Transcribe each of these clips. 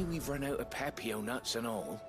me we've run out of papio nuts and all?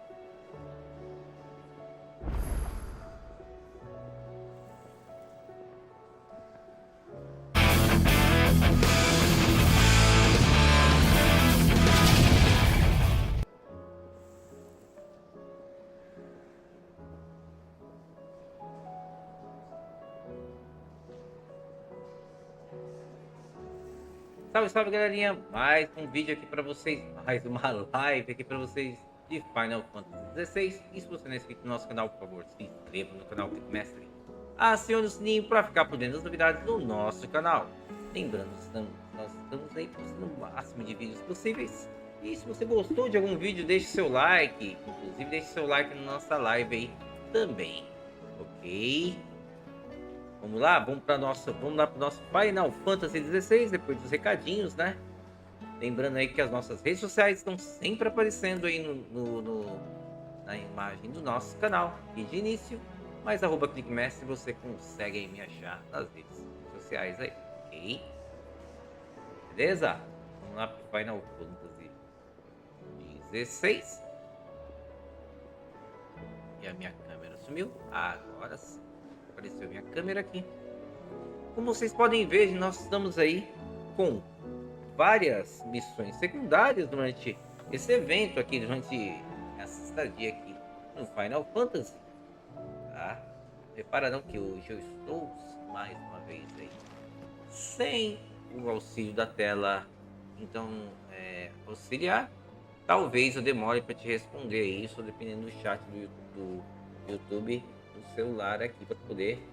Salve, salve, galerinha! Mais um vídeo aqui pra vocês, mais uma live aqui pra vocês de Final Fantasy XVI. E se você não é inscrito no nosso canal, por favor, se inscreva no canal Clique Mestre. Acione o sininho para ficar por dentro das novidades do nosso canal. Lembrando, nós estamos aí postando o máximo de vídeos possíveis. E se você gostou de algum vídeo, deixe seu like. Inclusive, deixe seu like na nossa live aí também, ok? Vamos lá, vamos lá para o nosso Final Fantasy XVI, depois dos recadinhos, né? Lembrando aí que as nossas redes sociais estão sempre aparecendo aí na imagem do nosso canal e de início, mas @cliquemestre você consegue aí me achar nas redes sociais aí, ok? Beleza? Vamos lá para o Final Fantasy XVI. E a minha câmera sumiu. Agora sim. Apareceu minha câmera aqui. Como vocês podem ver, nós estamos aí com várias missões secundárias durante esse evento aqui, durante essa estadia aqui no Final Fantasy, tá? Repararão que hoje eu estou mais uma vez aí sem o auxílio da tela, então auxiliar. Talvez eu demore para te responder isso, dependendo do chat do YouTube no celular aqui para poder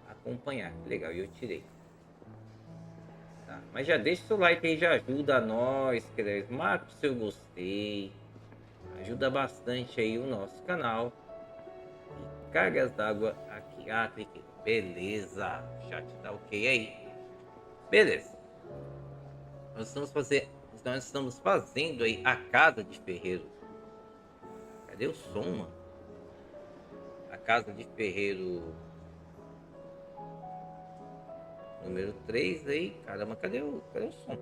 acompanhar. Legal, eu tirei. Tá, mas já deixa o seu like aí, já ajuda nós, queridos. Marca o seu gostei. Ajuda bastante aí o nosso canal. E cargas d'água aqui. Ah, cliquei. Beleza. O chat tá ok aí. Beleza. Nós estamos fazendo aí a casa de ferreiro. Cadê o som, mano? A casa de ferreiro número 3 aí. Caramba, cadê o som?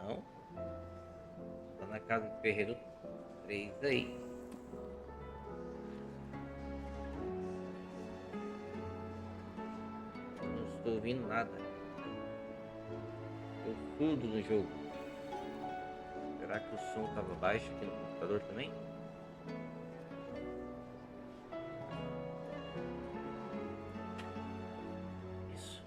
Não. Tá na casa de ferreiro 3 aí. Não estou ouvindo nada. Estou surdo no jogo. Será que o som estava baixo aqui no computador também? Isso.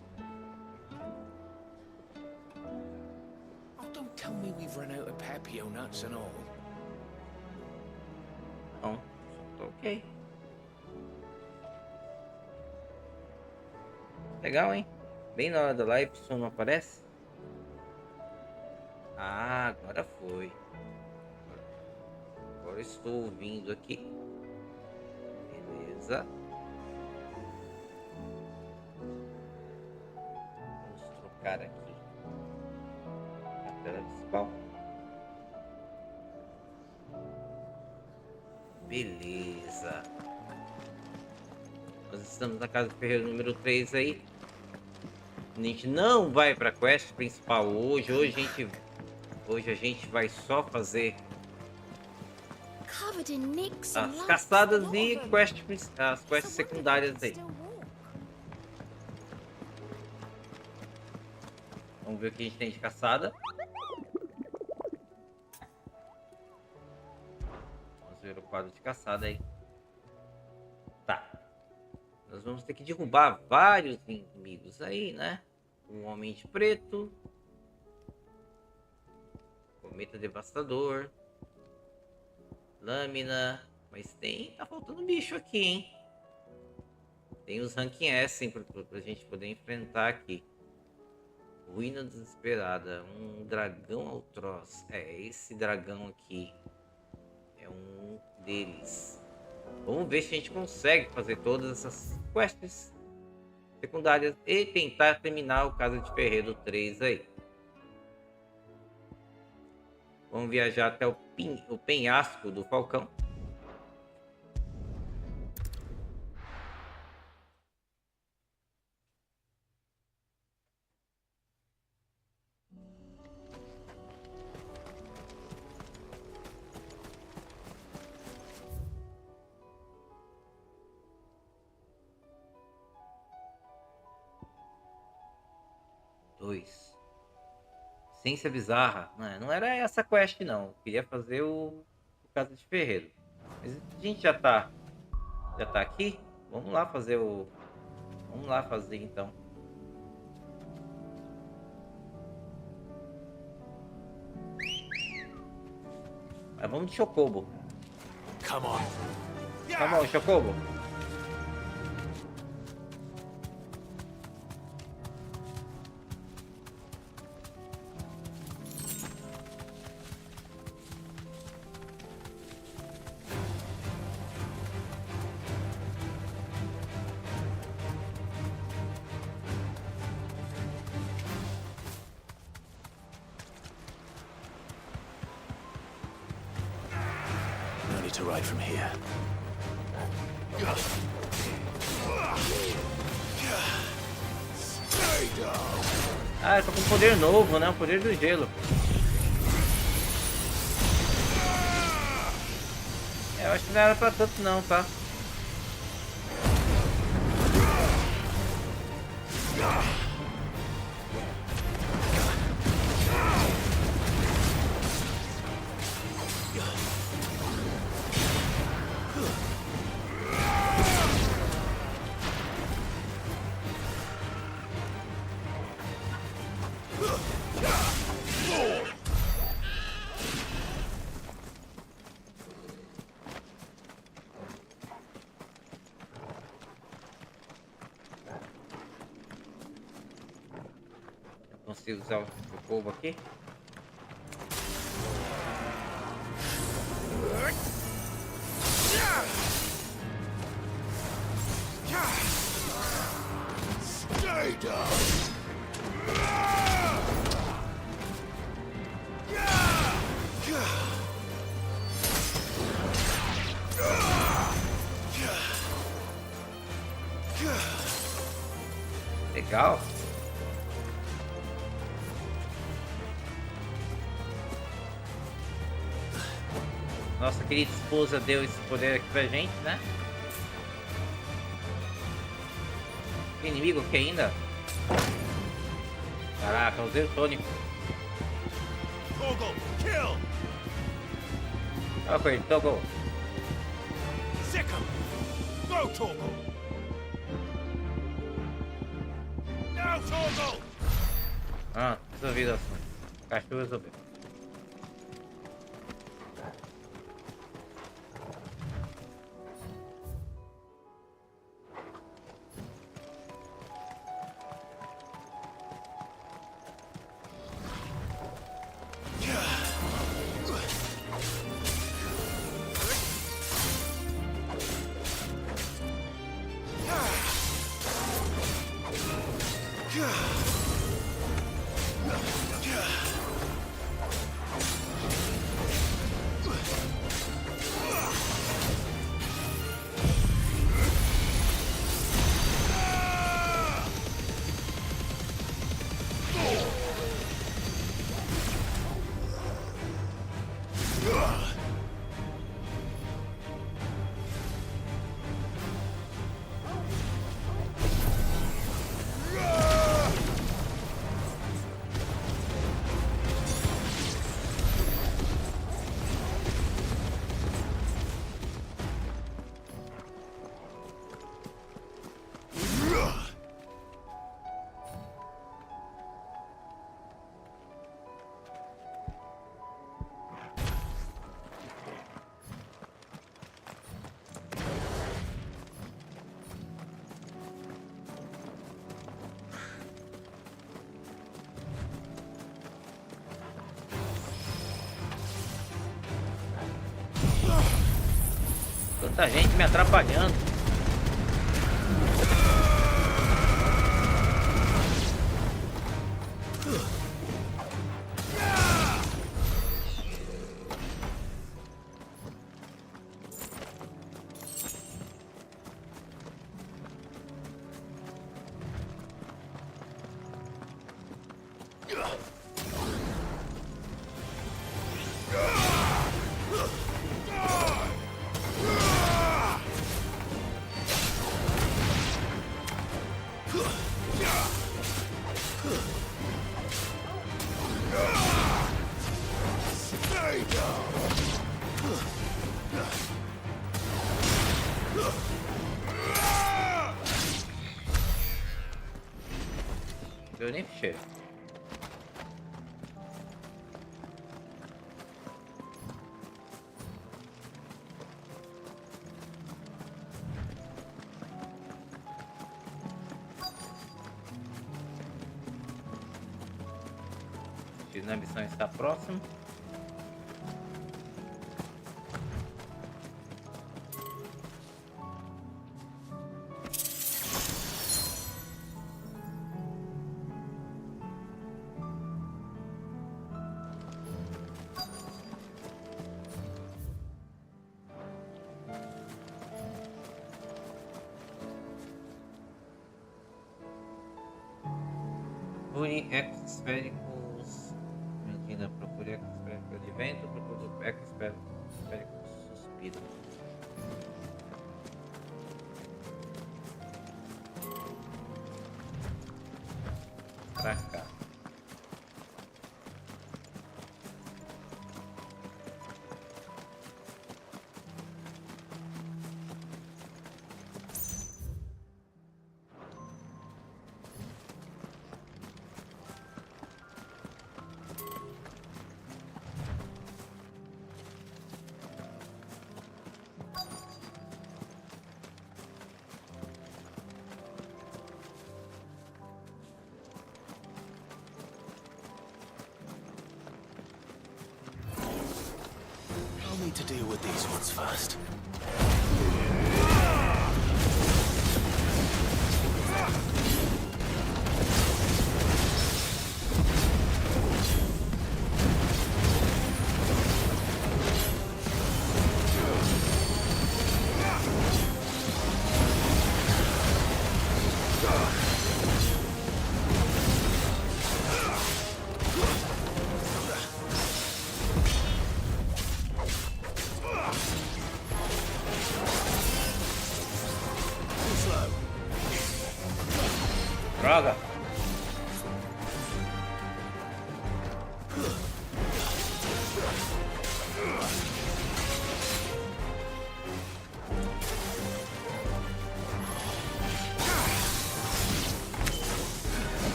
Oh, don't tell me we've run out of papio nuts and all. Não, o som tá ok. Legal, hein? Bem na hora da live o som não aparece? Ah, agora foi. Agora estou ouvindo aqui. Beleza. Vamos trocar aqui a tela principal. Beleza. Nós estamos na casa do ferreiro número 3 aí. A gente não vai para a quest principal hoje. Hoje a gente vai só fazer as caçadas e as quests secundárias aí. Vamos ver o que a gente tem de caçada. Vamos ver o quadro de caçada aí. Tá. Nós vamos ter que derrubar vários inimigos aí, né? Um homem de preto. Cometa devastador. Lâmina. Mas tá faltando bicho aqui, hein? Tem os ranking S pra gente poder enfrentar aqui. Ruína desesperada. Um dragão altroz. Esse dragão aqui é um deles. Vamos ver se a gente consegue fazer todas essas quests secundárias e tentar terminar o Casa de Ferreiro 3 aí. Vamos viajar até o penhasco do Falcão. 2. Ciência bizarra. Não era essa quest, não. Eu queria fazer o Casa de Ferreiro. Mas a gente já tá aqui. Vamos lá fazer então. Mas vamos de Chocobo. Come on. Come on, Chocobo. No need to ride from here. Ah, eu tô com um poder novo, né? O poder do gelo. Eu acho que não era pra tanto não, tá? Consigo usar o povo aqui. Stay down. Legal. Nossa querida esposa deu esse poder aqui pra gente, né? Tem inimigo aqui ainda? Caraca, o eletrônico. Jogo, kill. Ok, Jogo. Sigam. Go, Jogo. Now, Jogo. Ah, resolvido o assunto. Cachorro resolveu. Tanta gente me atrapalhando. nem cheiro. Na missão está próximo. Une esféricos. Medina, procure esférico de vento, procure esférico suspiro. Pra cá. I'll need to deal with these ones first. Droga!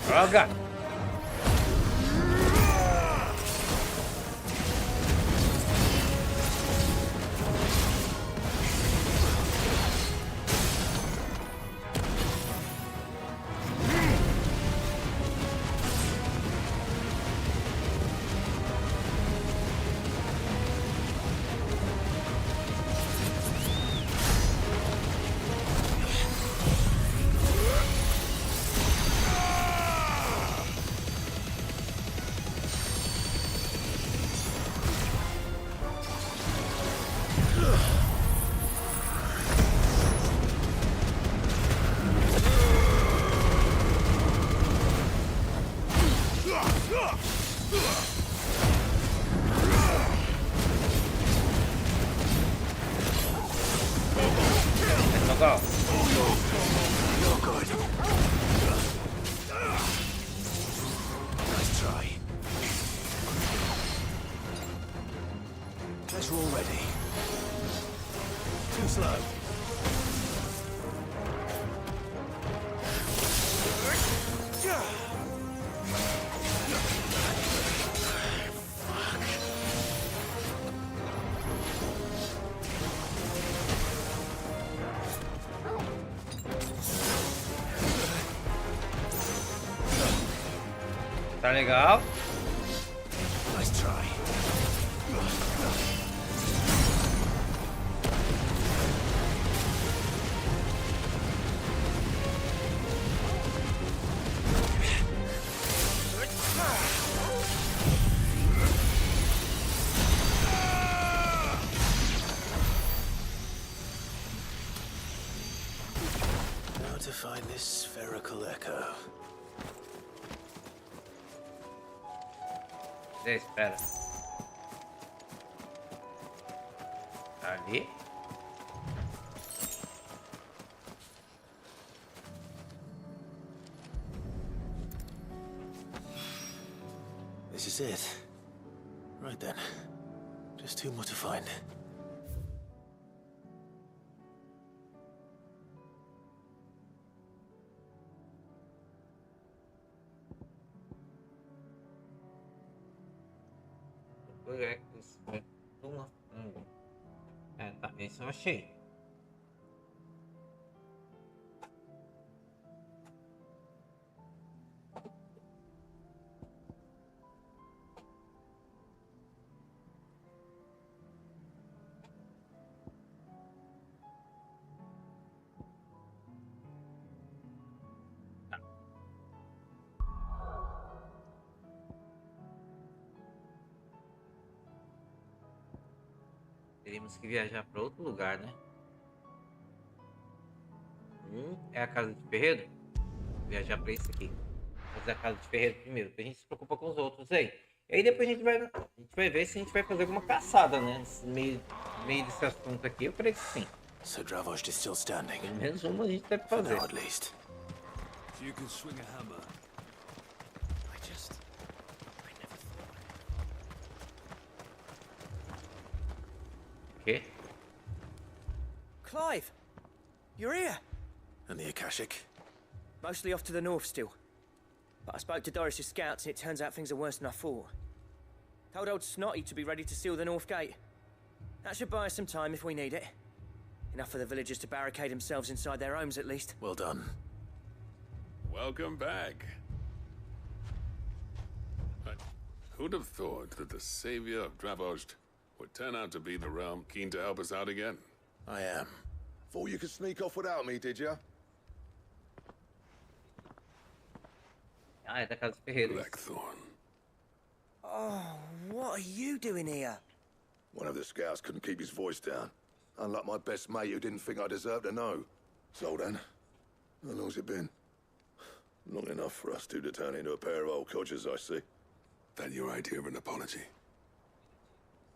Droga! Legal. You're good. Nice try. Guess we're all ready. Too slow. Tá legal. Nice try. Now to find this spherical echo. Espera. Ali. This is it. Right then. Just two more to find. Rex, é, tá, esse eu achei. Teríamos que viajar para outro lugar, né? É a casa de ferreiro. Viajar para isso aqui. Fazer a casa de ferreiro primeiro, depois a gente se preocupa com os outros aí. E aí depois a gente vai ver se a gente vai fazer alguma caçada, né? Nesse meio desse assunto aqui, eu creio que sim. So Dravost is still standing. Pelo menos uma a gente deve For fazer. now, at least. If you can swing a hammer. I never thought. O quê? Clive! You're here! And the Akashic? Mostly off to the north still. But I spoke to Doris's scouts and it turns out things are worse than I thought. Told old Snotty to be ready to seal the north gate. That should buy us some time if we need it. Enough for the villagers to barricade themselves inside their homes at least. Well done. Welcome back. Who'd have thought that the savior of Dravost would turn out to be the realm keen to help us out again? I am. Thought you could sneak off without me, did you? Ah, é da casa de ferreiro. Blackthorn. Oh, what are you doing here? One of the scouts couldn't keep his voice down. Unlike my best mate who didn't think I deserved to know. So then, how long's it been? Long enough for us two to turn into a pair of old codgers, I see. That your idea of an apology?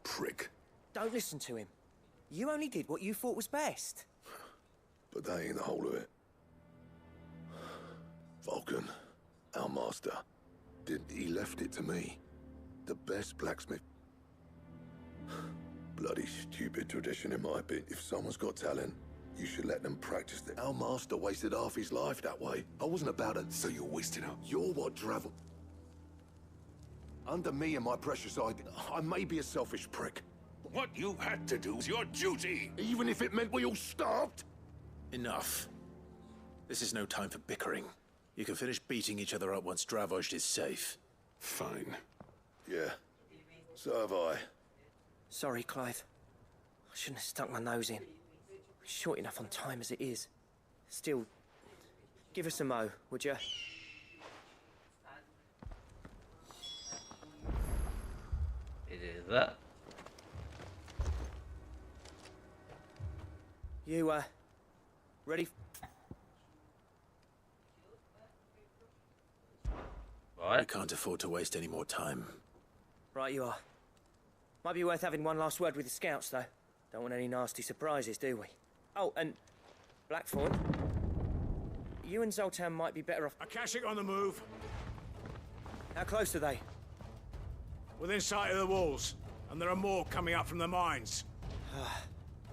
Prick. Don't listen to him. You only did what you thought was best. But that ain't the whole of it. Vulcan, our master, he left it to me. The best blacksmith. Bloody stupid tradition in my opinion. If someone's got talent, you should let them practice it. Our master wasted half his life that way. I wasn't about it. So you wasted up. You're what travel. Under me and my precious idea, I may be a selfish prick. What you had to do was your duty. Even if it meant we all starved. Enough. This is no time for bickering. You can finish beating each other up once Dravost is safe. Fine. Yeah, so have I. Sorry, Clive. I shouldn't have stuck my nose in. We're short enough on time as it is. Still, give us a mo, would you? Beleza. You, ready? We can't afford to waste any more time. Right you are. Might be worth having one last word with the scouts, though. Don't want any nasty surprises, do we? Oh, and Blackthorn, you and Zoltan might be better off. Akashic on the move. How close are they? Within sight of the walls. And there are more coming up from the mines.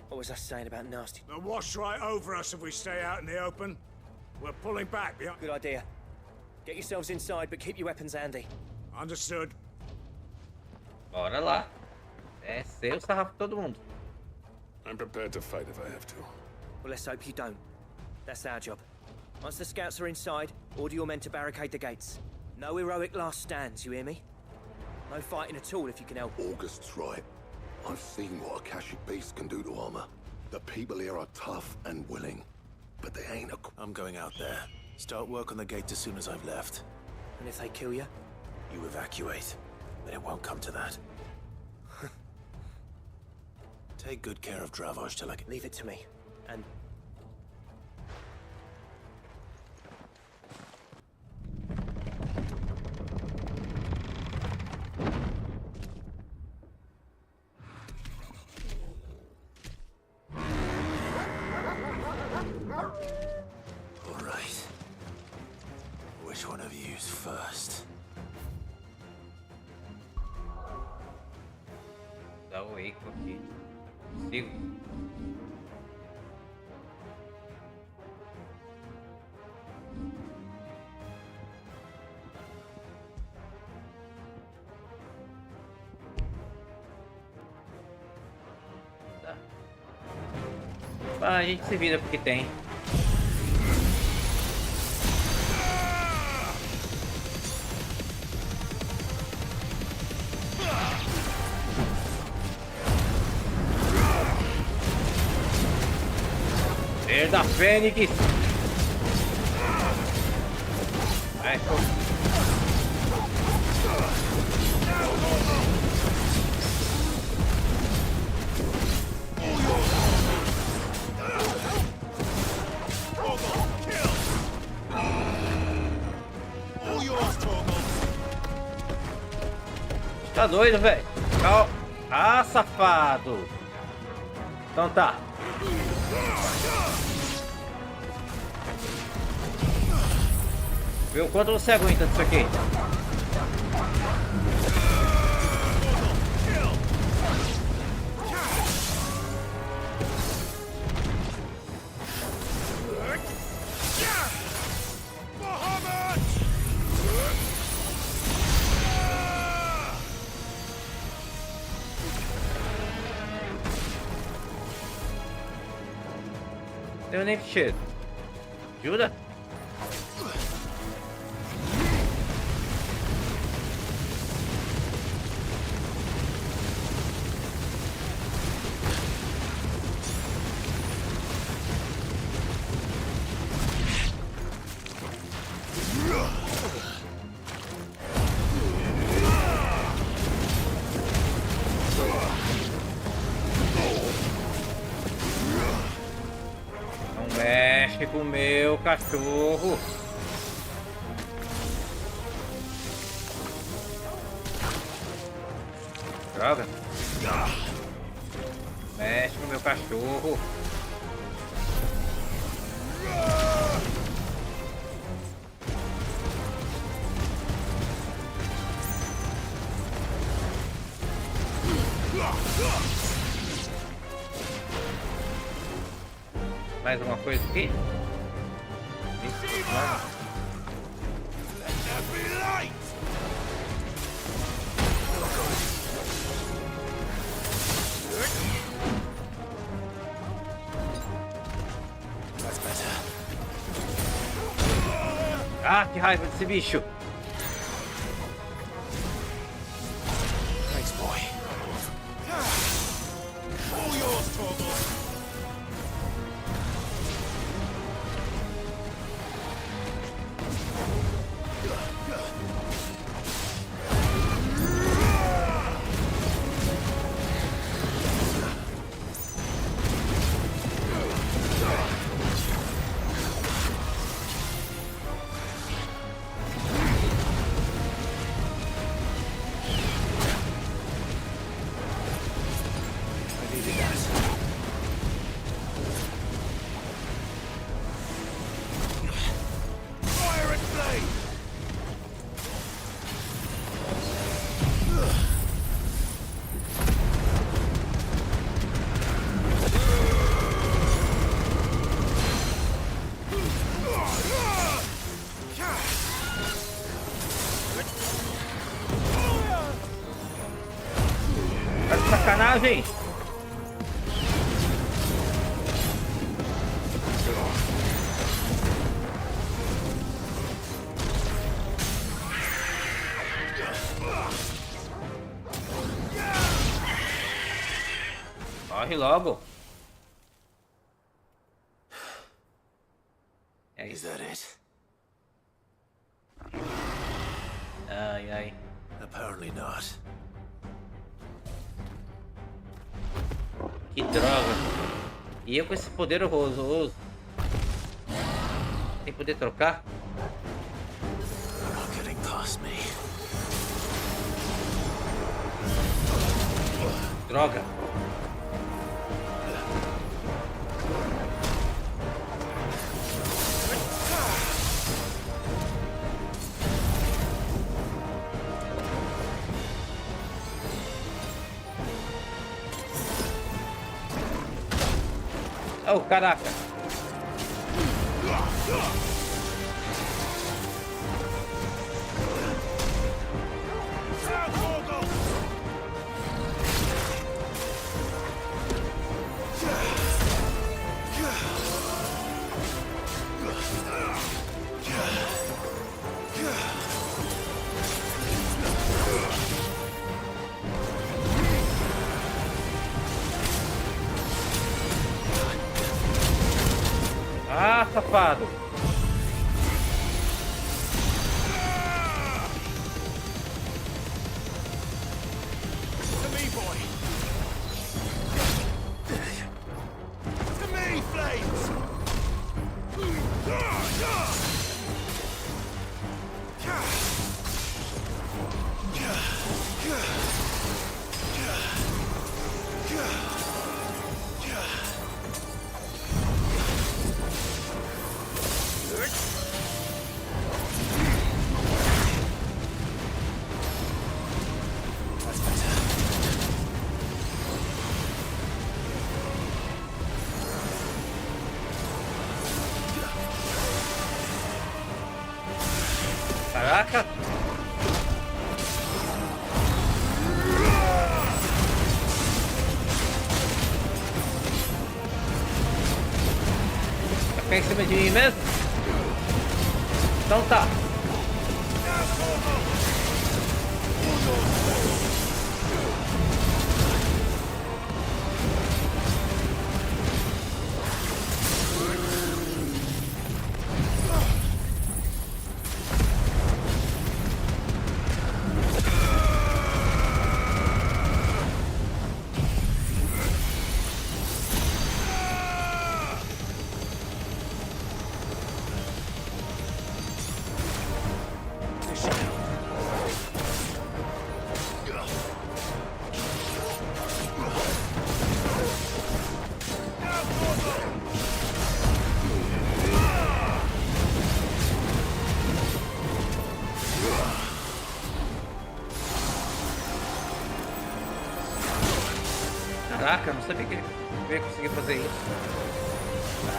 What was I saying about nasty? They'll wash right over us if we stay out in the open. We're pulling back behind. Good idea. Get yourselves inside, but keep your weapons handy. Understood. Bora lá. Descer o sarrafo de todo mundo. I'm prepared to fight if I have to. Well, let's hope you don't. That's our job. Once the scouts are inside, order your men to barricade the gates. No heroic last stands, you hear me? No fighting at all if you can help. August's right. I've seen what Akashic beasts can do to armor. The people here are tough and willing, but they ain't a... I'm going out there. Start work on the gate as soon as I've left. And if they kill you? You evacuate. But it won't come to that. Take good care of Dravost till I can... Leave it to me. And... All right. Which one of you's first? Dá o eco aqui. Sigo. A gente se vira porque tem. Ser da Fênix. Vai, pô. Tá doido, velho? Ah, safado. Então tá. Vê o quanto você aguenta disso aqui. Tem nem cheiro. Ajuda? Mexe com o meu cachorro. Droga. Mexe com o meu cachorro. Mais alguma coisa aqui? Ah, que raiva desse bicho! Thanks, boy. All yours, Torgal. Sacanagem! Corre logo! É Is isso. that it? Ai, ai. Apparently not. Que droga. E eu com esse poder horroroso. Sem poder trocar? They're not getting past me. Droga. Oh, caraca. Ah, safado. To me, boy. To me, flames. Caraca. Vai ficar em cima de mim mesmo? Então tá. Caraca, eu não sabia que ele ia conseguir fazer isso.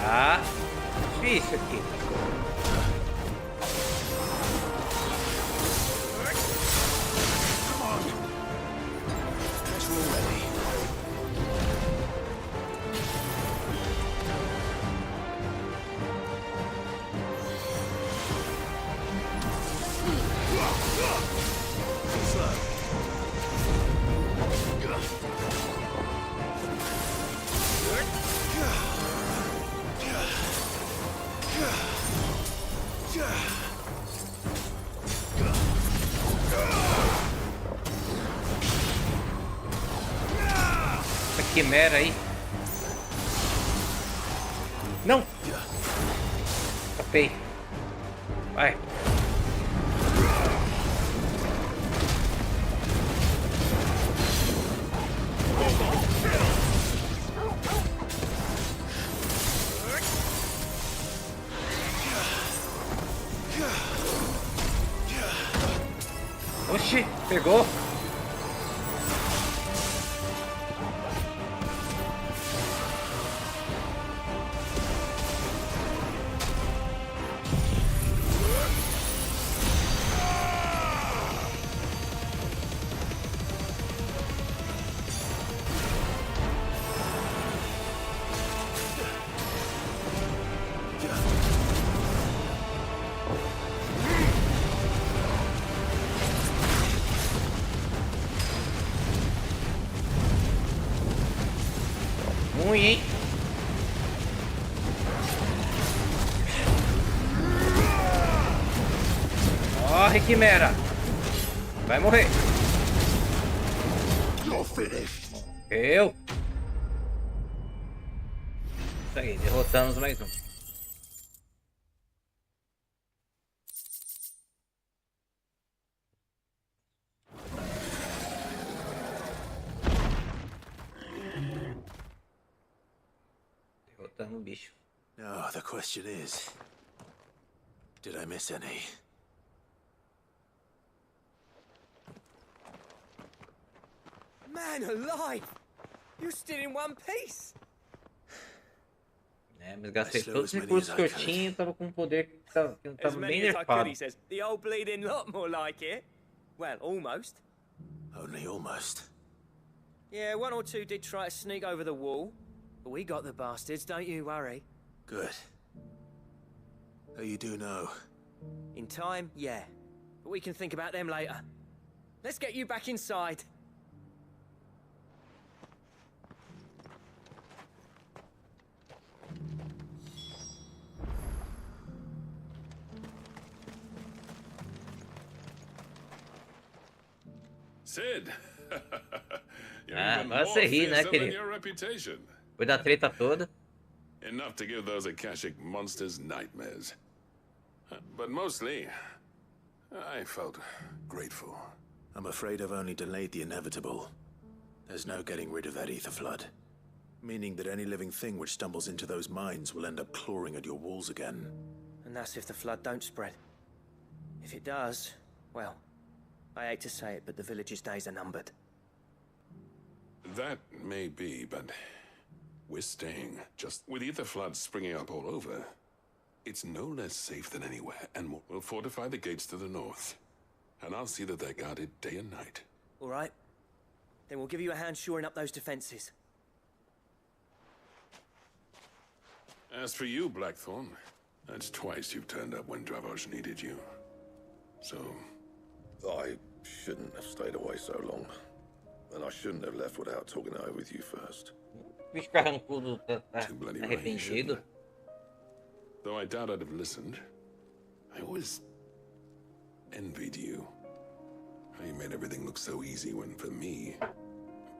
Tá difícil aqui. Essa quimera aí. Não! Tapei. Vai. Oxi, pegou. Ruim, hein? Corre, quimera! Vai morrer! Eu! Isso aí, derrotamos mais um. Derrotamos o bicho. Now, the question is, did I miss any? Man alive! You're still in one piece! É, mas gastei todos os recursos que eu tinha e tava com um poder que não As tava bem many as I could, nerfado. he says. The old bleeding lot more like it. Well, almost. Only almost. Yeah, one or two did try to sneak over the wall. But we got the bastards, don't you worry. Good. Oh, you do know. In time, yeah. But we can think about them later. Let's get you back inside. Sid. You're Ah, even agora more você ri, né, fearsome than querido? your reputation. Foi da treta toda. Enough to give those Akashic monsters nightmares. But mostly, I felt grateful. I'm afraid I've only delayed the inevitable. There's no getting rid of that ether flood. Meaning that any living thing which stumbles into those mines will end up clawing at your walls again. And that's if the flood don't spread. If it does, well, I hate to say it, but the village's days are numbered. That may be, but we're staying. Just with ether floods springing up all over, it's no less safe than anywhere, and we'll fortify the gates to the north. And I'll see that they're guarded day and night. All right. Then we'll give you a hand shoring up those defenses. As for you, Blackthorn, that's twice you've turned up when Dravosh needed you. So, I shouldn't have stayed away so long. And I shouldn't have left without talking it over with you first. O bicho carrancudo tá too bloody right, arrependido. shouldn't I? Though I doubt I'd have listened, I always envied you. How you made everything look so easy when, for me,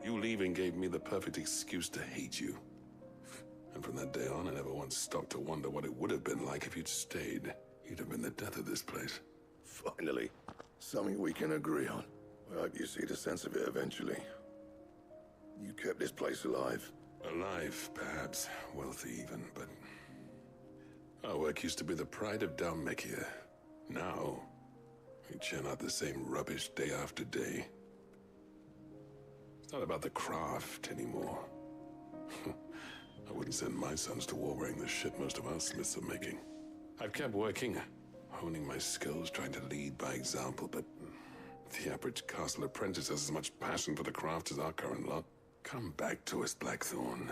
you leaving gave me the perfect excuse to hate you. And from that day on, I never once stopped to wonder what it would have been like if you'd stayed. You'd have been the death of this place. Finally, something we can agree on. I hope you see the sense of it eventually. You kept this place alive. Alive, perhaps. Wealthy even, but... our work used to be the pride of Dalmekia. Now, we churn out the same rubbish day after day. It's not about the craft anymore. I wouldn't send my sons to war wearing the shit most of our smiths are making. I've kept working, honing my skills, trying to lead by example, but the average castle apprentice has as much passion for the craft as our current lot. Come back to us, Blackthorn.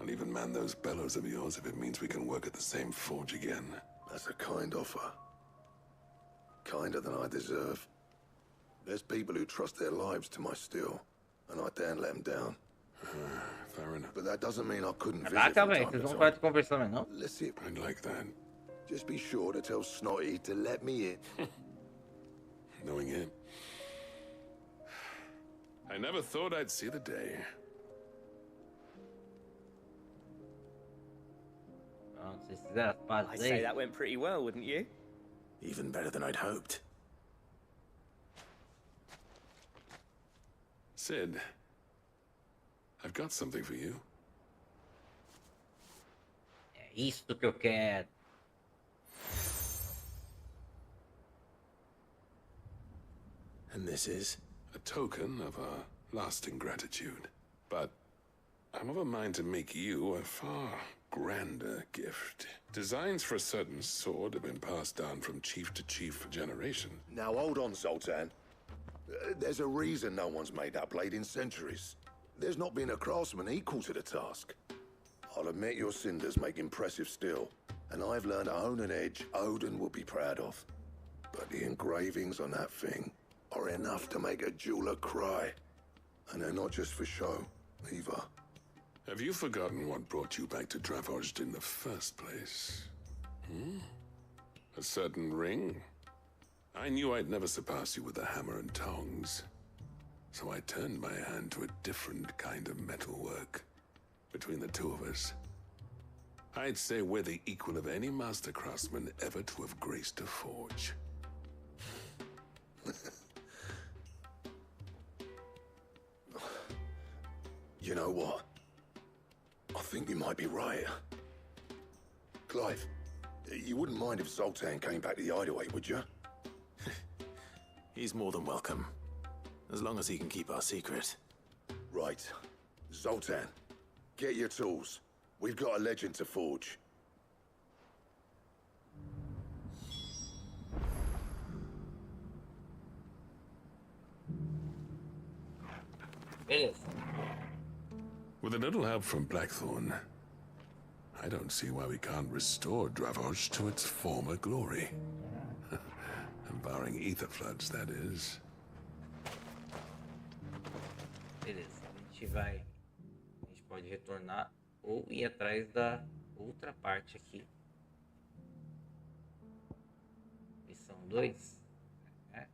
I'll even man those bellows of yours if it means we can work at the same forge again. That's a kind offer. Kinder than I deserve. There's people who trust their lives to my steel, and I daren't let them down. Fair enough. But that doesn't mean I couldn't visit Caraca, from velho, time vocês to vão time. parar de conversar mais não? Let's see. I'd like that. Just be sure to tell Snotty to let me in. Knowing him. I never thought I'd see the day. Pronto, vocês fizeram as pazes I'd say aí? that went pretty well, wouldn't you? Even better than I'd hoped. Sid, I've got something for you. É isto que eu quero. And this is? A token of our lasting gratitude. But I'm of a mind to make you a far grander gift. Designs for a certain sword have been passed down from chief to chief for generations. Now hold on, Zoltan. There's a reason no one's made that blade in centuries. There's not been a craftsman equal to the task. I'll admit your cinders make impressive steel, and I've learned to own an edge Odin will be proud of. But the engravings on that thing are enough to make a jeweler cry. And they're not just for show, either. Have you forgotten what brought you back to Dravojd in the first place? A certain ring? I knew I'd never surpass you with the hammer and tongs. So I turned my hand to a different kind of metalwork. Between the two of us, I'd say we're the equal of any master craftsman ever to have graced a forge. You know what? I think you might be right. Clive, you wouldn't mind if Zoltan came back to the hideaway, would you? He's more than welcome. As long as he can keep our secret. Right. Zoltan, get your tools. We've got a legend to forge. Beleza. With a little help from Blackthorn, I don't see why we can't restore Dravojd to its former glory. Barring ether floods, that is. Beleza, a gente vai. A gente pode retornar ou ir atrás da outra parte aqui. Missão 2. É.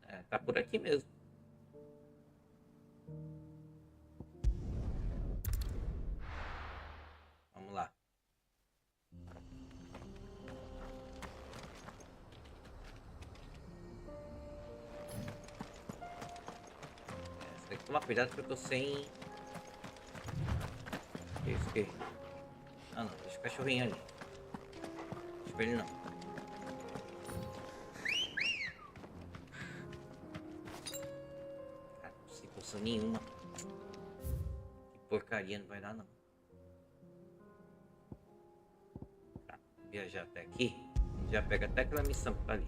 É, tá por aqui mesmo. Vamos lá. Tem que tomar cuidado que eu tô sem... Que isso aqui? Ah não, deixa o cachorrinho ali. Deixa ele não. Cara, não sem poção nenhuma. Que porcaria, não vai dar não. Tá, viajar até aqui. A gente já pega até aquela missão que tá ali.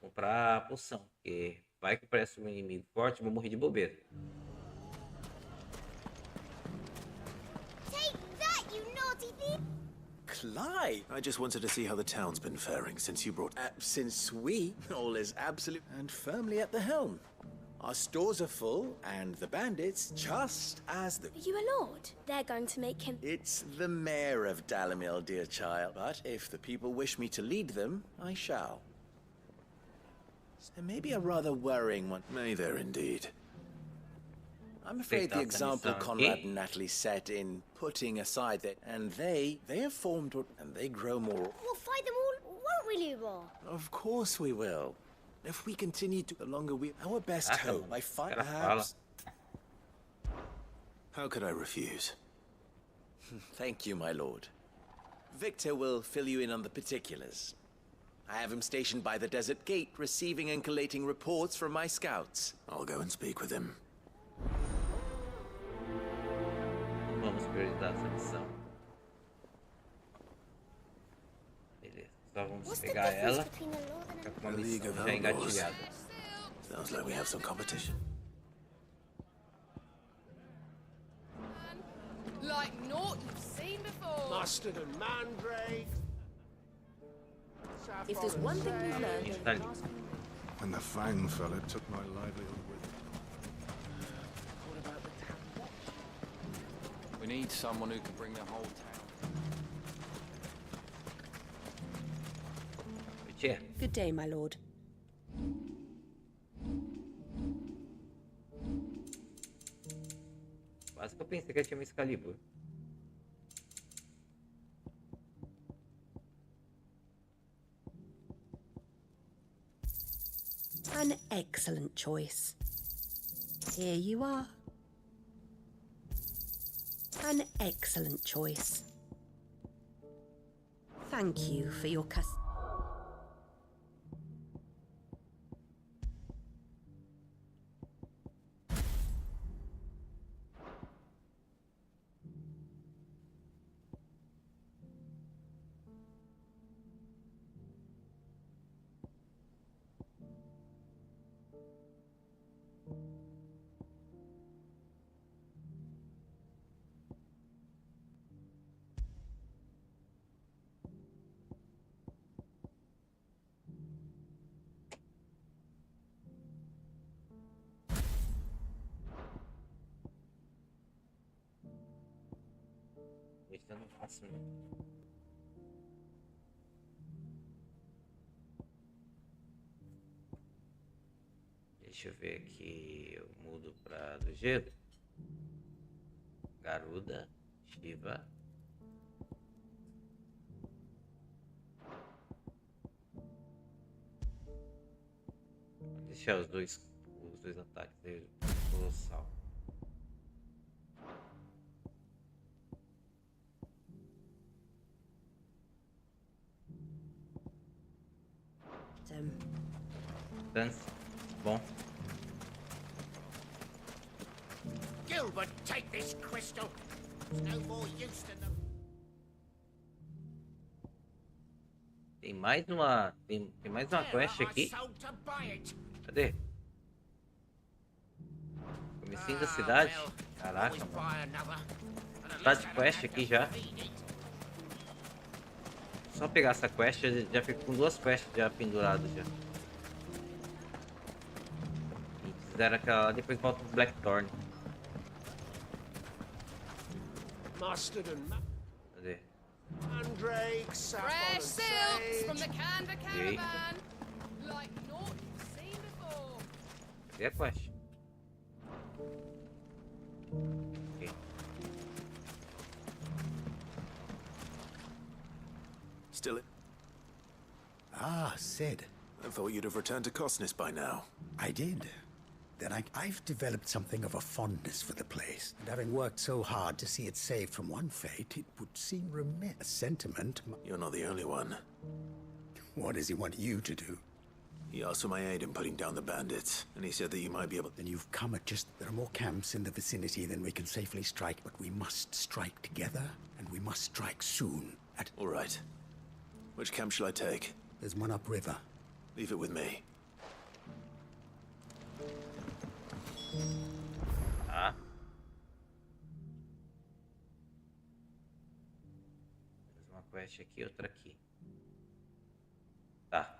Comprar a poção, porque vai que parece um inimigo forte, vou morrer de bobeira. Clive! I just wanted to see how the town's been faring since you brought... Since we, all is absolute and firmly at the helm. Our stores are full, and the bandits just as the... Are you a lord? They're going to make him... It's the mayor of Dalamil, dear child. But if the people wish me to lead them, I shall. So maybe a rather worrying one. May there indeed. I'm afraid the example Conrad and Natalie set in putting aside that, and they have formed, and they grow more... We'll fight them all, won't we, Lubar? Of course we will. If we continue to, the longer we... Our best hope, I find perhaps... How could I refuse? Thank you, my lord. Victor will fill you in on the particulars. I have him stationed by the desert gate, receiving and collating reports from my scouts. I'll go and speak with him. Vamos priorizar essa missão. Beleza, só vamos pegar ela. Ficar com uma missão já engatilhada. Sounds like we have some competition. Like naught you've seen before. Mustard and mandrake. If there's one thing we've learned, When the fang fell, it took my livelihood with it. We need someone who can bring the whole town. Good day, my lord. Quase que eu pensei que eu tinha uma Excalibur. An excellent choice. Here you are. An excellent choice. Thank you for your Eu não faço, né? Deixa eu ver aqui. Eu mudo para do gelo. Garuda, Shiva. Vou deixar os dois ataques dele. Colossal. Dance. Bom. Gilbert, take this crystal. It's no more use than them. Tem mais uma quest aqui. Cadê? Comecinho da cidade. Caraca, mano. Tá de quest aqui já. Só pegar essa quest, já fico com duas quests já penduradas já. E fizeram aquela, depois volta pro Blackthorn. Cadê? Fresh silks from the Canva caravan. Like naught you've seen before. Essa é a quest. Ok. Still it? Ah, Sid. I thought you'd have returned to Cosnus by now. I did. Then I've developed something of a fondness for the place, and having worked so hard to see it saved from one fate, it would seem remiss. A sentiment. You're not the only one. What does he want you to do? He asked for my aid in putting down the bandits, and he said that you might be able... Then you've come at just... There are more camps in the vicinity than we can safely strike, but we must strike together, and we must strike soon. All right. Which camp shall I take? There's one upriver. Leave it with me. Tá. Mais uma quest aqui, outra aqui. Tá.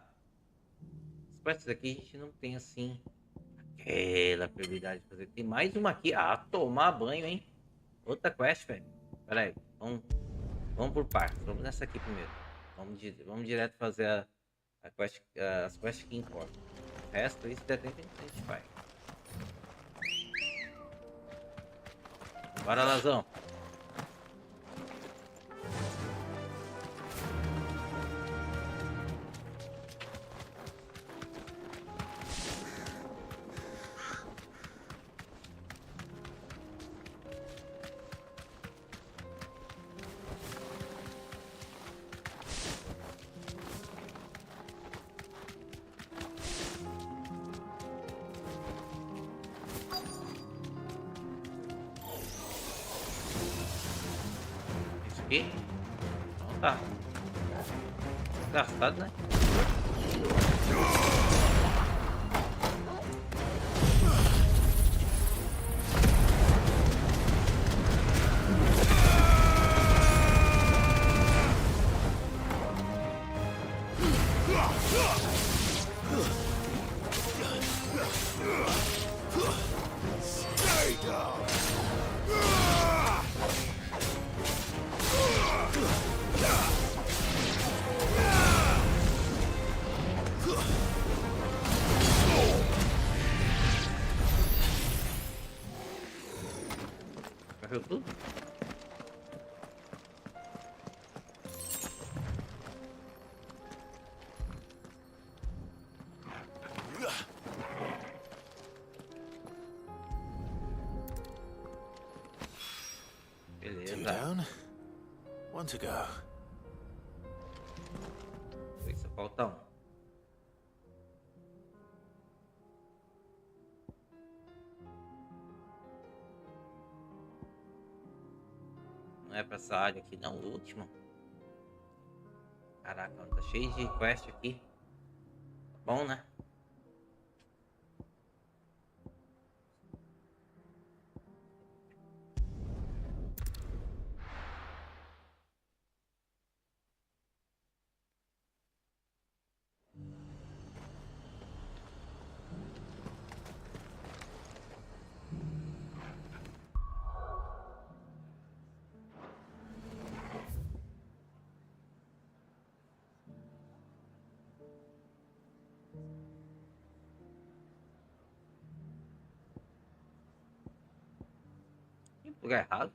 As quests aqui a gente não tem assim aquela prioridade de fazer. Tem mais uma aqui. Ah, tomar banho, hein? Outra quest, velho. Pera aí. Vamos por partes. Vamos nessa aqui primeiro. Vamos direto fazer a quest, as quests que importam. O resto, isso der tempo, a gente vai. Bora, Lazão. Aqui? Então tá. Gastado, né? Morreu tudo? Beleza. 2 down, 1 to go. Só falta um. Não é pra essa área aqui não, o último. Caraca, tá cheio de quest aqui. Tá bom, né? Lugar errado.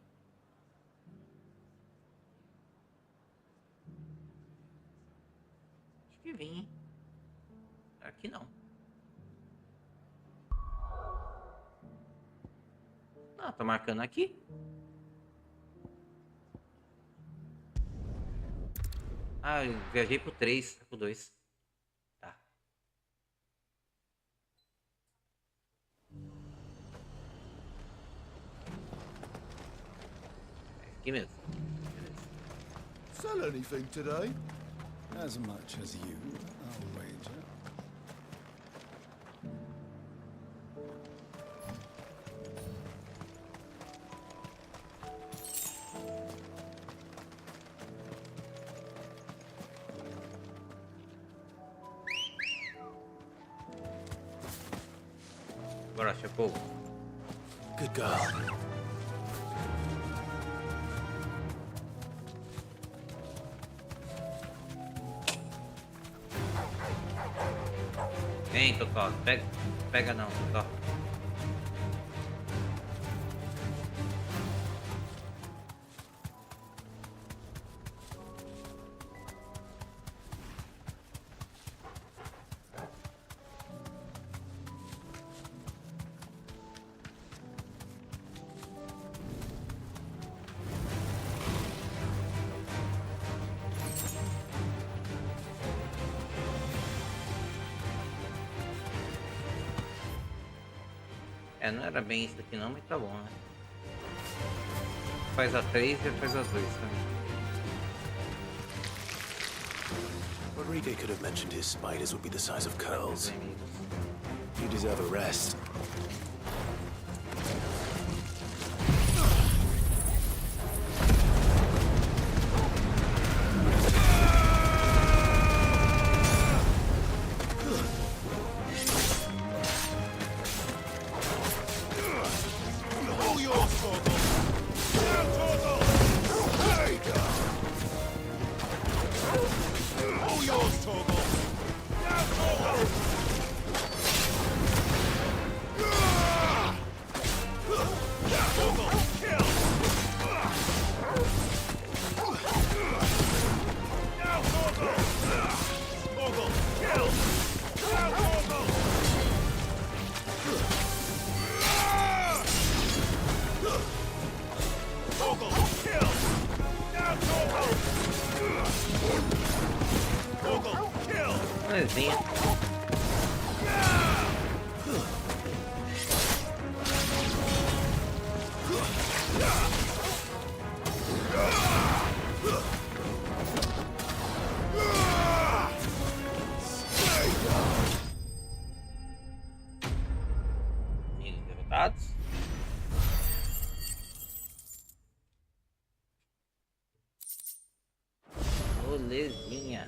Acho que vim, hein? Aqui não. Ah, tô marcando aqui. Ah, eu viajei pro 3, pro 2. Tá. Aqui mesmo. Beleza. Sell anything today? As much as you, I'll wager. Bora, chapou. Good girl. Vem, Totó. Pega não, Totó. Não era bem isso aqui não, mas tá bom, né? Faz a 3 e faz as 2 também. Rodrigo could have mentioned his spiders would be the size of curls. You deserve a rest. Mãozinha. Derrotados. Molezinha.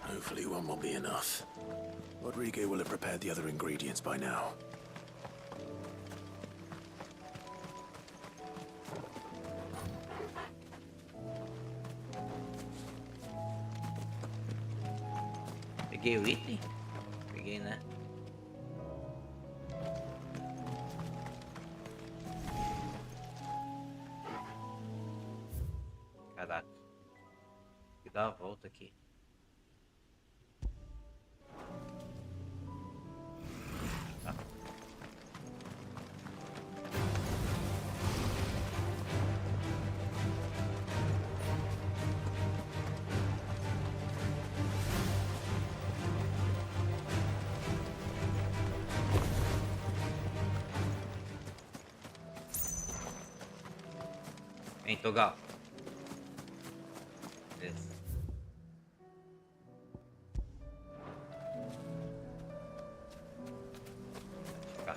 Hopefully one will be enough. Rodrigo will have prepared the other ingredients by now. Peguei o item? Peguei, né? Caraca. Tem que dar a volta aqui. Tá. Vem, Togal. Beleza. Cá.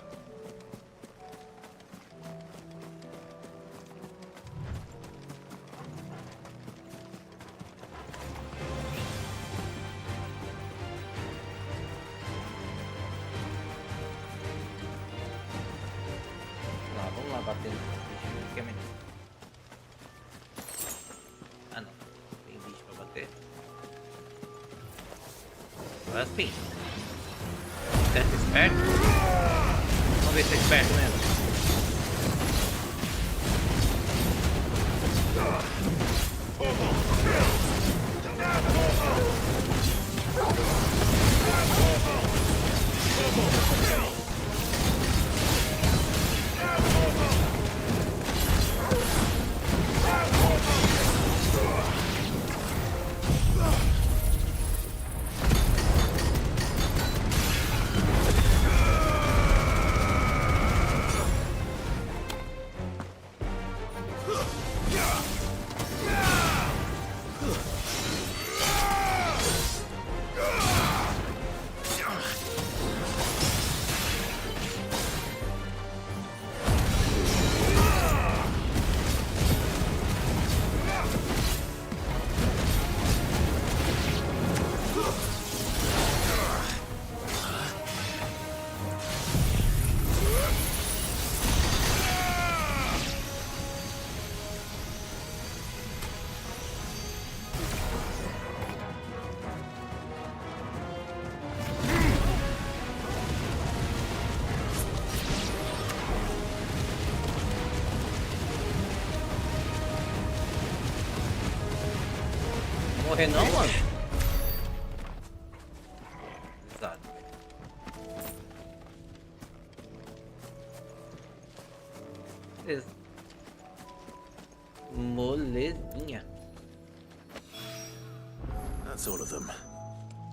Vamos lá bater no bicho que é melhor. Ah, não. Tem bicho pra bater. Agora sim. Deve ser esperto. Vamos ver se é esperto mesmo. morrer não, mano? Exato. Beleza. Molezinha. That's all of them.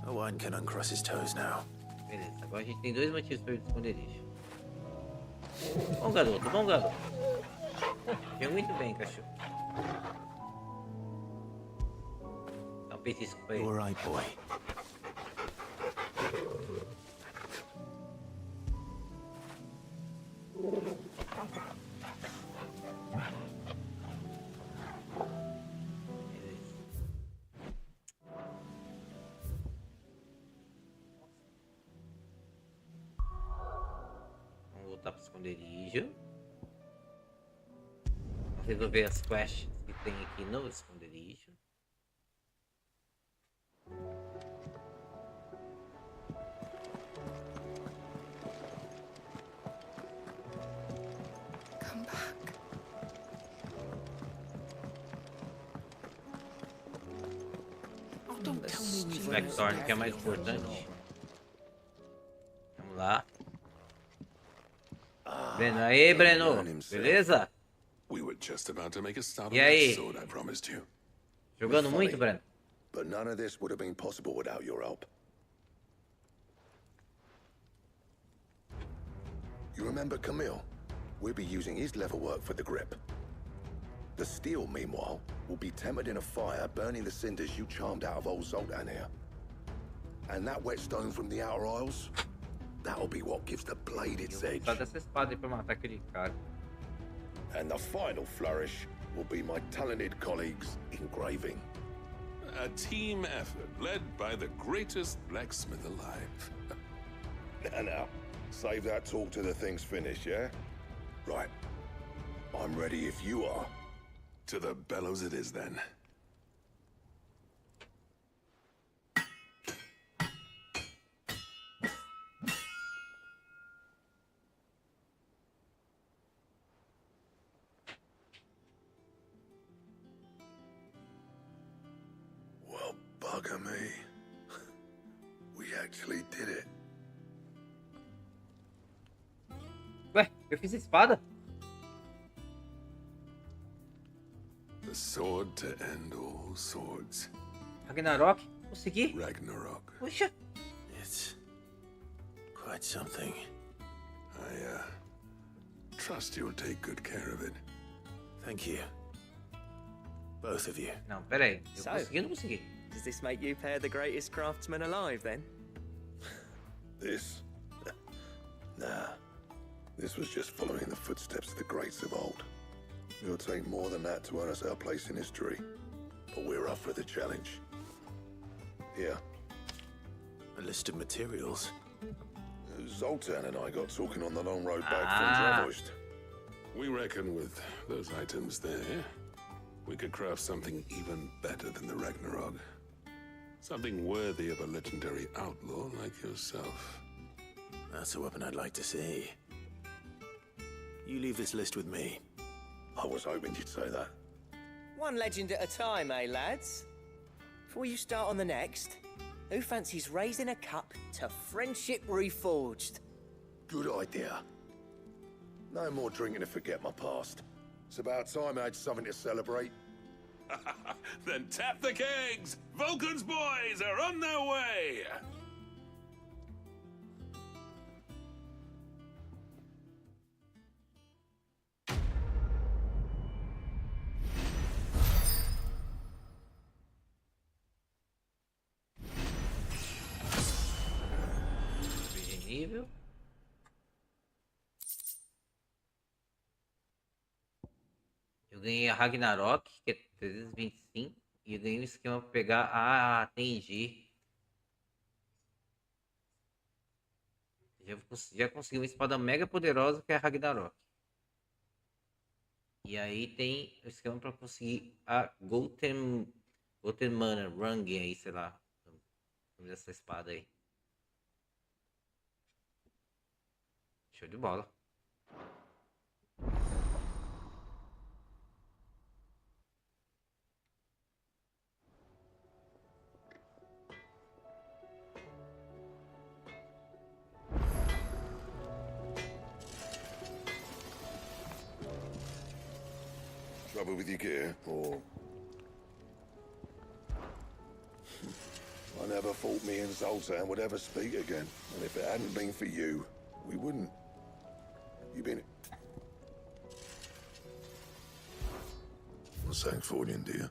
Owen can uncross his toes now. Beleza, agora a gente tem 2 motivos para esconderijo. Bom garoto, bom garoto. Viu muito bem, cachorro. Dá um petisco pra ele. All right, boy. Vamos voltar pro esconderijo. Resolver as quests que tem aqui no esconderijo. Come back. Oh, don't tell me Blackthorn, que é mais importante. Vamos lá. Breno, aí, Breno, beleza? E aí? Jogando muito, Breno? But none of this would have been possible without your help. You remember Camille? We'll be using his level work for the grip. The steel, meanwhile, will be tempered in a fire, burning the cinders you charmed out of old Zoltan here. And that whetstone from the Outer Isles, that'll be what gives the blade its edge. Dessa espada aí pra matar aquele cara. And the final flourish will be my talented colleagues engraving. A team effort led by the greatest blacksmith alive. Now, save that talk till the thing's finished, yeah? Right. I'm ready if you are. To the bellows it is then. Well, bugger me. We actually did it. Ué, eu fiz a espada? The sword to end all swords. Ragnarok? Consegui? Ragnarok. Puxa. It's quite something. I trust you'll take good care of it. Thank you. Both of you. Não, pera aí. Eu consegui ou não consegui? Does this make you pair the greatest craftsman alive, then? This? Nah. This was just following the footsteps of the greats of old. It'll take more than that to earn us our place in history. But we're up for the challenge. Here. A list of materials. Zoltan and I got talking on the long road back from Dravoist. We reckon with those items there, we could craft something even better than the Ragnarok. Something worthy of a legendary outlaw like yourself. That's a weapon I'd like to see. You leave this list with me. I was hoping you'd say that. One legend at a time, eh, lads? Before you start on the next, who fancies raising a cup to friendship reforged? Good idea. No more drinking to forget my past. It's about time I had something to celebrate. Then tap the kegs! Vulcan's boys are on their way! Nível. Eu ganhei a Ragnarok, que é 325, e eu ganhei um esquema para pegar. Ah, entendi. Já consegui uma espada mega poderosa que é a Ragnarok. E aí tem o esquema para conseguir a Gotemana Rung aí, sei lá. Vamos essa espada aí. Show de bola. Trouble with your gear, or... I never thought me and Zoltan would ever speak again. And if it hadn't been for you, we wouldn't. You been... Well, thanks for it, dear.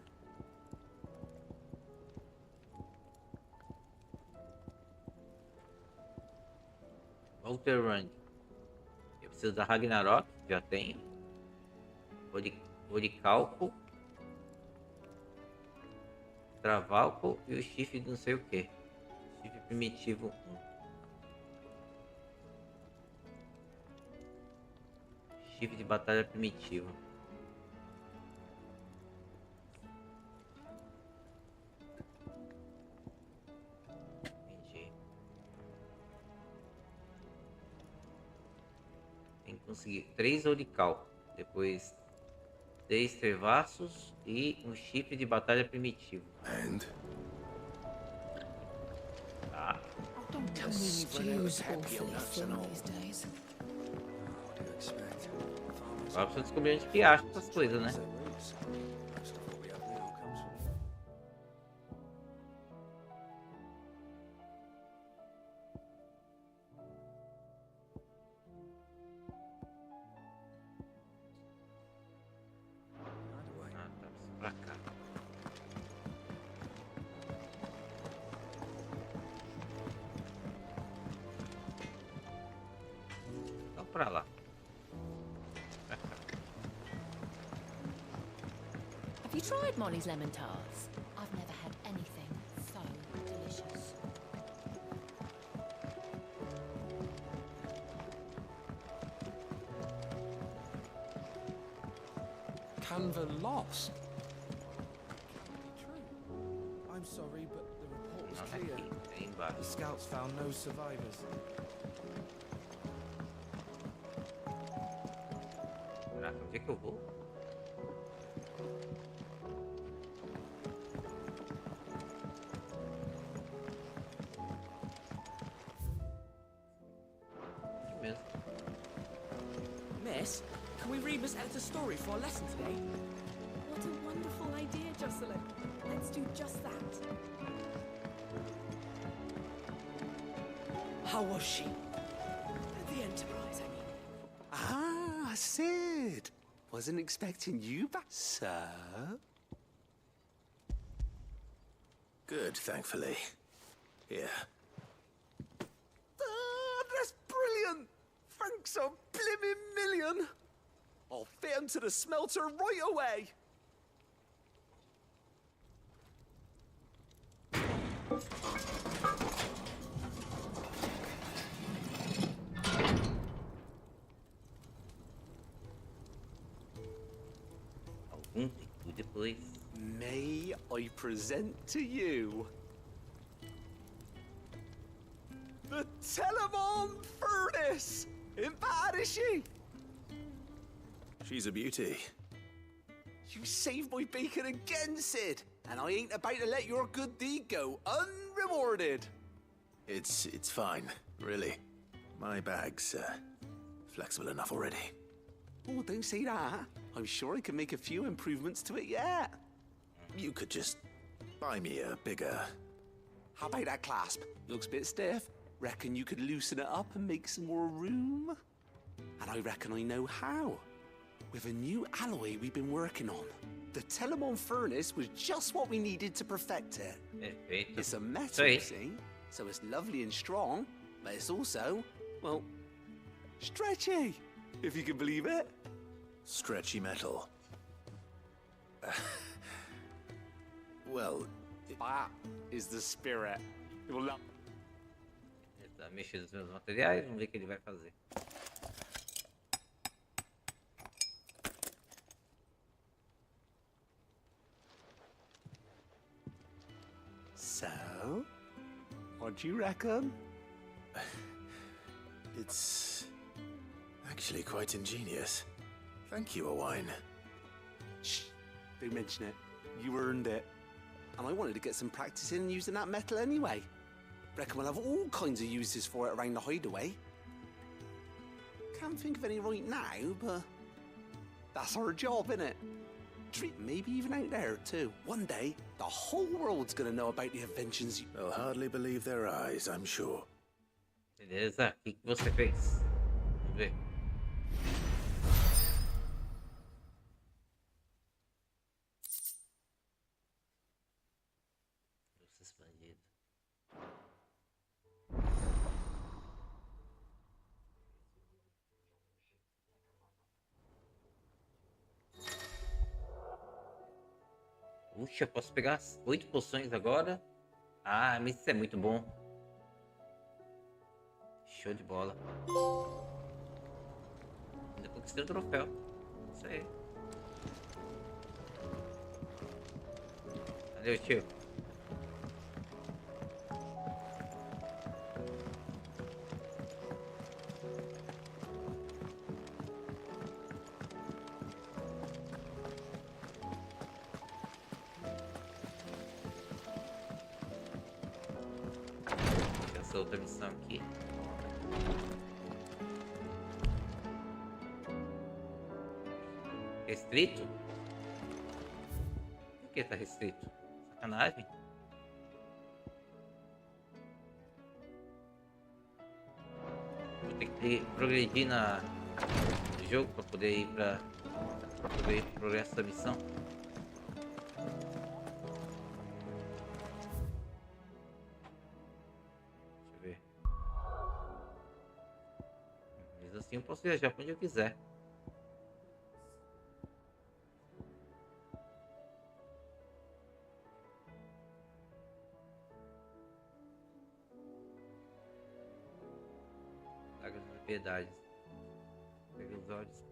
Walter Run. Eu preciso da Ragnarok, já tenho. Oricalco. Travalco e o chifre de não sei o que. Chifre primitivo 1. Chifre de batalha primitivo. Entendi. Tem que conseguir 3 oricalco. Depois 3 tervaços e um chifre de batalha primitivo. Tá. Agora precisa descobrir onde que acha essas coisas, né? Pra cá. Então pra lá. Have you tried Molly's lemon tarts? I've never had anything so delicious. Canva lost. I'm sorry, but the report was clear. The scouts found no survivors. Caraca, onde é que eu vou? Aqui mesmo. Miss, can we read Miss Editor's story for our lesson today? What a wonderful idea, Jocelyn. Let's do just that. How was she? The Enterprise, I mean. Ah, Sid. Wasn't expecting you back, sir. Good, thankfully. Here. Ah, that's brilliant. Thanks a blimmin' million. I'll fit him to the smelter right away. Algum tempo depois. May I present to you the Telemon Furnace? Ain't bad, is she? She's a beauty. You saved my bacon again, Sid, and I ain't about to let your good deed go unrewarded. It's fine, really. My bag's flexible enough already. Oh, don't say that. I'm sure I can make a few improvements to it yet. You could just buy me a bigger... How about that clasp? Looks a bit stiff. Reckon you could loosen it up and make some more room? And I reckon I know how. With a new alloy we've been working on. The Telemon Furnace was just what we needed to perfect it. Perfeito. It's a metal, you see? So it's lovely and strong, but it's also, well, stretchy, if you can believe it. Stretchy metal. Well... That is the spirit. You'll love... Ele tá mexendo nos meus materiais, vamos ver o que ele vai fazer. So, what do you reckon? It's actually quite ingenious. Thank you, Owain. Shh, don't mention it. You earned it. And I wanted to get some practice in using that metal anyway. Reckon we'll have all kinds of uses for it around the hideaway. Can't think of any right now, but that's our job, innit? Maybe even out there, too. One day, the whole world's gonna know about the inventions you... They'll hardly believe their eyes, I'm sure. Beleza, o que você fez? Vamos ver. Luz expandida. Puxa, eu posso pegar 8 poções agora? Ah, mas isso é muito bom. Show de bola. Ainda conquistei o troféu. Isso aí. Valeu, tio. Essa outra missão aqui. Restrito? Por que tá restrito? Sacanagem. Vou ter que progredir no jogo para poder ir para progresso da missão. Deixa eu ver. Mas assim eu posso viajar para onde eu quiser. Propriedades. Pega os olhos.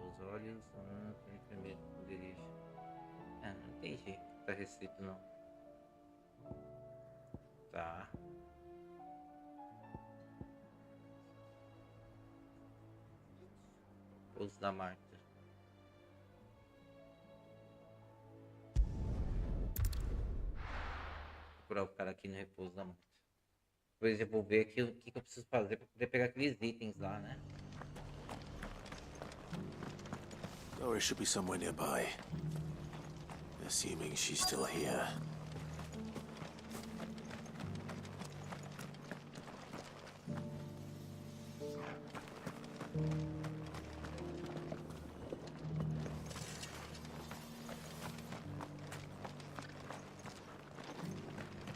Os olhos. Primeiro dirige. Não tem jeito. Tá restrito não. Tá. Pouso da Marta. Vou procurar o cara aqui no repouso da Marta. Depois eu vou ver aqui o que eu preciso fazer para poder pegar aqueles itens lá, né? Doris should be somewhere nearby. Assuming she's still here.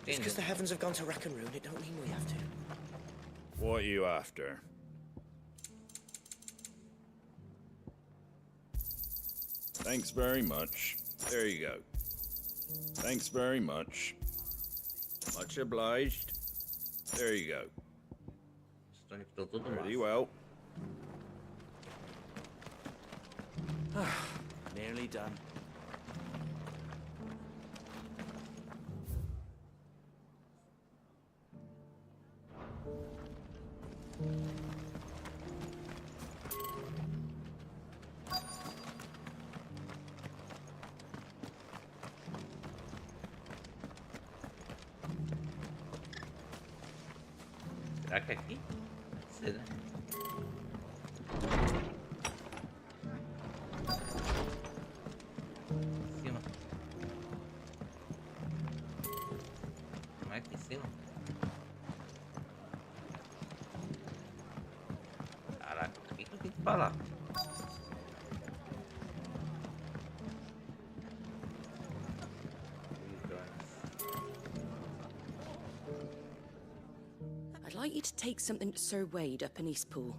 Just because the heavens have gone to rack and ruin, it don't mean we have to. What are you after? Thanks very much. There you go. Thanks very much. Much obliged. There you go. Pretty well. Nearly done. Será que é aqui? Pode ser, né? Em cima. Não é aqui em cima? Caraca, o que eu tenho que falar? I'd like you to take something to Sir Wade up in Eastpool.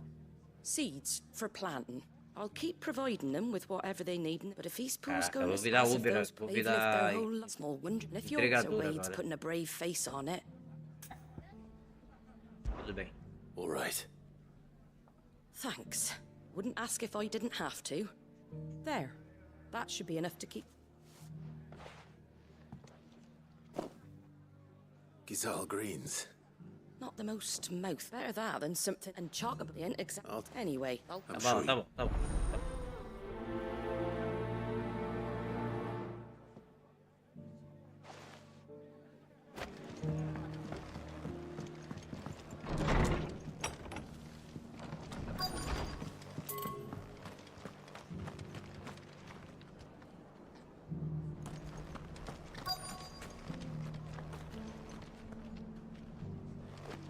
Seeds for planting. I'll keep providing them with whatever they need, but if Eastpool's going as fast as those, they've lived their whole life. Small wonder if your Sir Wade's putting a brave face on it. Tudo bem. All right. Thanks. Wouldn't ask if I didn't have to. There. That should be enough to keep... Gizal greens. Not the most mouth. Better that than something and chocolate ain't exact. Anyway, I'll... Tá bom, tá bom, tá bom.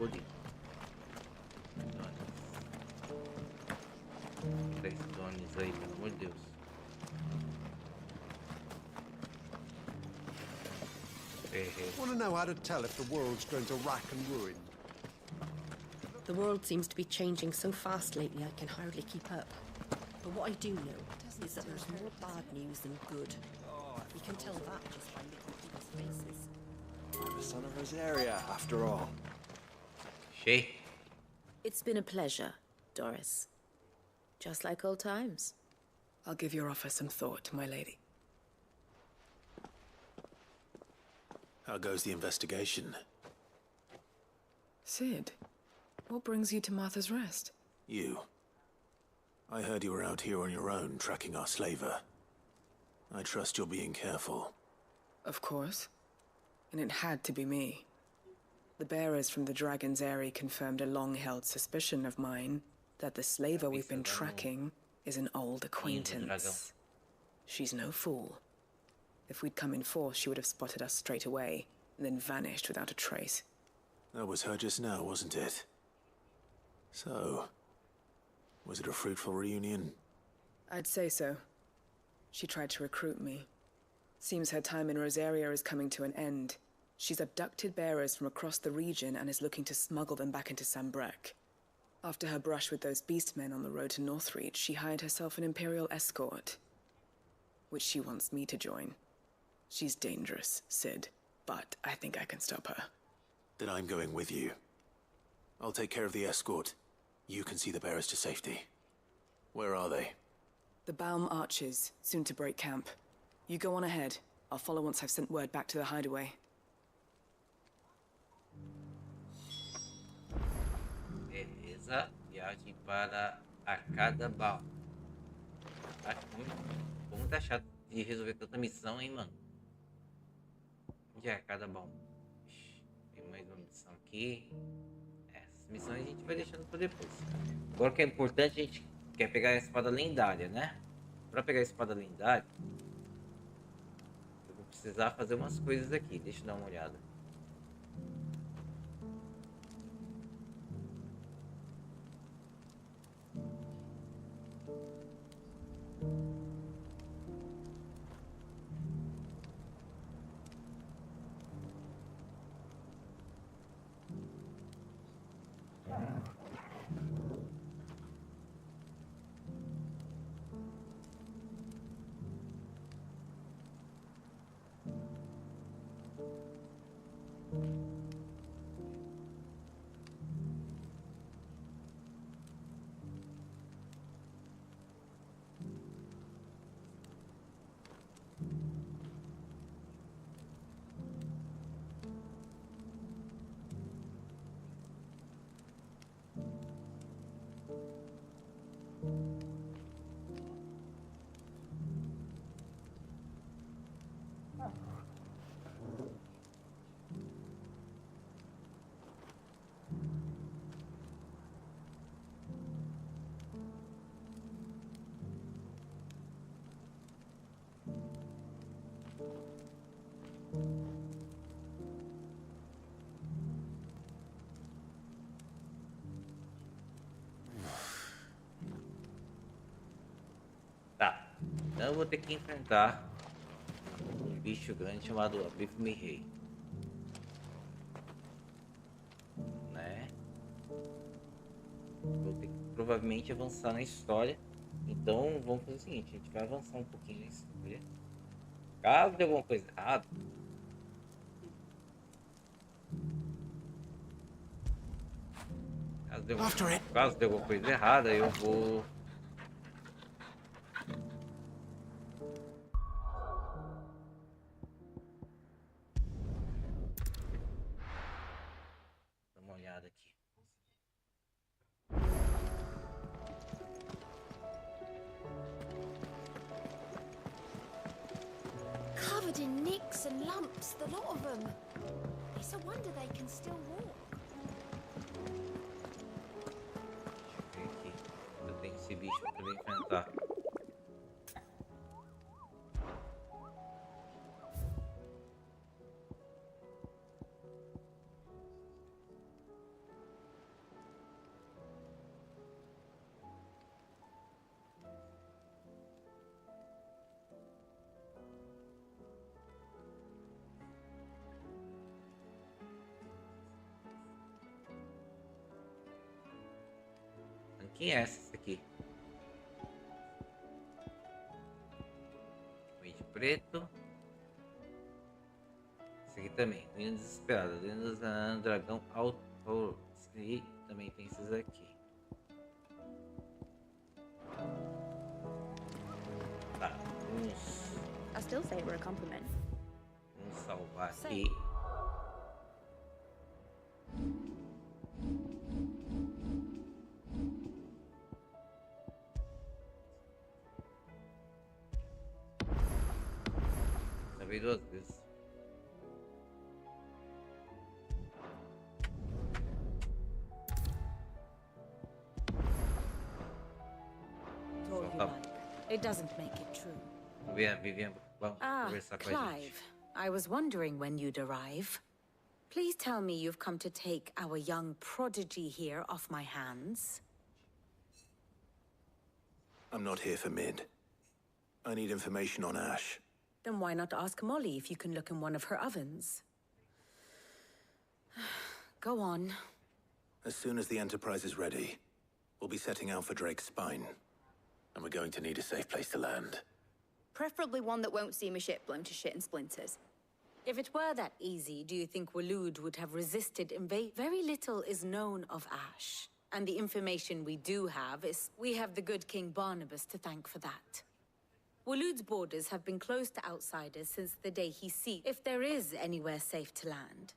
escolhido. 3 dones aí, pelo amor de Deus. Want to know how to tell if the world's going to rack and ruin? The world seems to be changing so fast lately I can hardly keep up. But what I do know is that there's more bad news than good. You can tell that just by looking at people's faces. I'm the son of Rosaria, after all. She. It's been a pleasure, Doris. Just like old times. I'll give your offer some thought, my lady. How goes the investigation? Sid, what brings you to Martha's Rest? You. I heard you were out here on your own, tracking our slaver. I trust you're being careful. Of course. And it had to be me. The bearers from the Dragon's Eyrie confirmed a long-held suspicion of mine that the slaver we've been tracking is an old acquaintance. She's no fool. If we'd come in force, she would have spotted us straight away, and then vanished without a trace. That was her just now, wasn't it? So, was it a fruitful reunion? I'd say so. She tried to recruit me. Seems her time in Rosaria is coming to an end. She's abducted bearers from across the region and is looking to smuggle them back into Sambrek. After her brush with those beastmen on the road to Northreach, she hired herself an Imperial escort, which she wants me to join. She's dangerous, Sid, but I think I can stop her. Then I'm going with you. I'll take care of the escort. You can see the bearers to safety. Where are they? The Baum Archers, soon to break camp. You go on ahead. I'll follow once I've sent word back to the hideaway. Beleza, viagem para a cada Baum. Como tá chato de resolver tanta missão, hein, mano? Onde é cada Baum? Tem mais uma missão aqui. Essas missões a gente vai deixando para depois. Agora o que é importante, a gente quer pegar a espada lendária, né? Para pegar a espada lendária, eu vou precisar fazer umas coisas aqui. Deixa eu dar uma olhada. Tá, então eu vou ter que enfrentar um bicho grande chamado Abifme Rei, né? Vou ter que provavelmente avançar na história. Então vamos fazer o seguinte, a gente vai avançar um pouquinho na história. Caso dê alguma coisa errada, caso dê alguma coisa errada, eu vou dar uma olhada aqui. Covered in nicks and lumps, the lot of them. It's a wonder they can still walk. Deixa eu ver aqui. Eu tenho esse bicho pra poder enfrentar. Quem é essa aqui? Índio preto. Esse aqui também. Menino desesperado. Dragão alto. E também tem esses aqui. Tá, vamos. I still say we're a compliment. Vamos salvar aqui. Salvei 2 vezes. It doesn't make it true. Vivian, vamos conversar com a gente. Clive, I was wondering when you'd arrive. Please tell me you've come to take our young prodigy here off my hands. I'm not here for Mid. I need information on Ash. Then why not ask Molly if you can look in one of her ovens? Go on. As soon as the Enterprise is ready, we'll be setting out for Drake's Spine. And we're going to need a safe place to land. Preferably one that won't see my ship blown to shit and splinters. If it were that easy, do you think Waloed would have resisted invasion? Very little is known of Ash. And the information we do have is we have the good King Barnabas to thank for that. Waloed's borders have been closed to outsiders since the day he seized. If there is anywhere safe to land,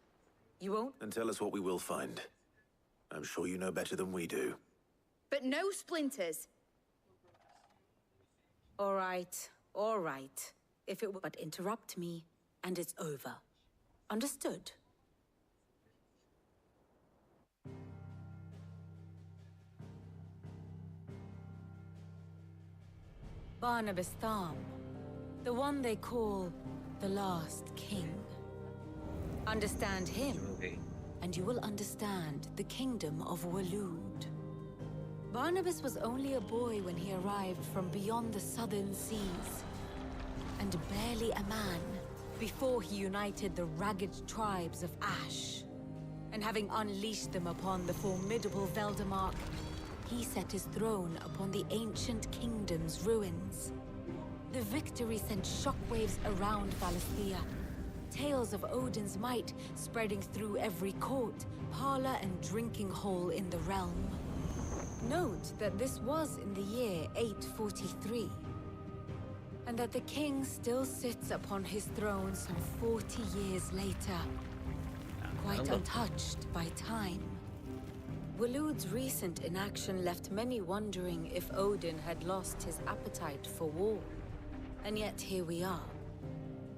you won't? Then tell us what we will find. I'm sure you know better than we do. But no splinters. All right. If it would but interrupt me, and it's over. Understood? Barnabas Thumb, the one they call the last king. Understand him, and you will understand the kingdom of Waloed. Barnabas was only a boy when he arrived from beyond the southern seas, and barely a man before he united the ragged tribes of Ash. And having unleashed them upon the formidable Veldamark, he set his throne upon the ancient kingdom's ruins. The victory sent shockwaves around Valisthea, tales of Odin's might spreading through every court, parlor, and drinking hole in the realm. Note that this was in the year 843, and that the king still sits upon his throne some 40 years later, quite untouched by time. Waloed's recent inaction left many wondering if Odin had lost his appetite for war. And yet here we are.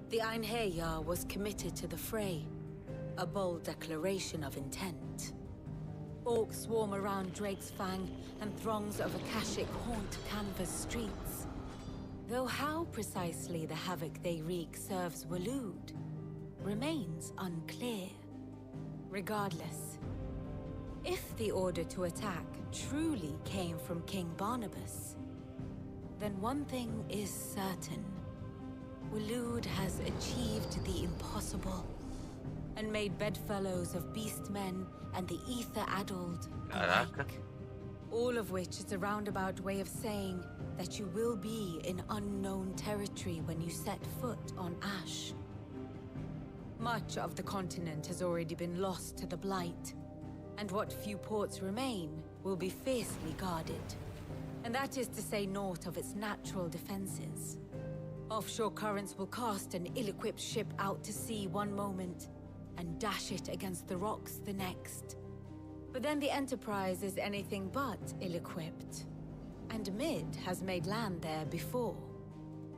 The Einherjar was committed to the fray, a bold declaration of intent. Orcs swarm around Drake's Fang, and throngs of Akashic haunt Canva's streets. Though how precisely the havoc they wreak serves Waloed remains unclear. Regardless, if the order to attack truly came from King Barnabas, then one thing is certain. Waloed has achieved the impossible, and made bedfellows of beastmen and the ether-addled alike. All of which is a roundabout way of saying that you will be in unknown territory when you set foot on Ash. Much of the continent has already been lost to the Blight, and what few ports remain will be fiercely guarded. And that is to say naught of its natural defenses. Offshore currents will cast an ill-equipped ship out to sea one moment, and dash it against the rocks the next. But then the Enterprise is anything but ill-equipped. And Mid has made land there before.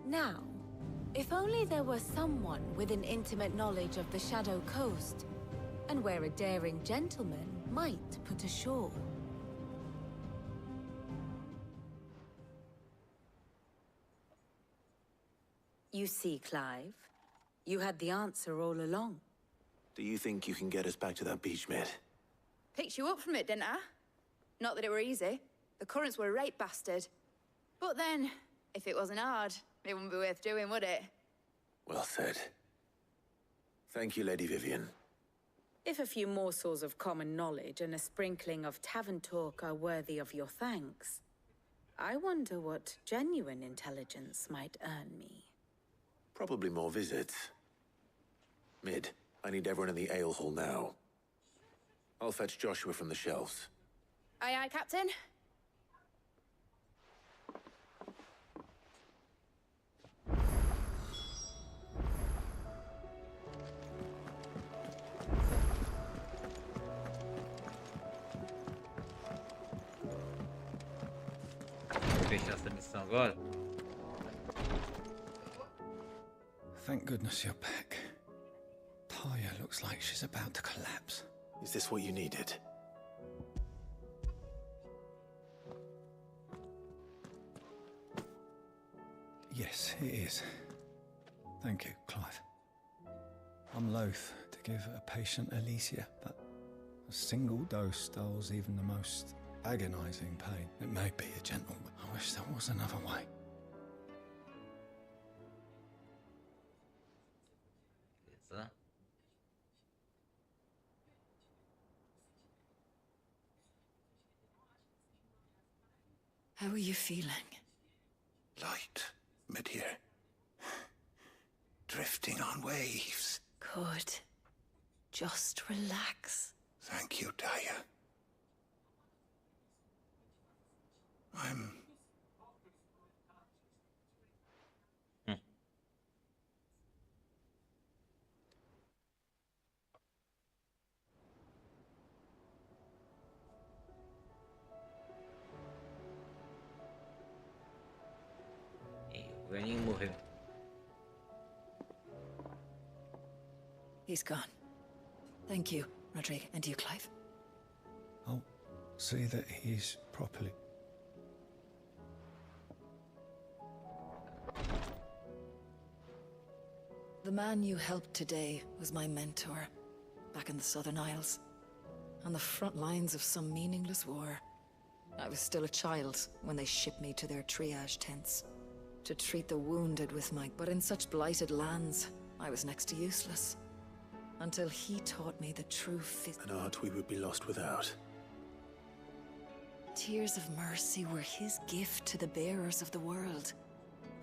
Now, if only there were someone with an intimate knowledge of the Shadow Coast, and where a daring gentleman might put ashore. You see, Clive, you had the answer all along. Do you think you can get us back to that beach, Mid? Picked you up from it, didn't I? Not that it were easy. The currents were a right bastard. But then, if it wasn't hard, it wouldn't be worth doing, would it? Well said. Thank you, Lady Vivian. If a few morsels of common knowledge and a sprinkling of tavern talk are worthy of your thanks, I wonder what genuine intelligence might earn me. Probably more visits. Mid, I need everyone in the ale hall now. I'll fetch Joshua from the shelves. Aye, aye, Captain. Fechar essa missão agora. Thank goodness you're back. Talia looks like she's about to collapse. Is this what you needed? Yes, it is. Thank you, Clive. I'm loath to give a patient Alicia, but a single dose dulls even the most agonizing pain. It may be a gentle, but I wish there was another way. Beleza. How are you feeling? Light, mid here. Drifting on waves. Good. Just relax. Thank you, Talia. I'm... O velhinho morreu. He's gone. Thank you, Rodrigo. And you, Clive? I'll see that he's properly... The man you helped today was my mentor, back in the Southern Isles, on the front lines of some meaningless war. I was still a child when they shipped me to their triage tents, to treat the wounded with my... But in such blighted lands, I was next to useless. Until he taught me the true An art we would be lost without. Tears of mercy were his gift to the bearers of the world.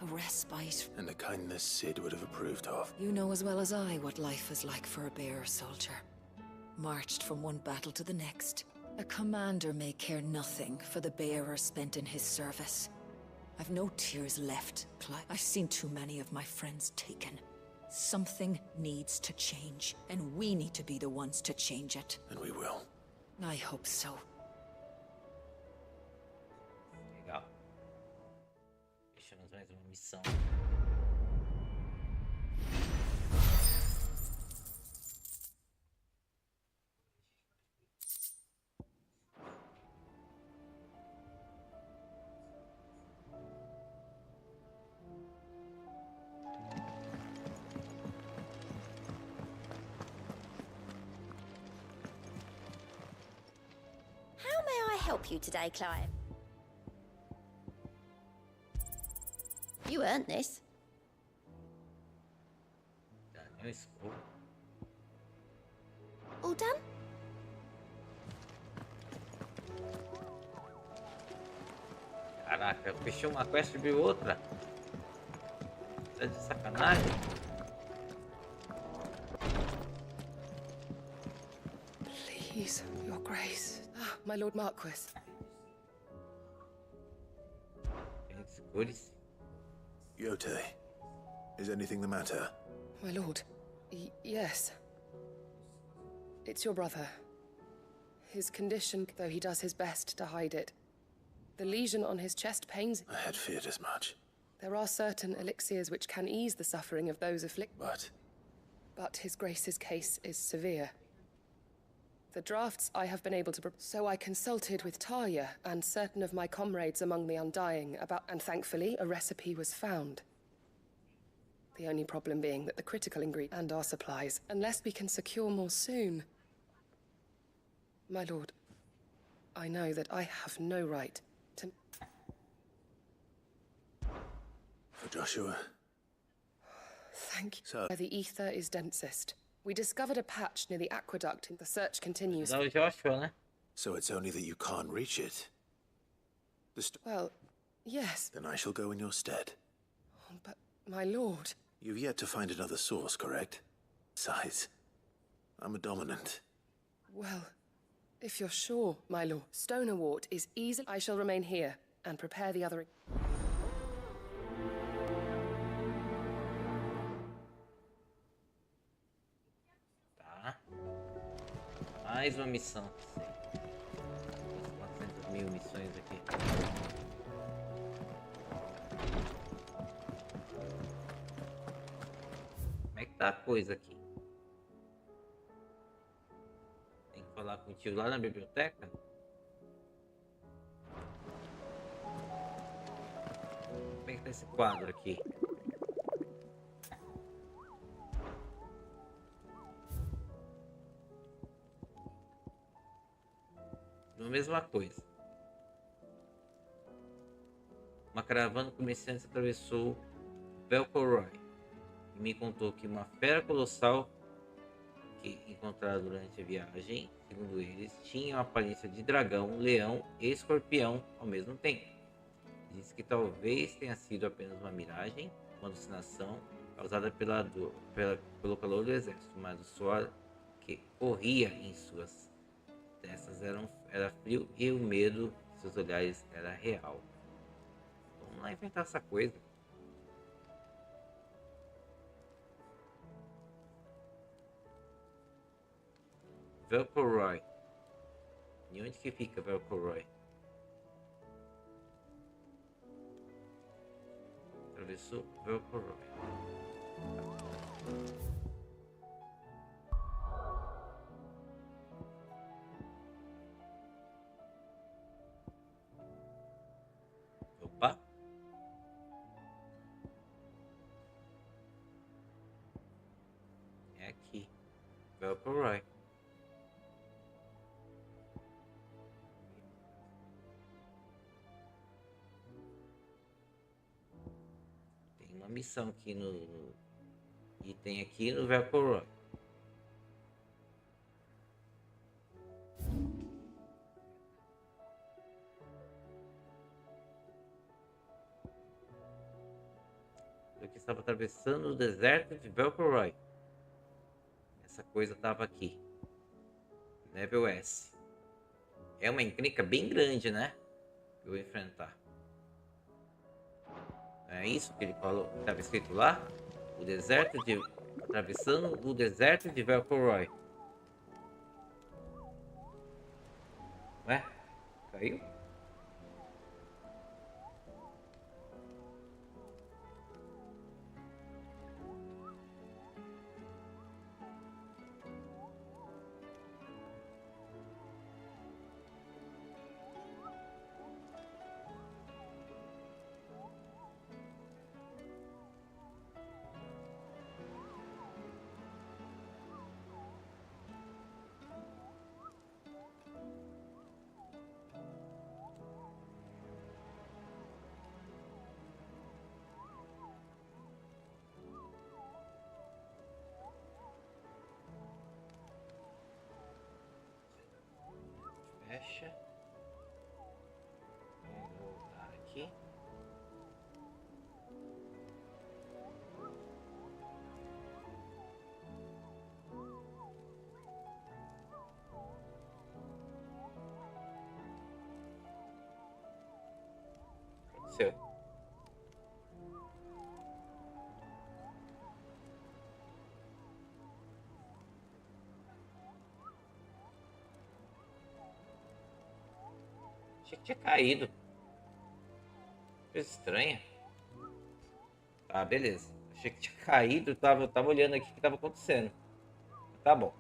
A respite. And a kindness Sid would have approved of. You know as well as I what life is like for a bearer soldier. Marched from one battle to the next. A commander may care nothing for the bearer spent in his service. I've no tears left, Clive. I've seen too many of my friends taken. Something needs to change, and we need to be the ones to change it. And we will. I hope so. Legal. Fechamos mais uma missão. Help you today, Clive? You earned this. All done? Caraca, eu fechei uma quest e vi outra. Tá de sacanagem. Please, your grace. Ah, my lord Marquis. Yote, is anything the matter? My lord. Yes. It's your brother. His condition, though he does his best to hide it. The lesion on his chest pains. I had feared as much. There are certain elixirs which can ease the suffering of those afflicted. But his grace's case is severe. The drafts I have been able to... So I consulted with Talia and certain of my comrades among the Undying about... And thankfully, a recipe was found. The only problem being that the critical ingredient and our supplies, unless we can secure more soon. My lord, I know that I have no right to... For Joshua. Thank you. So... Where the ether is densest, We discovered a patch near the aqueduct and the search continues. Não, Joshua, né? So it's only that you can't reach it. Well, yes. Then I shall go in your stead. Oh, but, my lord... You've yet to find another source, correct? Besides, I'm a dominant. Well, if you're sure, my lord. Stonerwort is easy. I shall remain here and prepare the other... Tá. Mais uma missão. 400.000 missões aqui. Como é que tá a coisa aqui? Tem que falar com o tio lá na biblioteca? Como é que tá esse quadro aqui? A mesma coisa. Uma caravana de comerciantes atravessou Velcoroy e me contou que uma fera colossal que encontraram durante a viagem, segundo eles, tinha a aparência de dragão, leão e escorpião ao mesmo tempo. Diz que talvez tenha sido apenas uma miragem, uma alucinação causada pelo calor do exército, mas o suor que corria em suas testas era frio e o medo de seus olhares era real. Vamos lá enfrentar essa coisa. Velcoroy. E onde que fica Velcoroy? Atravessou Velcoroy. Opa. É aqui. Velcoroy. Tem uma missão aqui no item aqui no Velcoroy. Que estava atravessando o deserto de Velcoroy. Essa coisa estava aqui. Level S. É uma encrenca bem grande, né? Que eu vou enfrentar. É isso que ele falou. Estava escrito lá. O deserto de... Atravessando o deserto de Velcoroy. Ué? Caiu? Fecha. Vamos voltar aqui. Aconteceu. Achei que tinha caído. Coisa estranha. Tá, beleza. Achei que tinha caído. Eu tava olhando aqui o que tava acontecendo. Tá bom.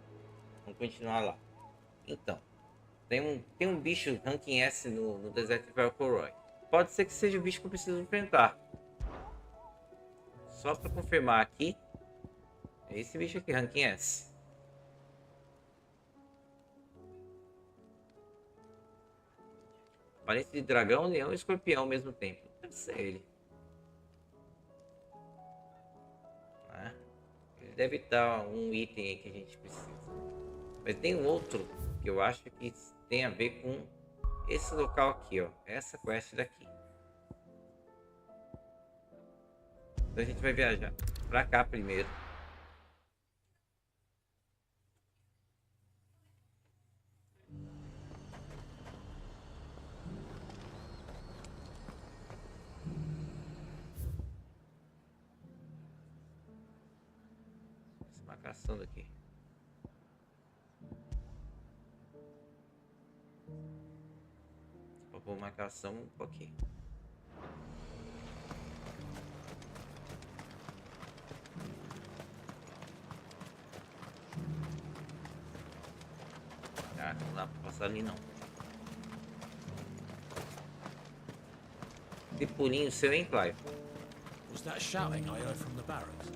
Vamos continuar lá. Então. Tem um bicho ranking S no deserto de Velcoroy. Pode ser que seja o bicho que eu preciso enfrentar. Só pra confirmar aqui. É esse bicho aqui, ranking S. Aparência de dragão, leão e escorpião ao mesmo tempo. Deve ser ele. deve dar um item aí que a gente precisa. Mas tem um outro que eu acho que tem a ver com esse local aqui, ó. Essa quest daqui. Então a gente vai viajar pra cá primeiro. Essa marcação daqui. Vou pôr marcação um pouquinho. Não dá pra passar ali não. Que pulinho seu, hein, Clive? Was that shouting I heard from the barracks?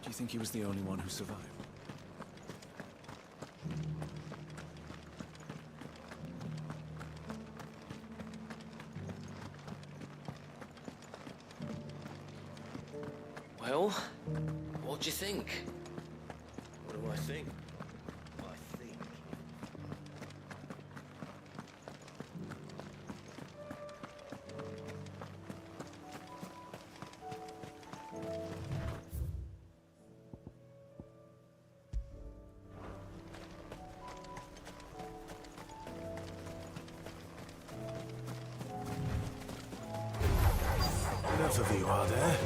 Do you think he was the only one who survived? Well, what do you think? What do I think? Enough of you, are there?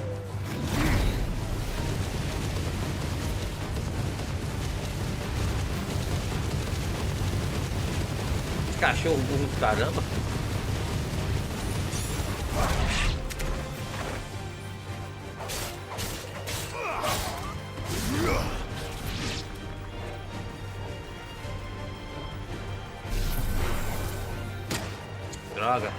Cachorro burro do caramba. Droga.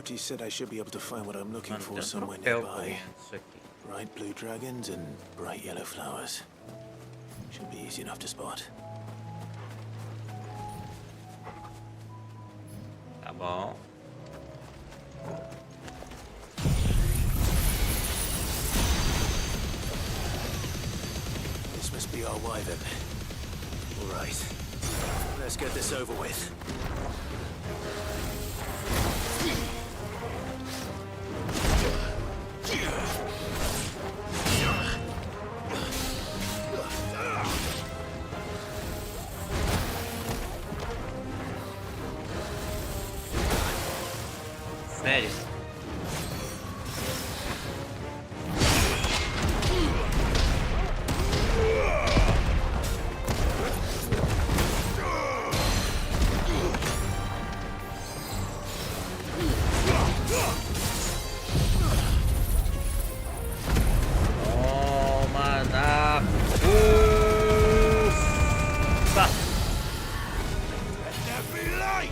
He said I should be able to find what I'm looking for somewhere nearby. Bright blue dragons and bright yellow flowers. Should be easy enough to spot. Tá bom. This must be our wyvern. All right. Let's get this over with. Sério? Toma na fuça! Let there be light!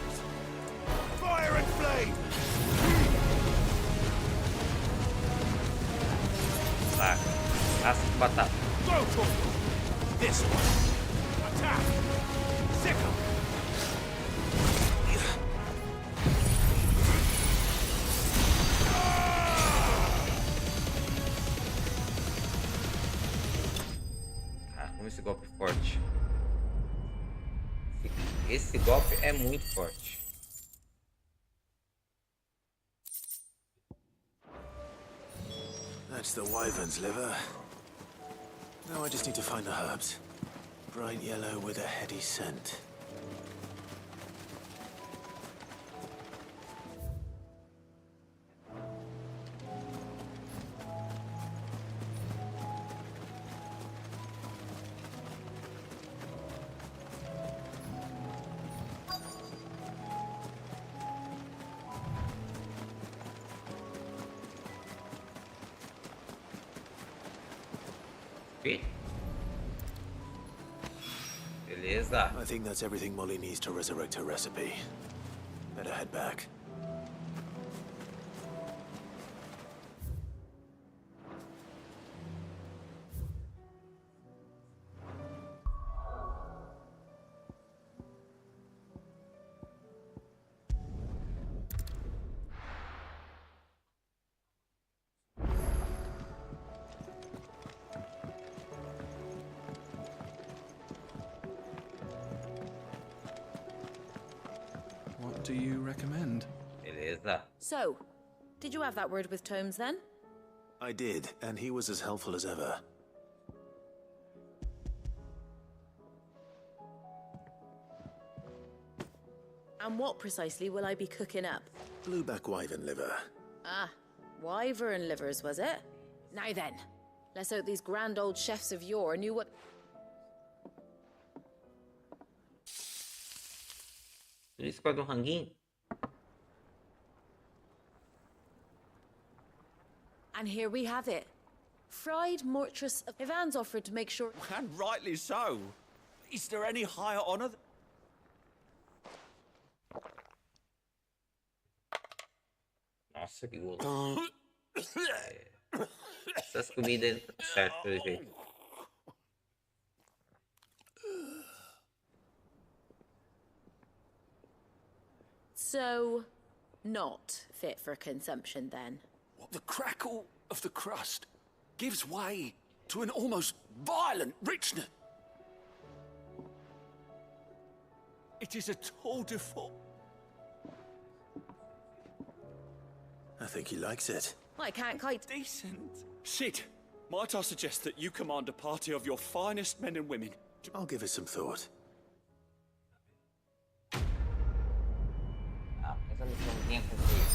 Fire and flame! Tá, raça de batata. Go! This one! Attack! Sickle! Ah, como esse golpe é forte. Esse golpe é muito forte. That's the wyvern's liver. Now I just need to find the herbs. Bright yellow with a heady scent. Beleza. I think that's everything Molly needs to resurrect her recipe. Better head back. do you recommend? Beleza. So, did you have that word with Tomes then? I did, and he was as helpful as ever. And what precisely will I be cooking up? Blueback wyvern liver. Ah, wyvern livers, was it? Now then, let's hope these grand old chefs of yore knew what... Eles escolhem um ranguinho. And here we have it. Fried mortress of... Ivan's offered to make sure... And rightly so. Is there any higher honor? Nossa, que gosto. Essas comidas certo pelo jeito. So, not fit for consumption then? What, the crackle of the crust gives way to an almost violent richness. It is a tour de force. I think he likes it. I can't quite... Decent. Sid, might I suggest that you command a party of your finest men and women? I'll give it some thought. Ah, essa missãozinha concluída.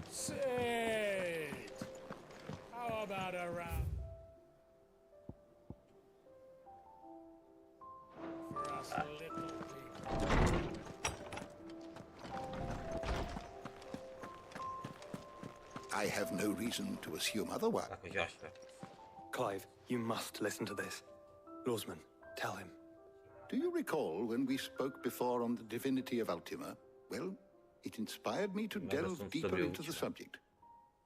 Sid! How about a round? For us little people. I have no reason to assume otherwise. Clive, you must listen to this. Lawsman, tell him. Do you recall when we spoke before on the divinity of Ultima? Well, it inspired me to delve deeper into the subject.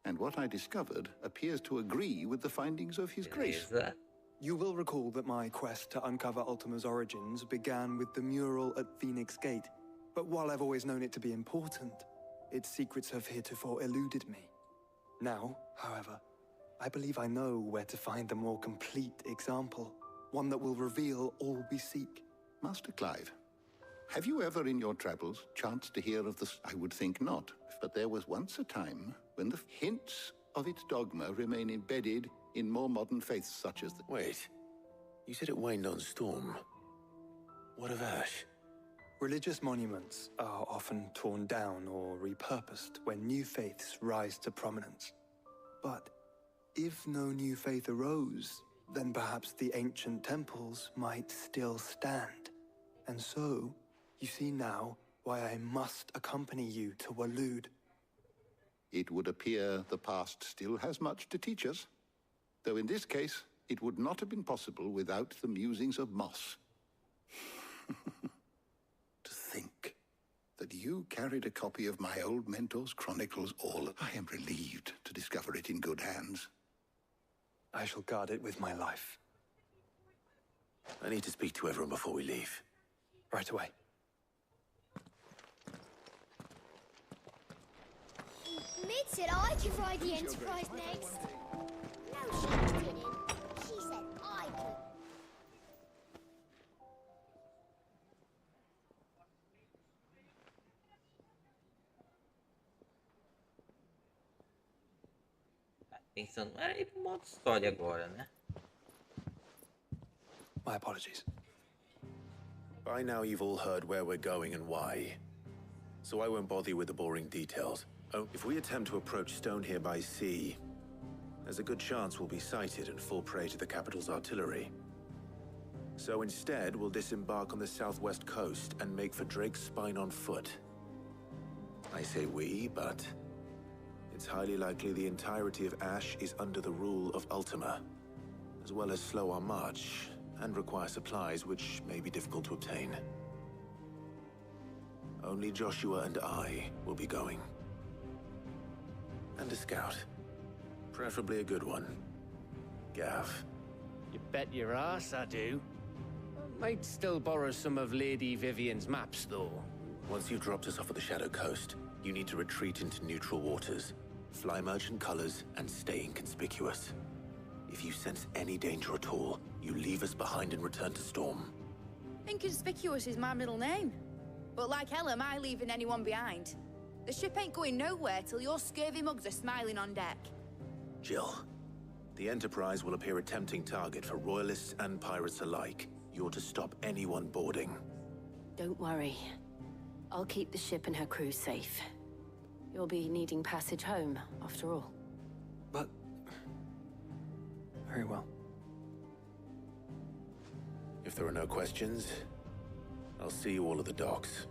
And what I discovered appears to agree with the findings of His Grace. You will recall that my quest to uncover Ultima's origins began with the mural at Phoenix Gate. But while I've always known it to be important, its secrets have heretofore eluded me. Now, however, I believe I know where to find the more complete example. One that will reveal all we seek. Master Clive, have you ever in your travels chanced to hear of this? I would think not, but there was once a time when the hints of its dogma remain embedded in more modern faiths such as the... Wait, you said it waned on Storm. What of Ash? Religious monuments are often torn down or repurposed when new faiths rise to prominence. But if no new faith arose, then perhaps the ancient temples might still stand. And so, you see now why I must accompany you to Waloed. It would appear the past still has much to teach us, though in this case, it would not have been possible without the musings of Moss. To think that you carried a copy of my old mentor's chronicles I am relieved to discover it in good hands. I shall guard it with my life. I need to speak to everyone before we leave. Right away. Mid said I could ride the Enterprise next. No, she didn't. She said I could. Pensando, ir pro modo história agora, né? My apologies. By now you've all heard where we're going and why. So I won't bother you with the boring details. Oh, if we attempt to approach Stone here by sea, there's a good chance we'll be sighted and fall prey to the capital's artillery. So instead, we'll disembark on the southwest coast and make for Drake's Spine on foot. I say we, but it's highly likely the entirety of Ash is under the rule of Ultima, as well as slow our march and require supplies which may be difficult to obtain. Only Joshua and I will be going. And a scout. Preferably a good one. Gav. You bet your ass I do. Might still borrow some of Lady Vivian's maps, though. Once you've dropped us off at the Shadow Coast, you need to retreat into neutral waters, fly merchant colors, and stay inconspicuous. If you sense any danger at all, you leave us behind and return to Storm. Inconspicuous is my middle name. But like hell am I leaving anyone behind. The ship ain't going nowhere till your scurvy mugs are smiling on deck. Jill, the Enterprise will appear a tempting target for royalists and pirates alike. You're to stop anyone boarding. Don't worry. I'll keep the ship and her crew safe. You'll be needing passage home, after all. But... very well. If there are no questions, I'll see you all at the docks.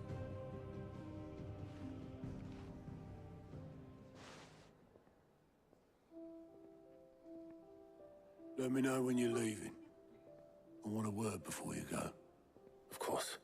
Let me know when you're leaving. I want a word before you go. Of course.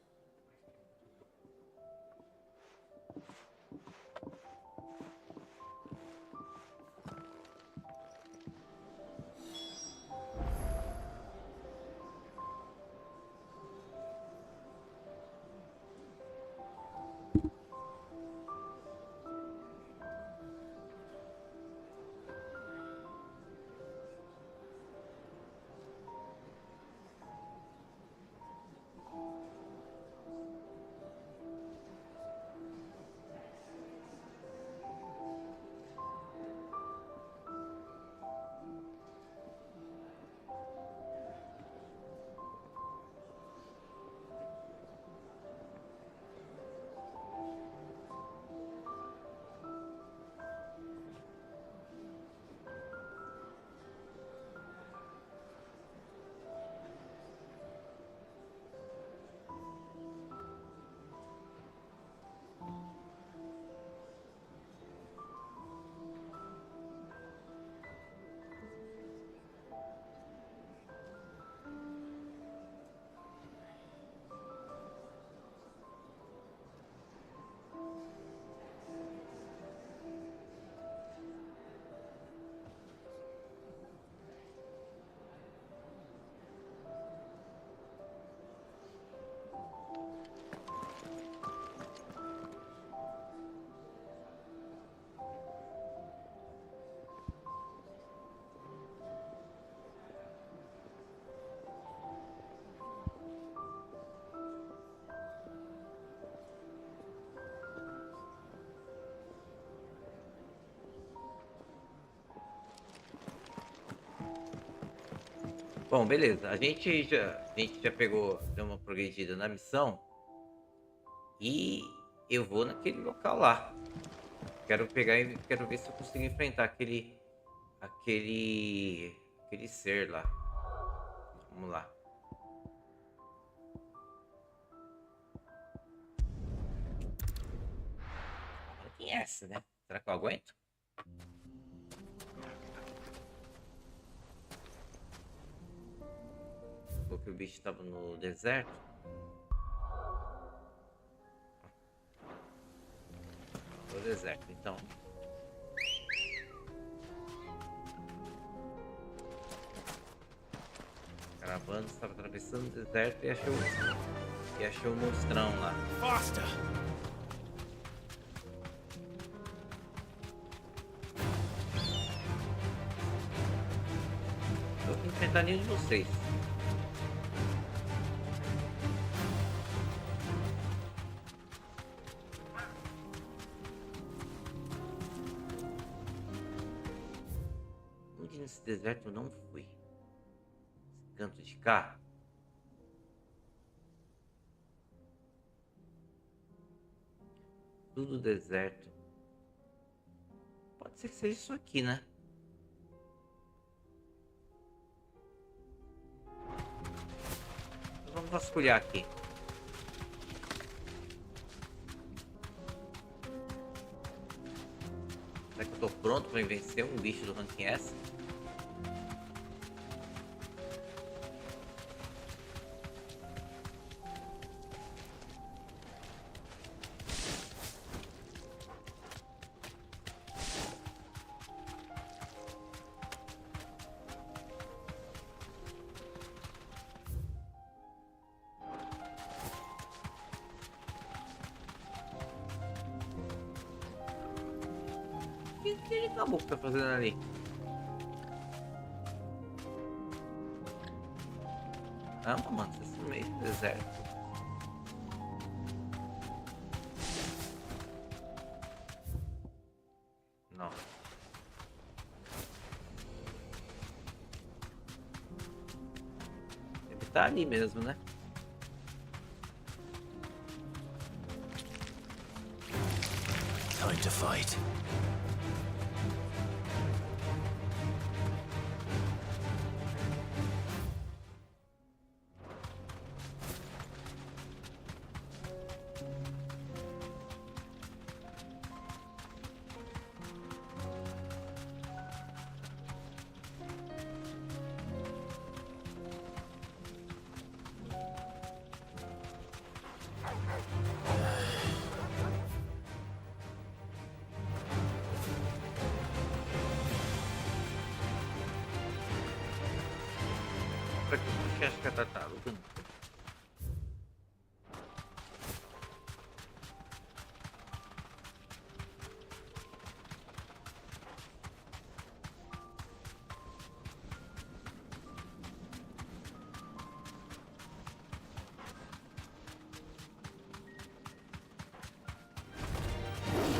Bom, beleza. A gente já pegou, deu uma progredida na missão. E eu vou naquele local lá. Quero pegar e quero ver se eu consigo enfrentar aquele ser lá. Vamos lá. Quem é essa, né? Será que eu aguento? Porque o bicho estava no deserto. No deserto, então. A caravana estava atravessando o deserto e achou um monstrão lá. Faster! Eu vou enfrentar nenhum de vocês. Nesse deserto eu não fui. Esse canto de cá. Tudo deserto. Pode ser que seja isso aqui, né? Então vamos vasculhar aqui. Será que eu tô pronto para vencer um bicho do ranking S? que ele acabou que tá fazendo ali? Caramba, mano, vocês são meio do deserto. Não. Deve estar ali mesmo, né? Time to fight. Pra que você acha que é tartaruga?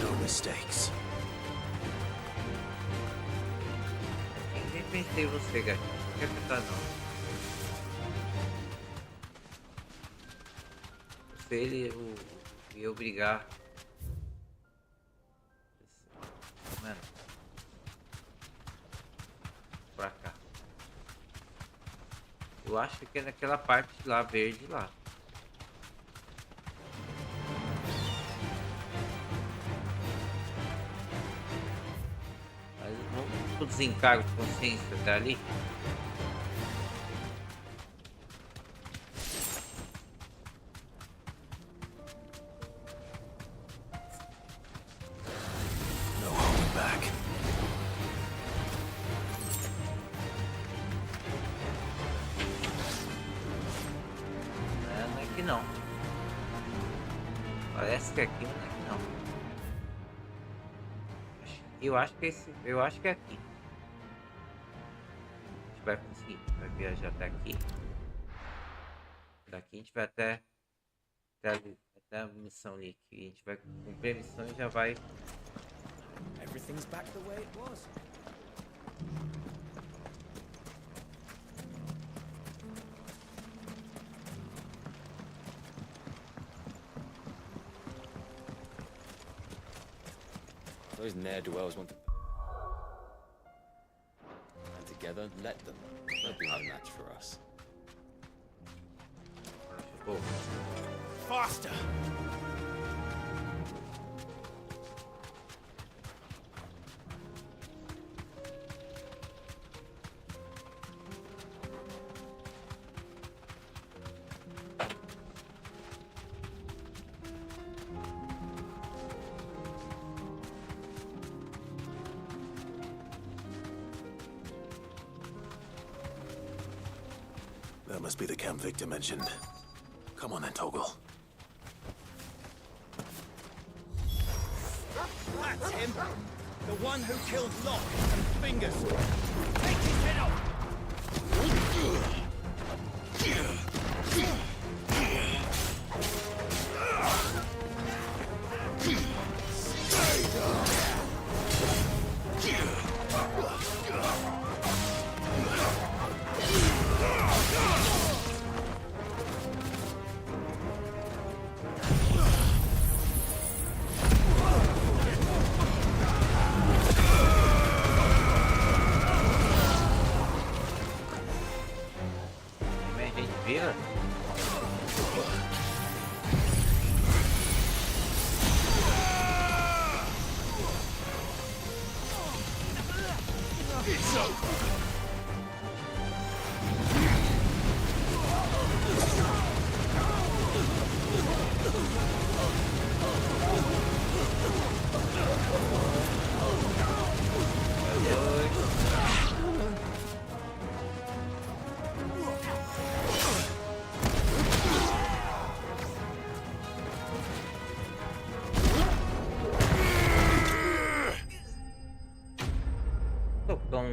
No mistakes. Nem pensei em você, gato. Não quer tentar não. Se ele ia obrigar. Mano. Pra cá. Eu acho que é naquela parte lá, verde lá. Mas vamos pro desencargo de consciência até ali. Não. Parece que aqui não é aqui não. Eu acho que esse. Eu acho que é aqui. A gente vai conseguir. Vai viajar até aqui. Daqui a gente vai até a missão ali. Que a gente vai cumprir a missão e já vai. Everything's back the way it was. Those ne'er-do-wells want to... And together, let them. They'll be no match for us. Faster! That must be the camp Victor mentioned. Come on then, Toggle. That's him! The one who killed Locke and Fingers! Take his head off!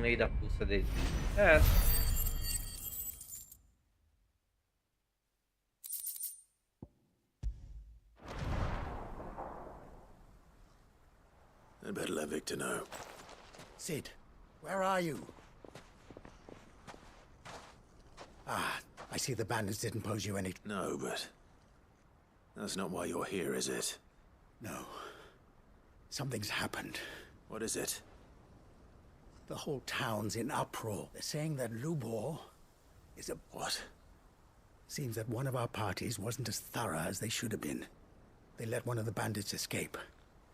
meio da fuça dele. É. I'd better let Victor know. Sid, where are you? Ah, I see the bandits didn't pose you any... No, but... that's not why you're here, is it? No. Something's happened. What is it? The whole town's in uproar. They're saying that Lubor is a... What? Seems that one of our parties wasn't as thorough as they should have been. They let one of the bandits escape,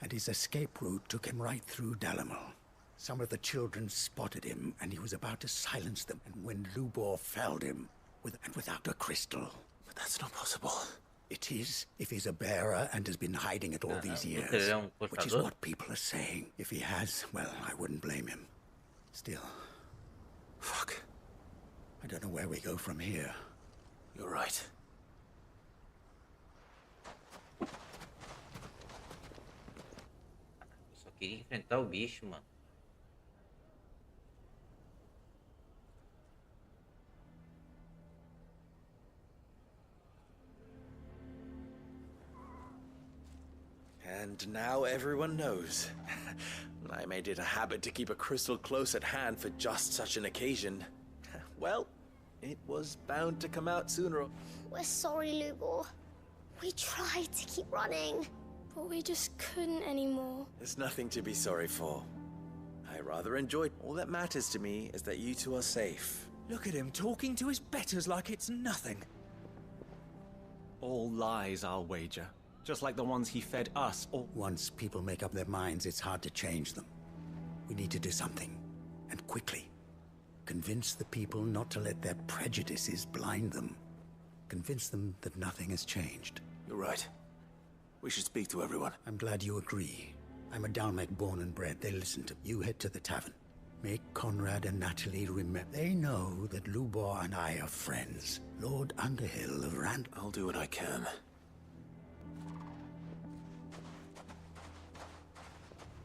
and his escape route took him right through Dalamel. Some of the children spotted him, and he was about to silence them, and when Lubor felled him, without a crystal. But that's not possible. It is, if he's a bearer and has been hiding it all these years. Which is what people are saying. If he has, well, I wouldn't blame him. Still. Fuck. I don't know where we go from here. You're right. Só queria enfrentar o bicho, mano. And now everyone knows. I made it a habit to keep a crystal close at hand for just such an occasion. Well, it was bound to come out sooner or... We're sorry, Lubor. We tried to keep running, but we just couldn't anymore. There's nothing to be sorry for. I rather enjoyed... All that matters to me is that you two are safe. Look at him talking to his betters like it's nothing. All lies, I'll wager. Just like the ones he fed us. Or once people make up their minds, it's hard to change them. We need to do something, and quickly. Convince the people not to let their prejudices blind them. Convince them that nothing has changed. You're right. We should speak to everyone. I'm glad you agree. I'm a Dalmec born and bred. They listen to you. Head to the tavern. Make Conrad and Natalie remember. They know that Lubor and I are friends. Lord Underhill of Rand... I'll do what I can.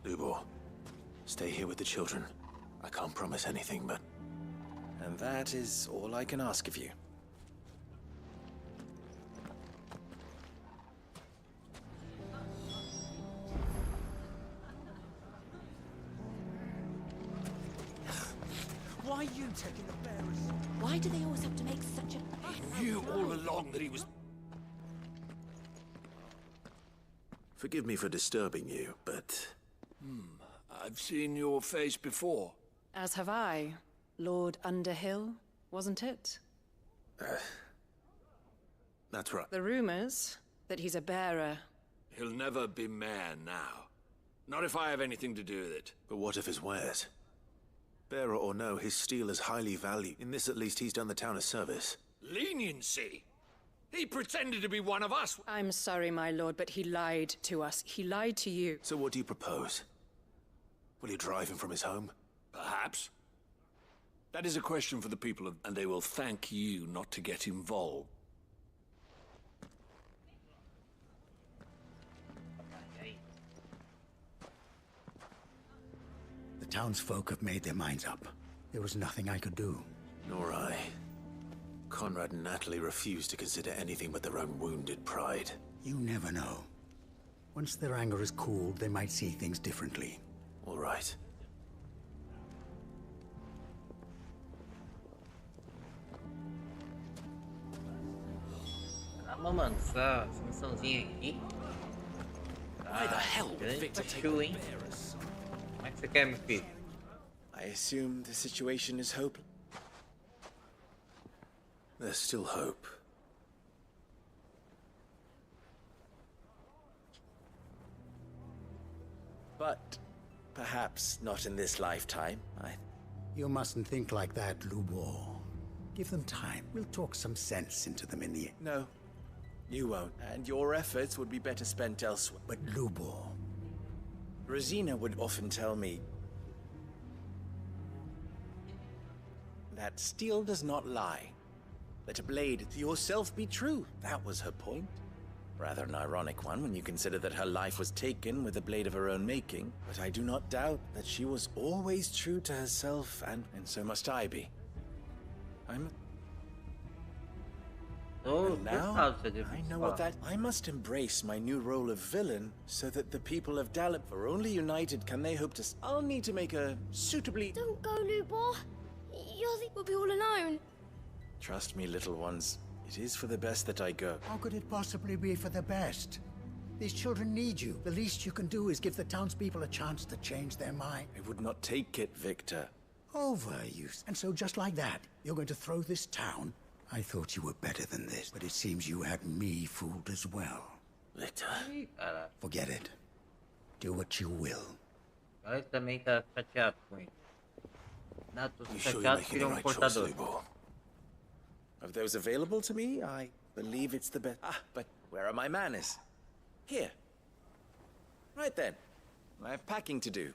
Lubor, stay here with the children. I can't promise anything, but... And that is all I can ask of you. Why are you taking the bearers? Why do they always have to make such a fuss? He knew all along that he was... Forgive me for disturbing you, but... I've seen your face before. As have I. Lord Underhill, wasn't it? That's right. The rumors that he's a bearer. He'll never be mayor now. Not if I have anything to do with it. But what of his wares? Bearer or no, his steel is highly valued. In this, at least, he's done the town a service. Leniency? He pretended to be one of us. I'm sorry, my lord, but he lied to us. He lied to you. So what do you propose? Will you drive him from his home? Perhaps. That is a question for the people of... and they will thank you not to get involved. The townsfolk have made their minds up. There was nothing I could do. Nor I. Conrad and Natalie refused to consider anything but their own wounded pride. You never know. Once their anger is cooled, they might see things differently. All right. Caramba, mano, essa missãozinha aqui. Why the hell would grande Victor pra take chu, the hein? bearers? Como é que você quer, meu filho? I assume the situation is hopeless. There's still hope. But perhaps not in this lifetime. You mustn't think like that, Lubor. Give them time. We'll talk some sense into them in the end. No, you won't. And your efforts would be better spent elsewhere. But Lubor... Rosina would often tell me that steel does not lie. Let a blade to yourself be true. That was her point. Rather an ironic one when you consider that her life was taken with a blade of her own making. But I do not doubt that she was always true to herself, and so must I be. And now, I know what that... I must embrace my new role of villain so that the people of Dalip, for only united can they hope to... I'll need to make a suitably... Don't go, Lubor. We'll be all alone. Trust me, little ones. It is for the best that I go. How could it possibly be for the best? These children need you. The least you can do is give the townspeople a chance to change their mind. I would not take it, Victor. Overuse. And so just like that, you're going to throw this town? I thought you were better than this, but it seems you had me fooled as well. Victor. Forget it. Do what you will. Ele também tá chateado com ele. Tô chateado que ele é portador. Of those available to me, I believe it's the best. But where are my manners? Here. Right then. I have packing to do.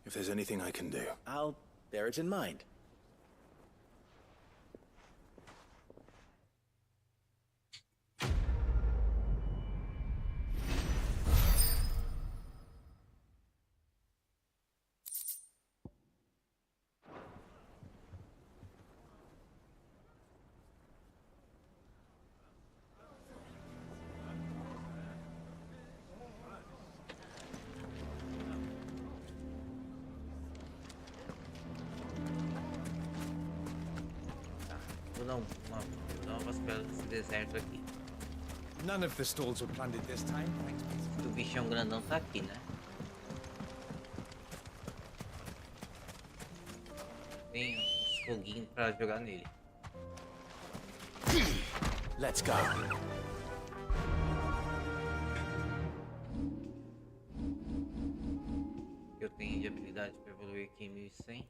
If there's anything I can do, I'll bear it in mind. Aqui. None of the stalls were planted this time. O bichão grandão tá aqui, né? Tem uns foguinhos pra jogar nele. Let's go. Eu tenho de habilidade para evoluir aqui em 1100.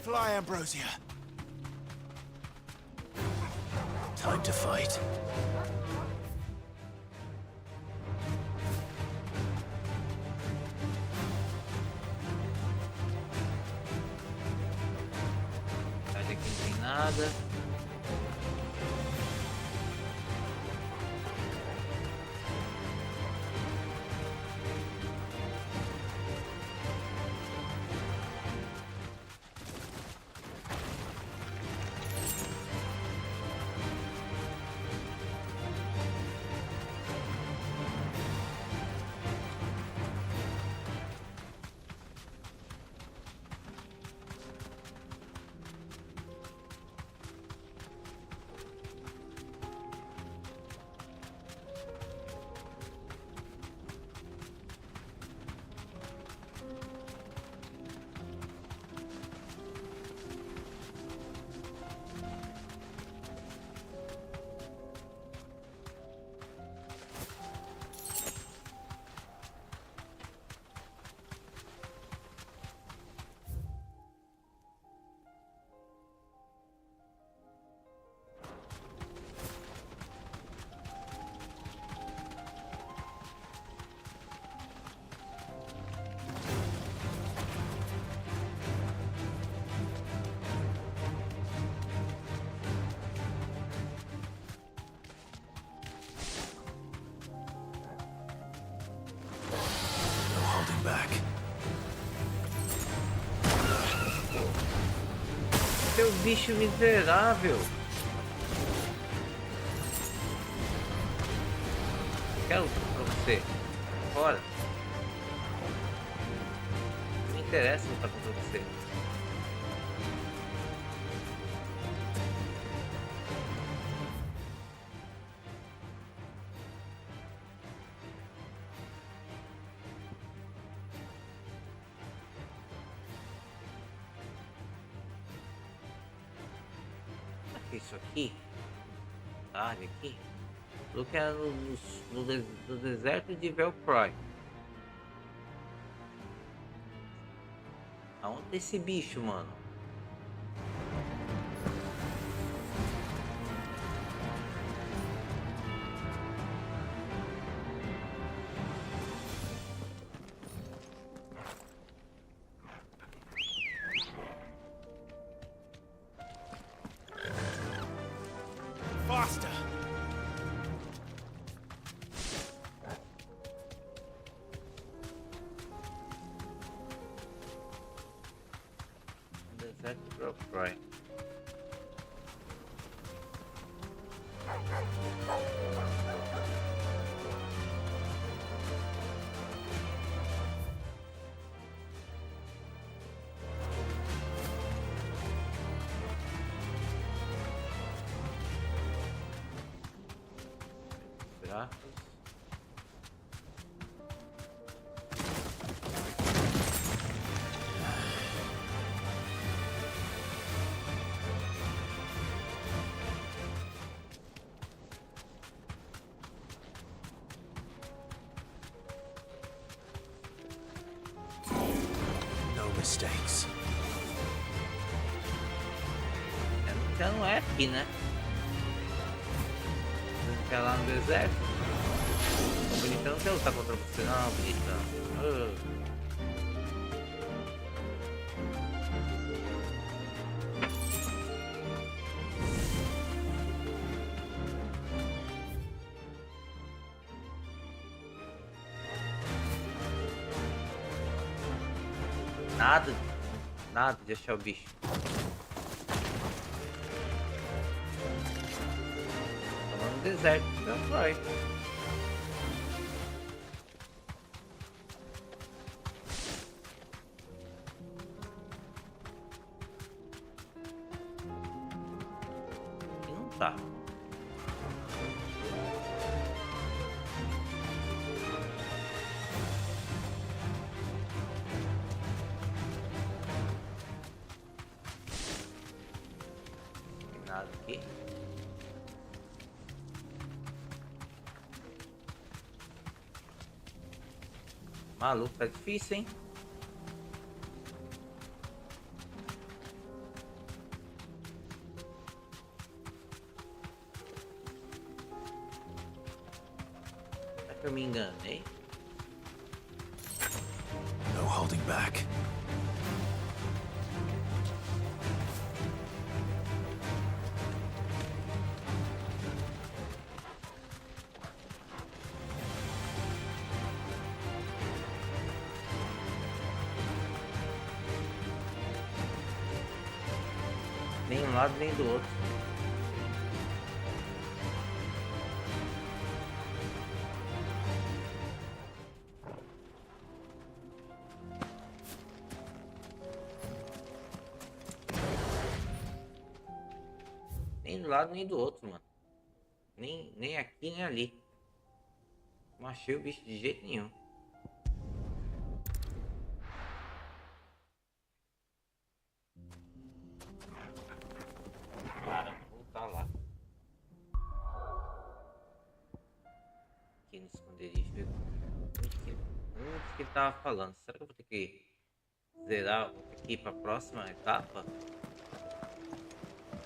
Fly, Ambrosia. time to fight. Sai daqui, não tem nada. Seu bicho miserável. Quero pra você. Fora. Não me interessa lutar contra você. Isso aqui, área aqui, do que é no deserto de Velcroy. Aonde tá esse bicho, mano? Deserto Velcroy. Mistakes. Então não é aqui, né? Você quer lá no deserto? O bonitão não quer lutar contra você, não, bonitão. Nada de achar o bicho. Estamos no deserto, não vai. E não tá. Aqui. Maluco, tá difícil, hein? Será que eu me enganei? No holding back. Nem um lado nem do outro. Nem do lado nem do outro, mano. Nem aqui nem ali. Não achei o bicho de jeito nenhum. Que ele tava falando. Será que eu vou ter que zerar? Vou ter que ir pra próxima etapa?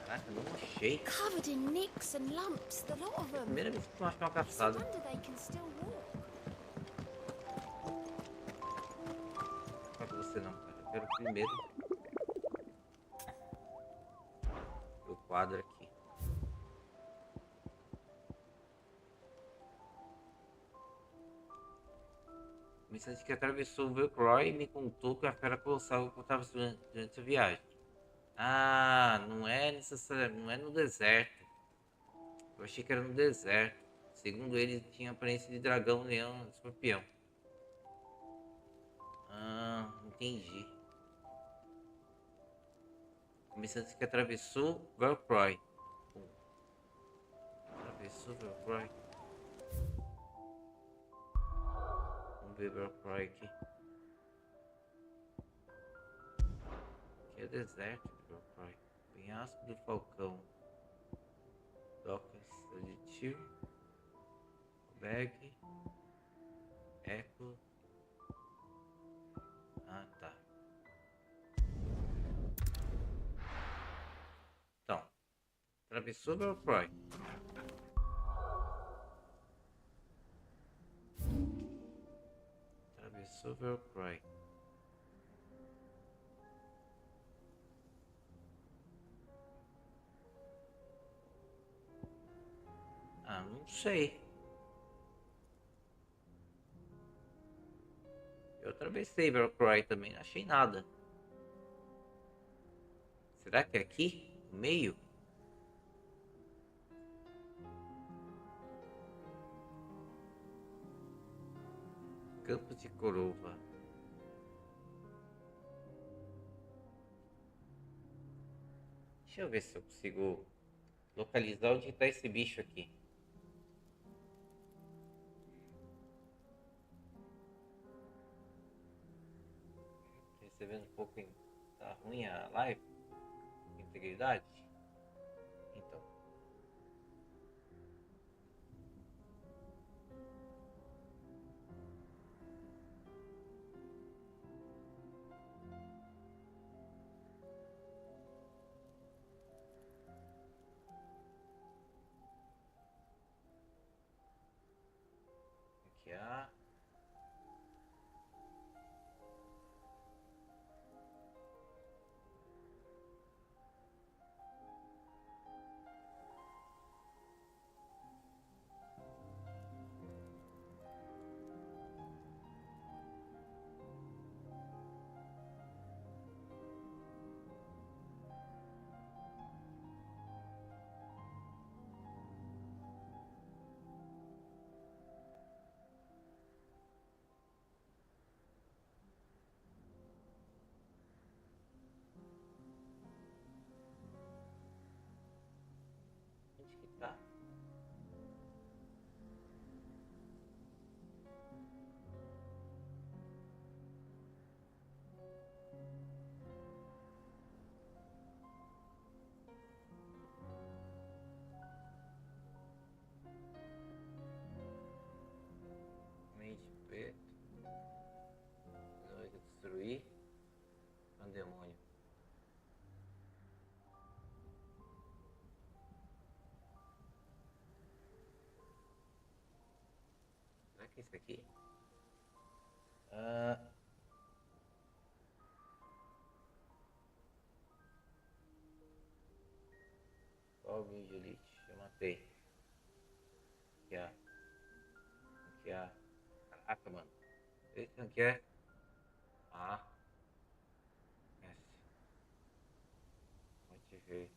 Caraca, não achei. Covered in nicks and lumps, the lot of them. Primeira vez que eu acho uma caçada. Não é você não, cara. Eu quero primeiro o quadro aqui. O mensagem que atravessou o Velcroy me contou que a fera colossal ocultava durante a viagem. Ah, não é necessariamente, não é no deserto. Eu achei que era no deserto. Segundo ele, tinha aparência de dragão, leão, escorpião. Ah, entendi. O mensagem que atravessou o Velcroy. Atravessou o Velcroy. Velcroy aqui. Aqui é deserto, Velcroy. Penhasco do Falcão. Docas aditivo. Bag. Eco. Ah, tá. Então. Atravessou Velcroy. Velcroy. Ah, não sei. Eu atravessei Velcroy também, não achei nada. Será que é aqui? No meio? Campos de Corova. Deixa eu ver se eu consigo localizar onde está esse bicho aqui. Recebendo um pouco. Tá ruim a live? Integridade? Então. Aqui há. Onde que tá? Mente preto. Não vai destruir. Pandemônio. Será que é isso aqui? Qual o de elite? Eu matei. Aqui, ó. Aqui, ó. Caraca, mano. Esse aqui é. Ah. Esse. Motivei.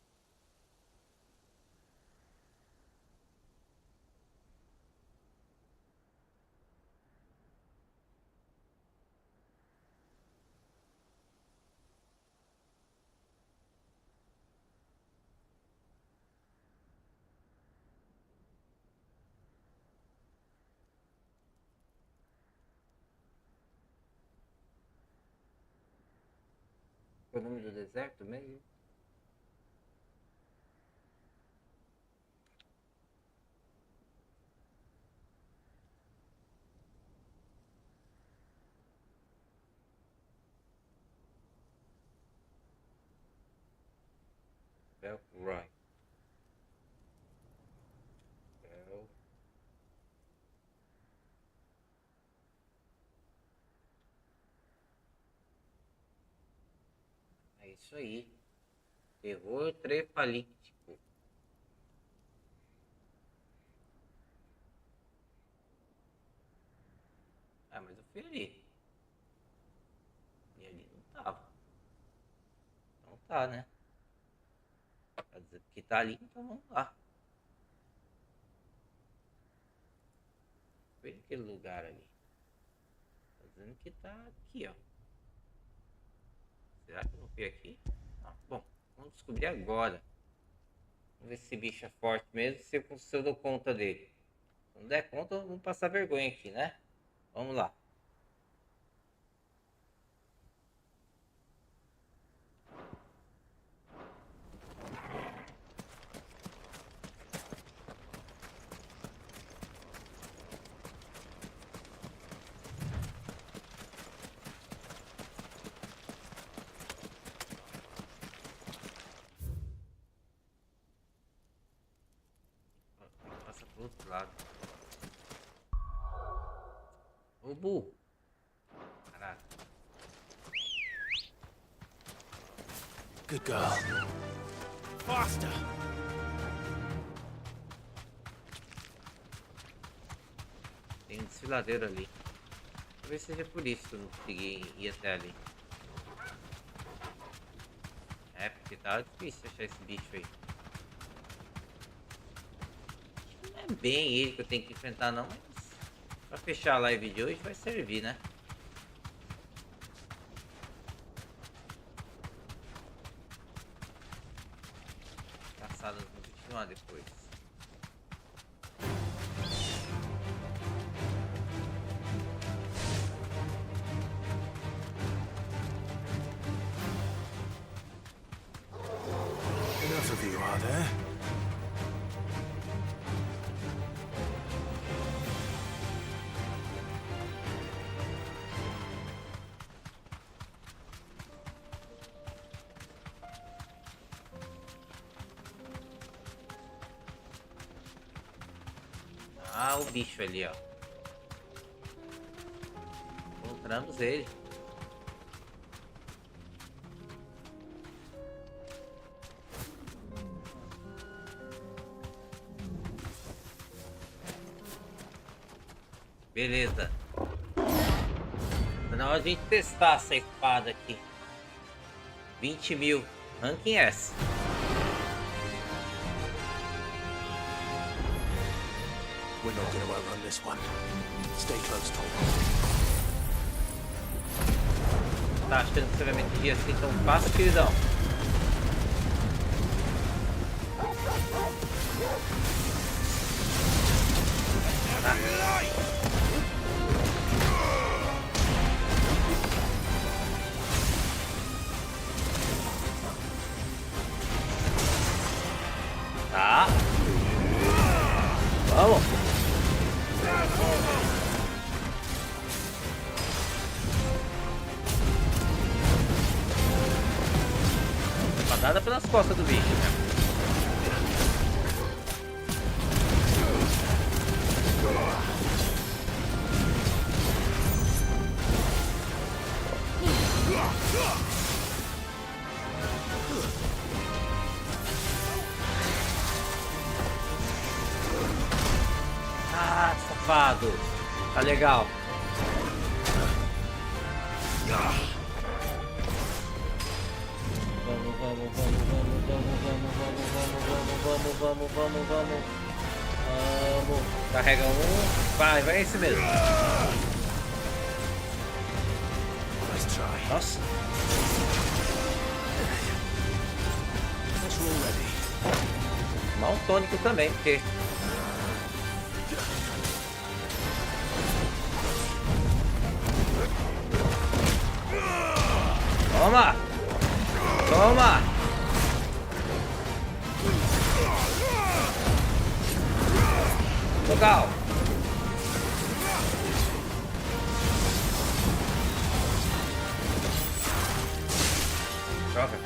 O nome do deserto mesmo? Belroy. É isso aí. Terror trepalíptico. Ah, mas eu fui ali. E ali não tava. Não tá, né? Tá dizendo que tá ali, então vamos lá. Foi naquele lugar ali. Tá dizendo que tá aqui, ó. Será que eu não fui aqui? Ah, bom, vamos descobrir agora. Vamos ver se esse bicho é forte mesmo, se eu dou conta dele. Se não der conta, vamos passar vergonha aqui, né? Vamos lá. Passa pro outro lado. Ô, burro. Caraca. Good girl. Faster! Tem um desfiladeiro ali. Talvez seja por isso que eu não consegui ir até ali. É, porque tá difícil achar esse bicho aí. Não é bem ele que eu tenho que enfrentar não, mas pra fechar a live de hoje vai servir, né? Caçadas vão continuar depois. Enough of you, are there? Ah, o bicho ali, ó. Encontramos ele. Beleza. Tá na hora de a gente testar essa espada aqui. 20 mil. Ranking S. We're not going to outrun this one. Stay close, Tom. Tá achando que você vai mentir assim tão fácil, queridão? Tá. Vamos. Espadada pelas costas do bicho, né? Ah, safado. Tá legal. Vamos. Carrega um. Vai esse mesmo. Nossa. Mal tônico também, porque toma! Legal! Droga!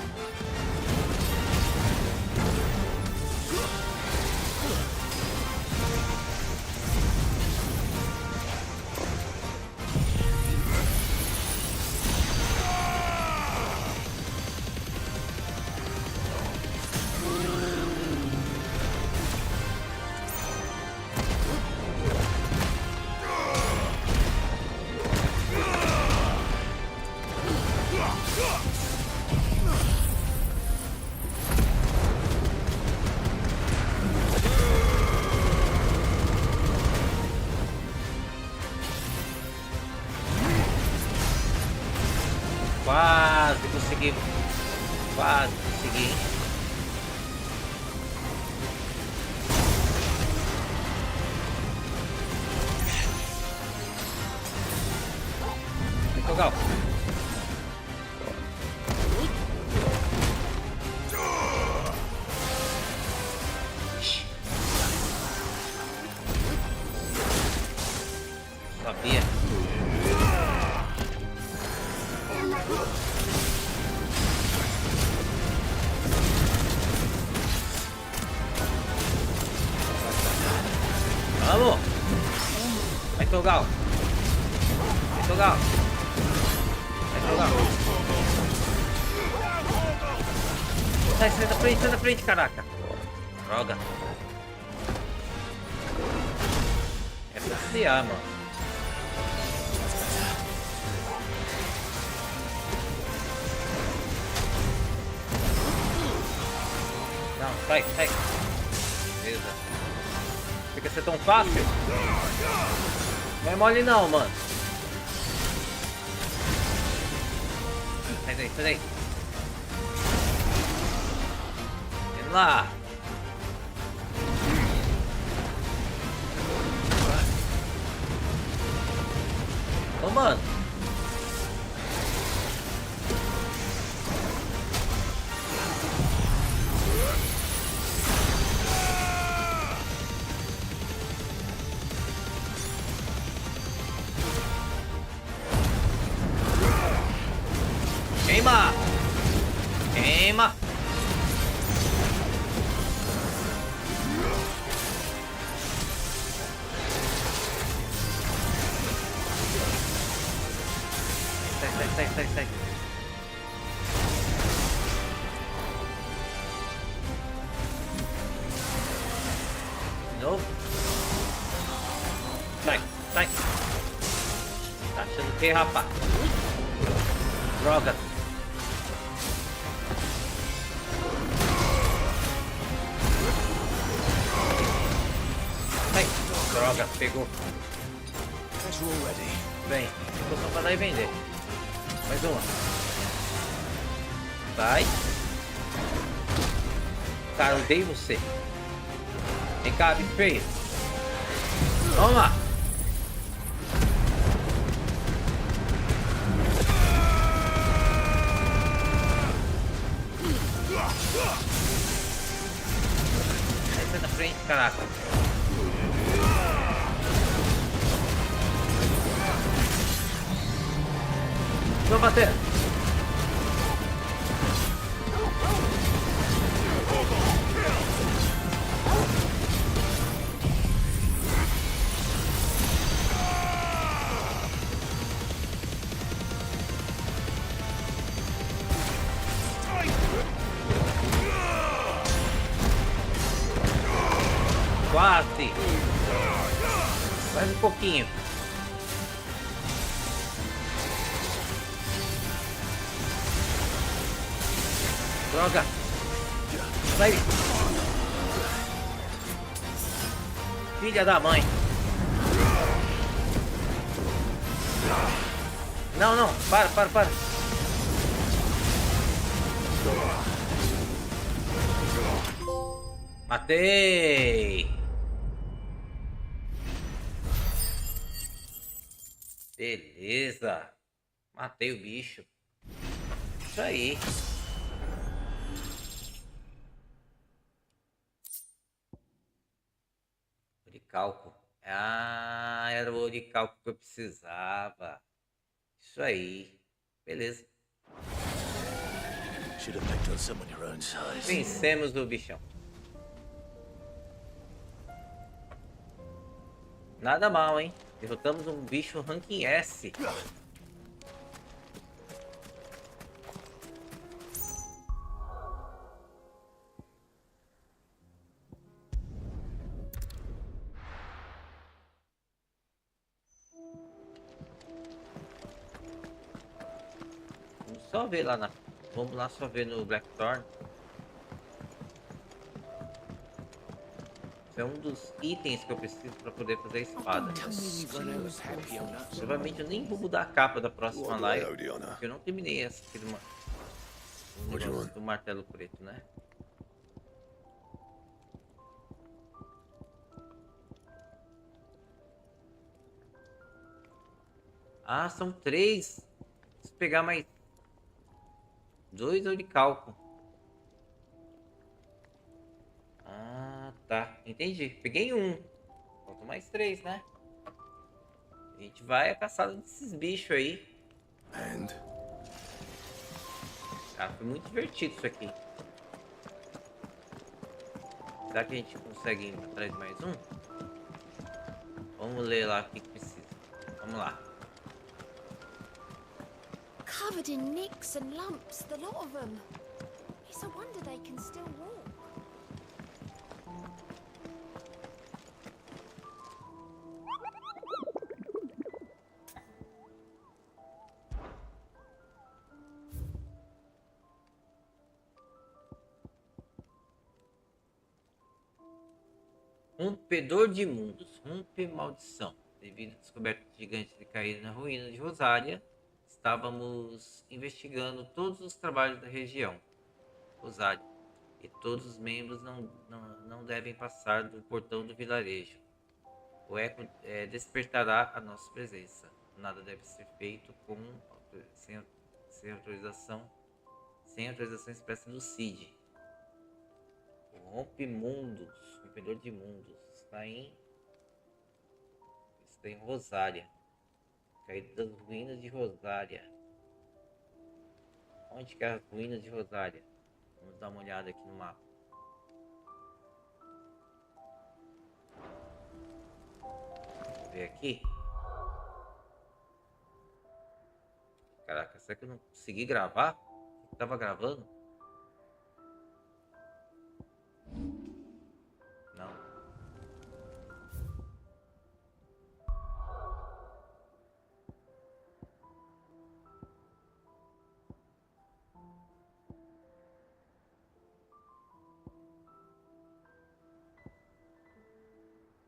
Quase consegui. Legal. Sabia. Vamos! Vai, Togal! Sai da frente, caraca! Droga! É pra criar, mano. Sai, sai. Beleza. Fica ser tão fácil. Não é mole não, mano. Sai daí, sai daí. Vamos lá. Ô, mano. Queima! Queima! Sai, sai, sai. De novo. Sai, sai. Tá achando que, rapaz? Droga. Sai. Droga, pegou. Bem, ficou só pra dar e vender. Mais uma. Vai. Cara, odeio você. Vem cá, bicho feio. Toma. Sai da frente, caraca. Tô batendo. Quase. Mais um pouquinho. Droga! Sai! Filha da mãe! Não, não! Para! Matei! Beleza! Matei o bicho. Isso aí! Cálculo. Ah, era o olho de cálculo que eu precisava. Isso aí. Beleza. Vencemos o bichão. Nada mal, hein? Derrotamos um bicho ranking S. Só ver lá na... Vamos lá só ver no Blackthorn. Esse é um dos itens que eu preciso para poder fazer a espada. Provavelmente eu nem vou mudar a capa da próxima live, porque eu não terminei essa aqui do martelo preto, né? Ah, são 3. Preciso pegar mais 2 ou de cálculo. Ah, tá. Entendi. Peguei 1. Faltam mais 3, né? A gente vai à caçada desses bichos aí. Cara, foi muito divertido isso aqui. Será que a gente consegue ir atrás de mais um? Vamos ler lá o que precisa. Vamos lá. Covered in nicks and lumps, the lot of them. It's a wonder they can still walk. Rompedor de mundos, rompe maldição. Devido à descoberta de gigantes de cair na ruína de Rosária, estávamos investigando todos os trabalhos da região, Rosária, e todos os membros não devem passar do portão do vilarejo. O eco despertará a nossa presença. Nada deve ser feito sem autorização expressa do Cid. O rompedor de mundos, está em Rosária. Caído das ruínas de Rosária. Onde que é as ruínas de Rosária? Vamos dar uma olhada aqui no mapa. Vamos ver aqui. Caraca, será que eu não consegui gravar? Eu tava gravando? Não.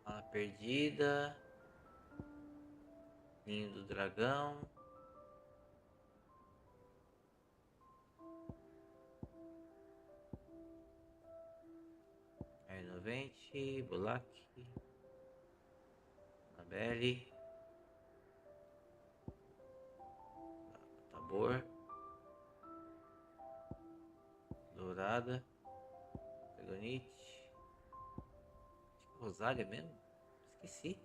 A perdida. Ninho do dragão. Novente, Bulak, Anabelle, Tabor, Dourada, Pegonite, Rosária mesmo? Esqueci.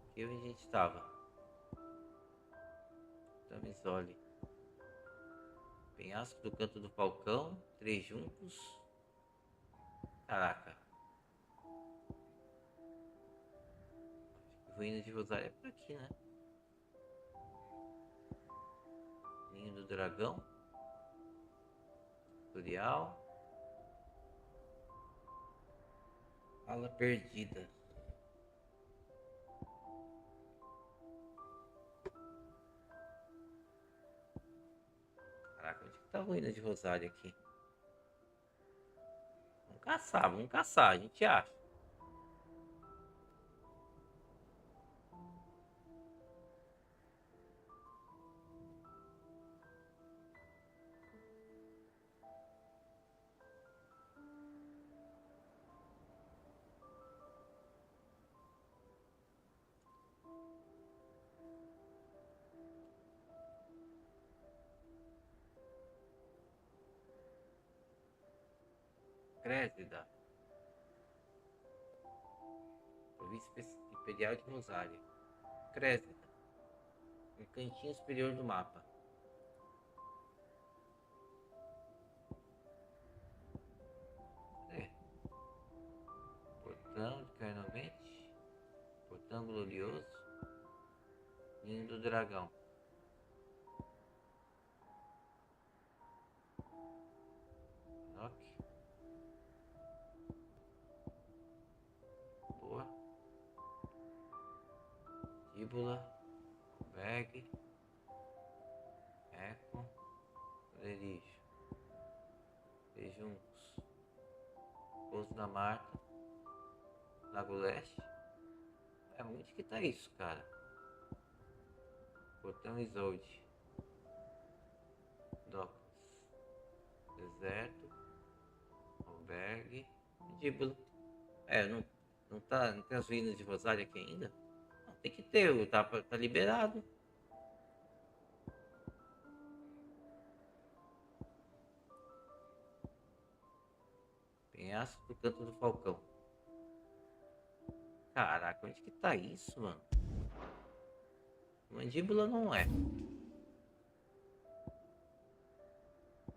Aqui onde a gente estava. Tamisole, Penhasco do Canto do Falcão, 3 juntos. Caraca. Ruína de Rosária é por aqui, né? Ninho do Dragão. Tutorial. Ala Perdida. Caraca, onde que tá a ruína de Rosária aqui? Vamos caçar, a gente acha. Crésida. Província Imperial de Rosária. Crésida. No cantinho superior do mapa. Portão de Carnovente. Portão Glorioso. Ninho do Dragão. Tíbula, Bag, Eco, Lerijo, Juntos, Pouso da Marta, Lago Leste. É onde que tá isso, cara? Portão Isolde, Docas, Deserto, Albergue, Tíbula. Não tem as ruínas de Rosária aqui ainda? Tem que ter, tá liberado. Penhasco do Canto do Falcão. Caraca, onde que tá isso, mano? Mandíbula não é.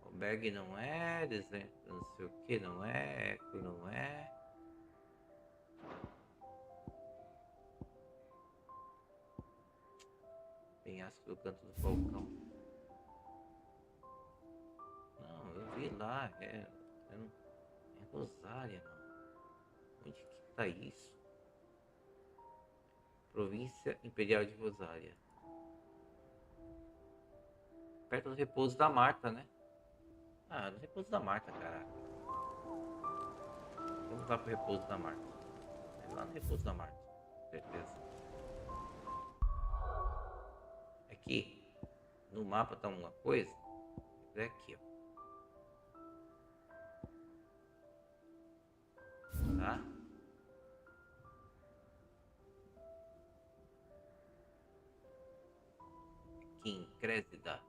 Albergue não é. Deserto não sei o que não é. Eco não é. Penhasco do Canto do Falcão. Não, eu vi lá. É Rosária, mano. Onde que tá isso? Província Imperial de Rosária. Perto do repouso da Marta, né? Ah, no repouso da Marta, caraca. Vamos Vamos lá pro repouso da Marta. É lá no repouso da Marta, certeza. Aqui no mapa tá uma coisa. É aqui, ó. Tá? Aqui em Crésida.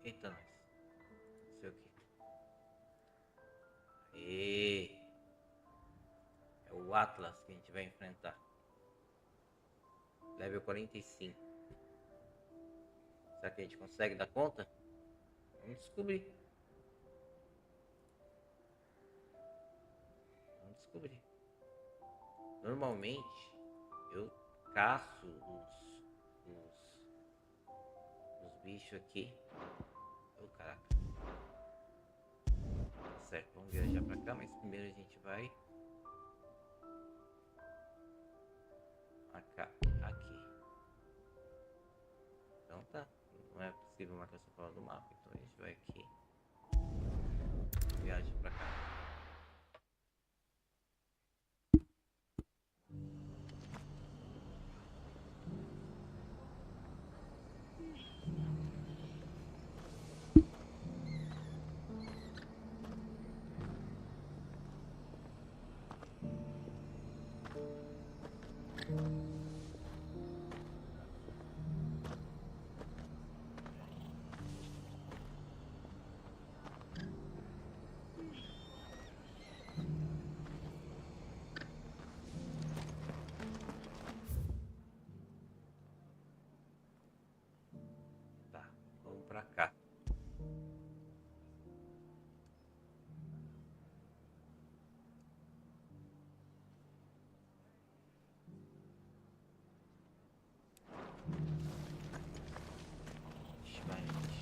Eita, nós. Não sei o que. Aê. É o Atlas que a gente vai enfrentar. Level 45. Será que a gente consegue dar conta? Vamos descobrir. Vamos descobrir. Normalmente eu caço os bichos aqui. Oh, caraca. Tá certo, vamos viajar pra cá, mas primeiro a gente vai marcar aqui. Então tá, não é possível marcar essa fora do mapa, então a gente vai aqui, viaja pra cá. Pra cá.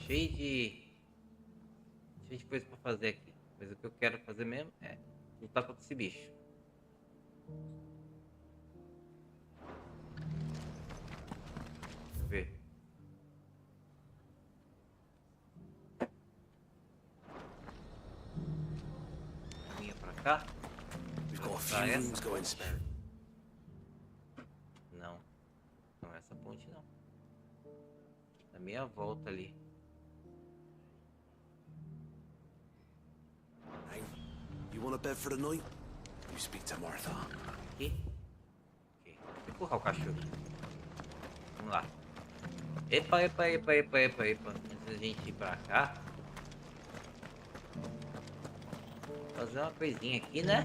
Cheio de coisa pra fazer aqui. Mas o que eu quero fazer mesmo é lutar contra esse bicho. Deixa eu ver. Cá. Não. Não é essa ponte não. Da meia volta ali. Hey, you want a bed for the night? You speak to Martha. Aqui. Okay. Vou empurrar o cachorro. Vamos lá. Epa. Antes da gente ir pra cá. Fazer uma coisinha aqui, né?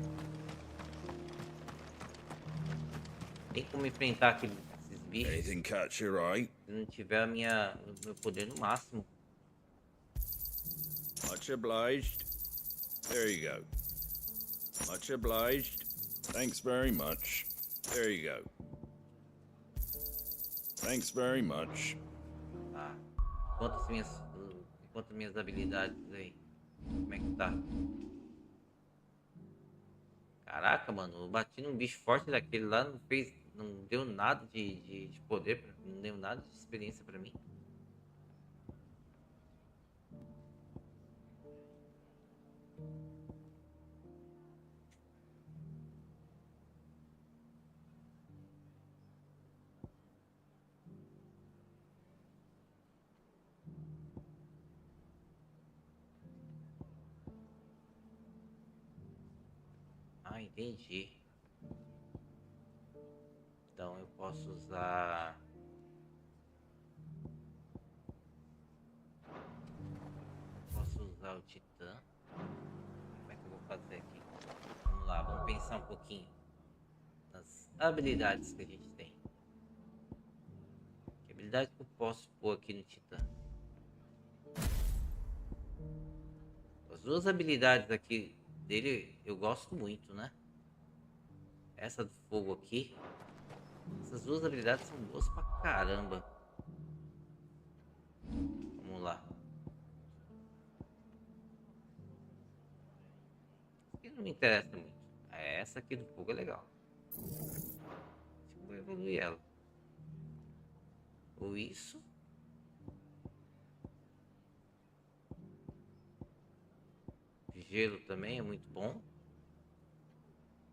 Tem como enfrentar esses bichos se não tiver o meu poder no máximo. Much obliged. There you go. Much obliged. Thanks very much. There you go. Thanks very much. Tá. Quantas minhas habilidades aí? Como é que tá? Caraca, mano, eu bati num bicho forte daquele lá, não deu nada de poder, não deu nada de experiência pra mim. Ah, entendi. Então eu posso usar... o Titã. Como é que eu vou fazer aqui? Vamos lá, vamos pensar um pouquinho nas habilidades que a gente tem. Que habilidade que eu posso pôr aqui no Titã? As duas habilidades aqui dele eu gosto muito, né? Essa do fogo aqui. Essas duas habilidades são boas pra caramba. Vamos lá. Isso não me interessa muito. Essa aqui do fogo é legal. Acho que eu vou evoluir ela. Ou isso. gelo também é muito bom.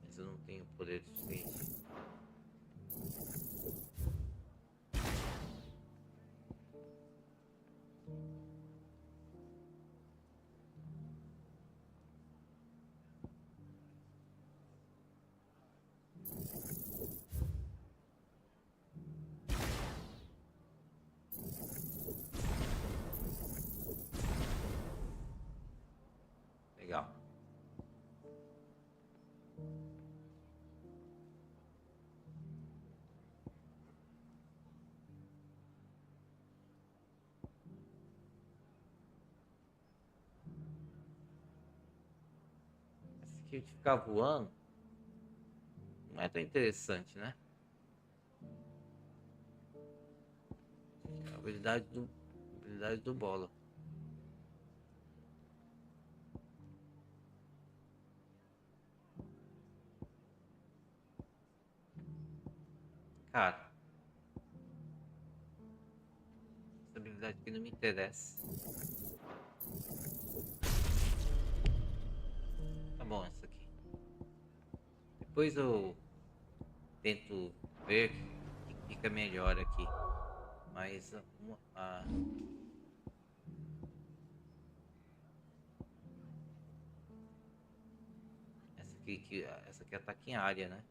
Mas eu não tenho poder suficiente. Legal. Esse aqui de ficar voando não é tão interessante, né? A habilidade do bola. Cara, essa habilidade aqui não me interessa. Tá bom, essa aqui. Depois eu tento ver o que fica melhor aqui. Mas essa aqui ataca em área, né?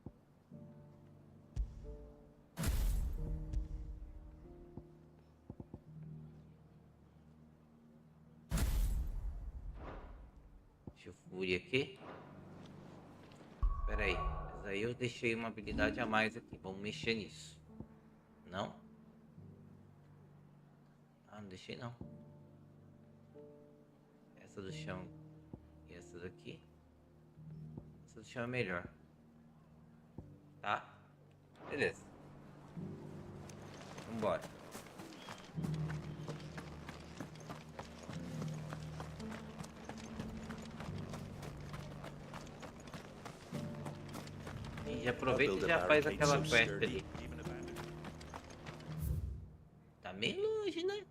Deixa eu fúria aqui. Espera aí, mas aí eu deixei uma habilidade a mais aqui. Vamos mexer nisso. Não? Ah, não deixei não. Essa do chão e essa daqui. Essa do chão é melhor. Tá? Beleza. Vambora. E já aproveita e já faz aquela quest ali. Tá meio longe, né?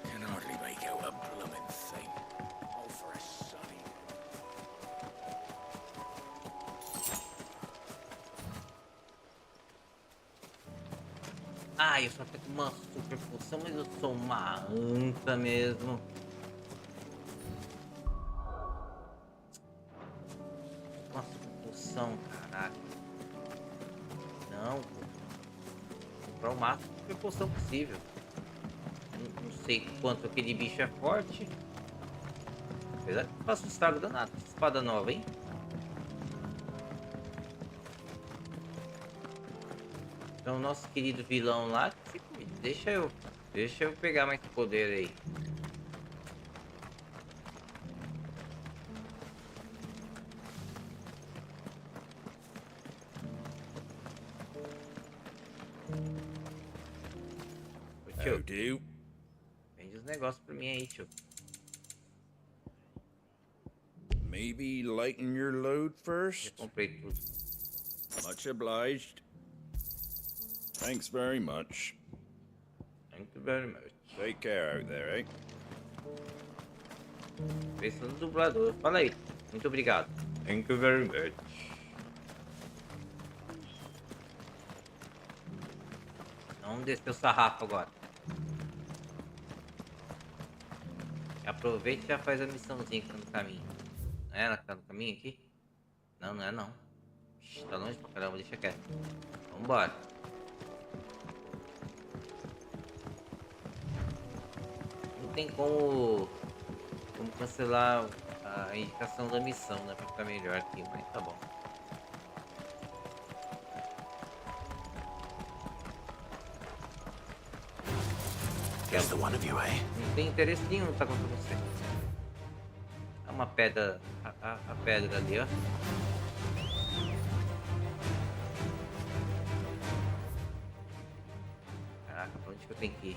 Can hardly make out a blooming thing. Oh, for a sonny. Ah, eu só tenho uma super função, mas eu sou uma anta mesmo. Uma super função, caraca. Não, vou comprar o máximo de super função possível. Não sei quanto aquele bicho é forte. Apesar que eu faço um estrago danado. Espada nova, hein? Então, o nosso querido vilão lá, deixa eu pegar mais poder aí. Ô, tio, vende os negócios pra mim aí, tio. Maybe lighten your load first? Já comprei tudo. Much obliged. Thanks very much. Thank you very much. Take care out there, eh? Pensa no dublador. Fala aí. Muito obrigado. Thank you very much. Vamos descer o sarrafo agora. Aproveita e já faz a missãozinha que tá no caminho. Não é ela que tá no caminho aqui? Não, não é não. Ixi, tá longe pra caramba, deixa quieto. Vambora. Não tem como cancelar a indicação da missão, né? Pra ficar melhor aqui, mas tá bom. Just the one of you, eh? Não tem interesse nenhum em lutar contra você. É uma pedra. A pedra ali, ó. Caraca, pra onde que eu tenho que ir?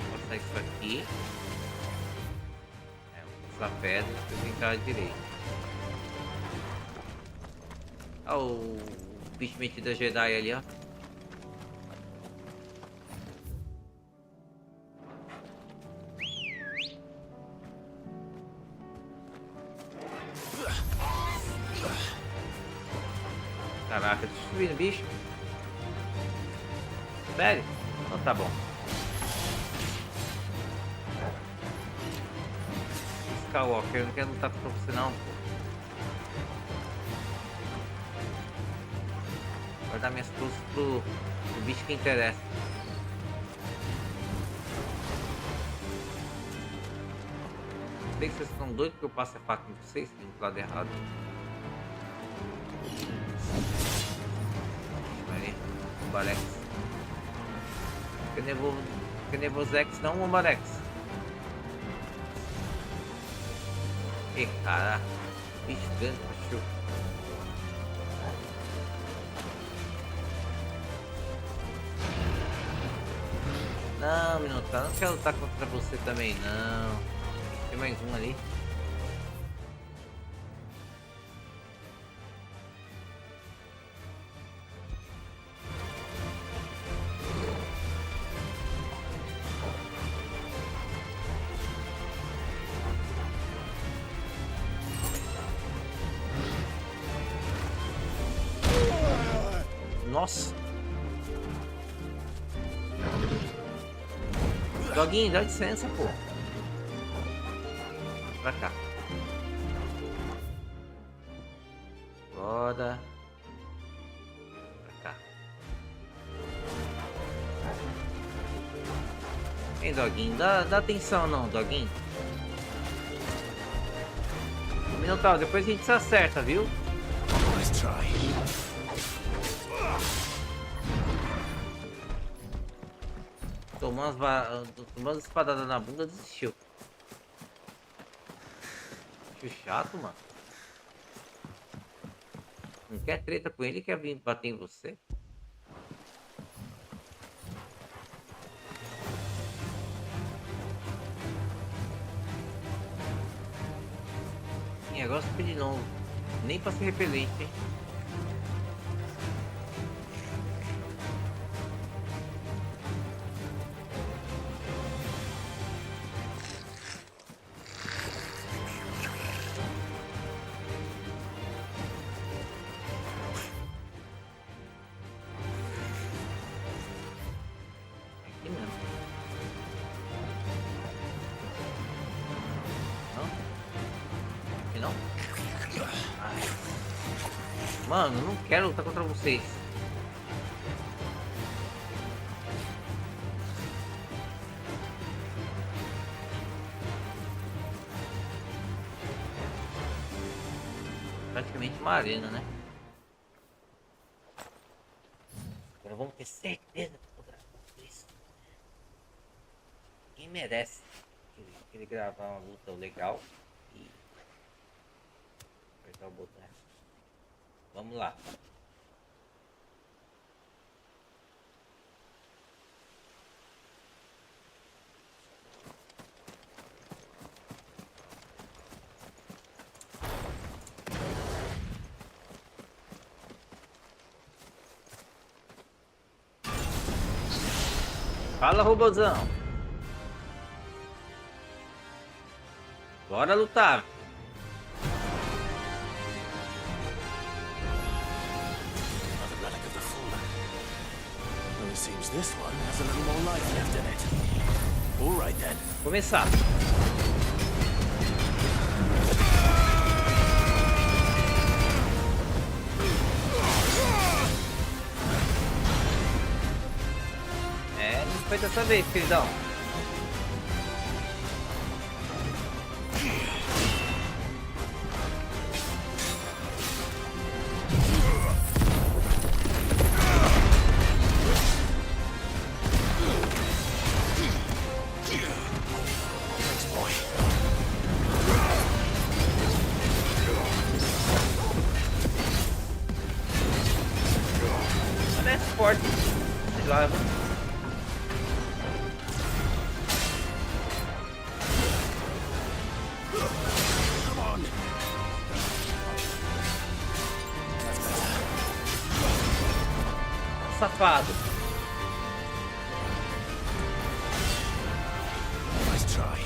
Vou passar isso aqui. Vou pra pedra e depois entrar à direita. Olha o bicho metido da Jedi ali, ó. Caraca, deixa eu subir no bicho. Sério? Então tá bom. Skywalker, eu não quero lutar contra você não, pô. Vou dar minhas forças pro bicho que interessa. Sei que vocês estão doidos que eu passe a faca em vocês, tem do lado errado. Aí, Bombarex. Que nervosex não, Bombarex. E cara, bicho grande, cachorro. Não, Minotauro, não quero lutar contra você também, não. Tem mais um ali. Nossa. Doguinho, dá licença, pô. Pra cá. Roda. Pra cá. Ei, Doguinho, dá atenção não, Doguinho. Minotauro, depois a gente se acerta, viu? Let's try. Tomou umas espadadas na bunda, desistiu. Que chato, mano. Não quer treta com ele, quer vir bater em você? E agora super de novo. Nem pra ser repelente, hein? Mano, eu não quero lutar contra vocês. Praticamente uma arena, né? Agora vamos ter certeza disso. Quem merece ele gravar uma luta legal e apertar o botão. Vamos lá. Fala, robôzão. Bora lutar. Seems this one has a little more life left in it. All right then. Começar. É, não foi dessa vez, queridão. Forte. Sei lá. safado. Nice try.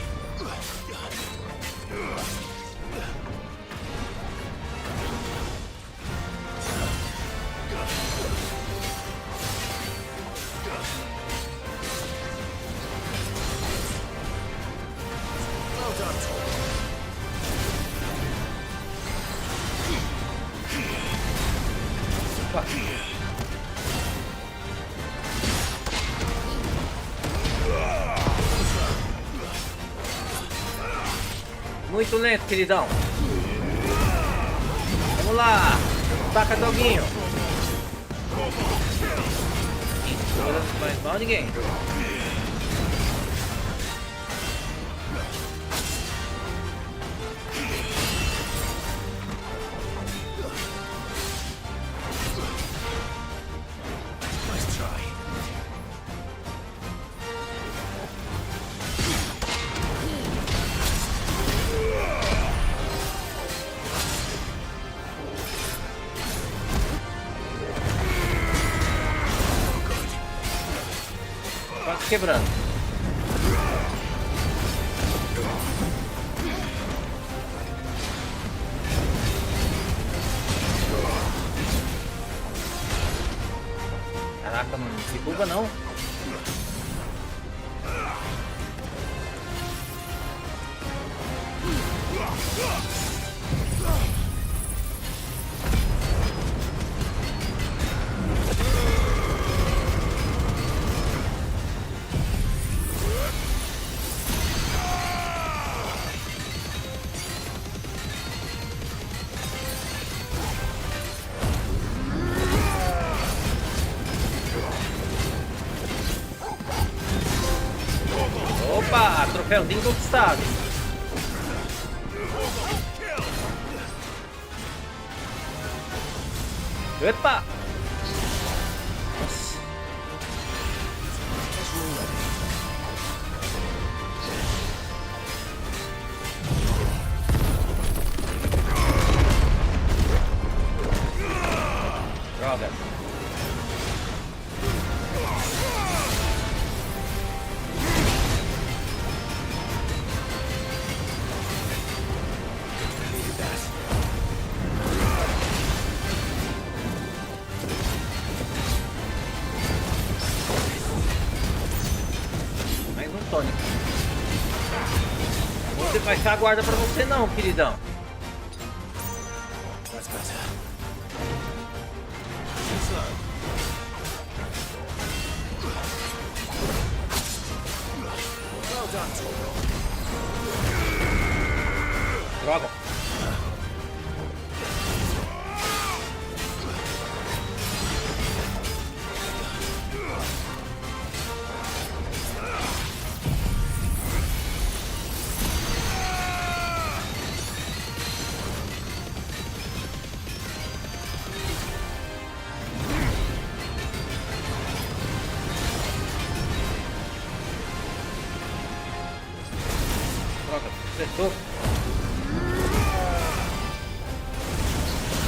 Well done, Tom. Muito lento, queridão. Vamos lá. Taca, doguinho. Não faz mal a ninguém. Quebrando. Caraca, mano, não se curva não. Opa, troféuzinho conquistado. Epa! Nossa. Droga. Não vou baixar a guarda pra você não, queridão. That's better. Well done, Tom. Droga. Acertou.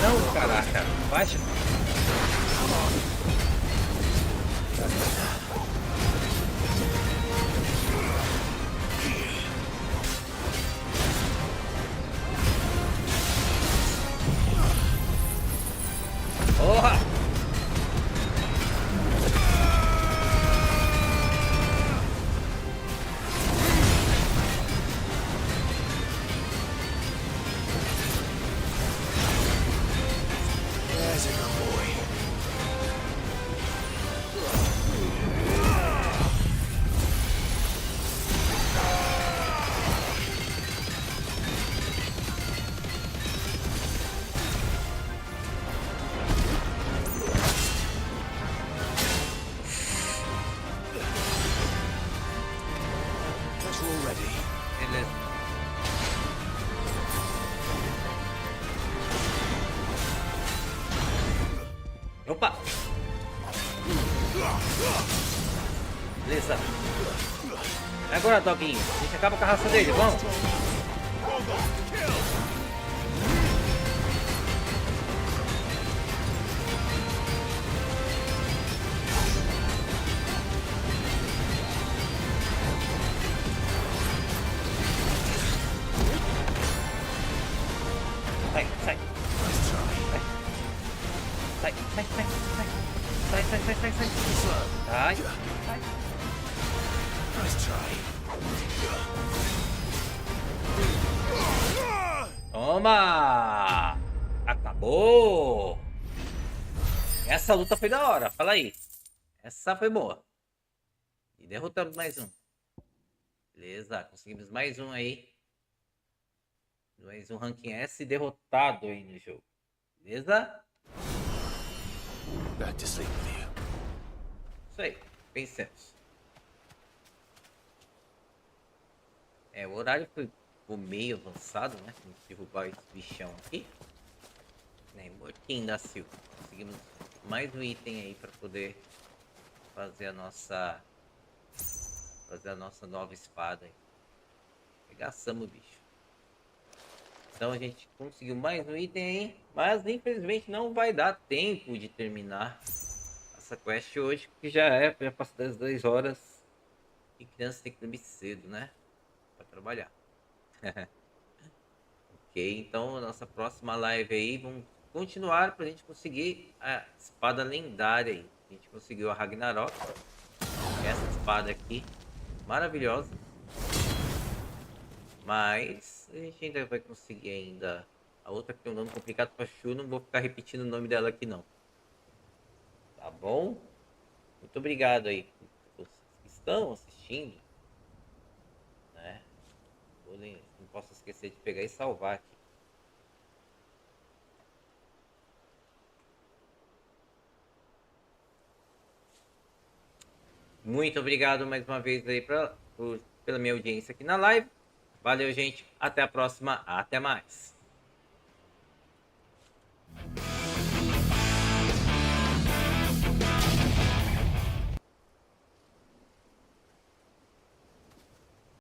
Não, caraca. Baixa. Porra! Opa! Beleza. Agora, doguinho. A gente acaba com a raça dele, vamos? Ai. Toma! Acabou! Essa luta foi da hora, fala aí. Essa foi boa. E derrotamos mais um. Beleza, conseguimos mais um aí. Mais um ranking S derrotado aí no jogo. Beleza? Back to sleep with you. Isso aí, pensemos. O horário foi meio avançado, né? Vamos derrubar esse bichão aqui. Mortinho da Silva. Conseguimos mais um item aí para poder fazer a nossa nova espada aí. Regaçamos o bicho. Então a gente conseguiu mais um item aí, mas infelizmente não vai dar tempo de terminar essa quest hoje, porque já passou das 2 horas e criança tem que dormir cedo, né? Para trabalhar. Ok, então a nossa próxima live aí, vamos continuar para a gente conseguir a espada lendária aí. A gente conseguiu a Ragnarok, essa espada aqui, maravilhosa. Mas a gente ainda vai conseguir ainda a outra que tem um nome complicado para Chu, não vou ficar repetindo o nome dela aqui não. Tá bom? Muito obrigado aí por vocês que estão assistindo, né? Não posso esquecer de pegar e salvar aqui. Muito obrigado mais uma vez aí pela minha audiência aqui na live. Valeu, gente. Até a próxima. Até mais.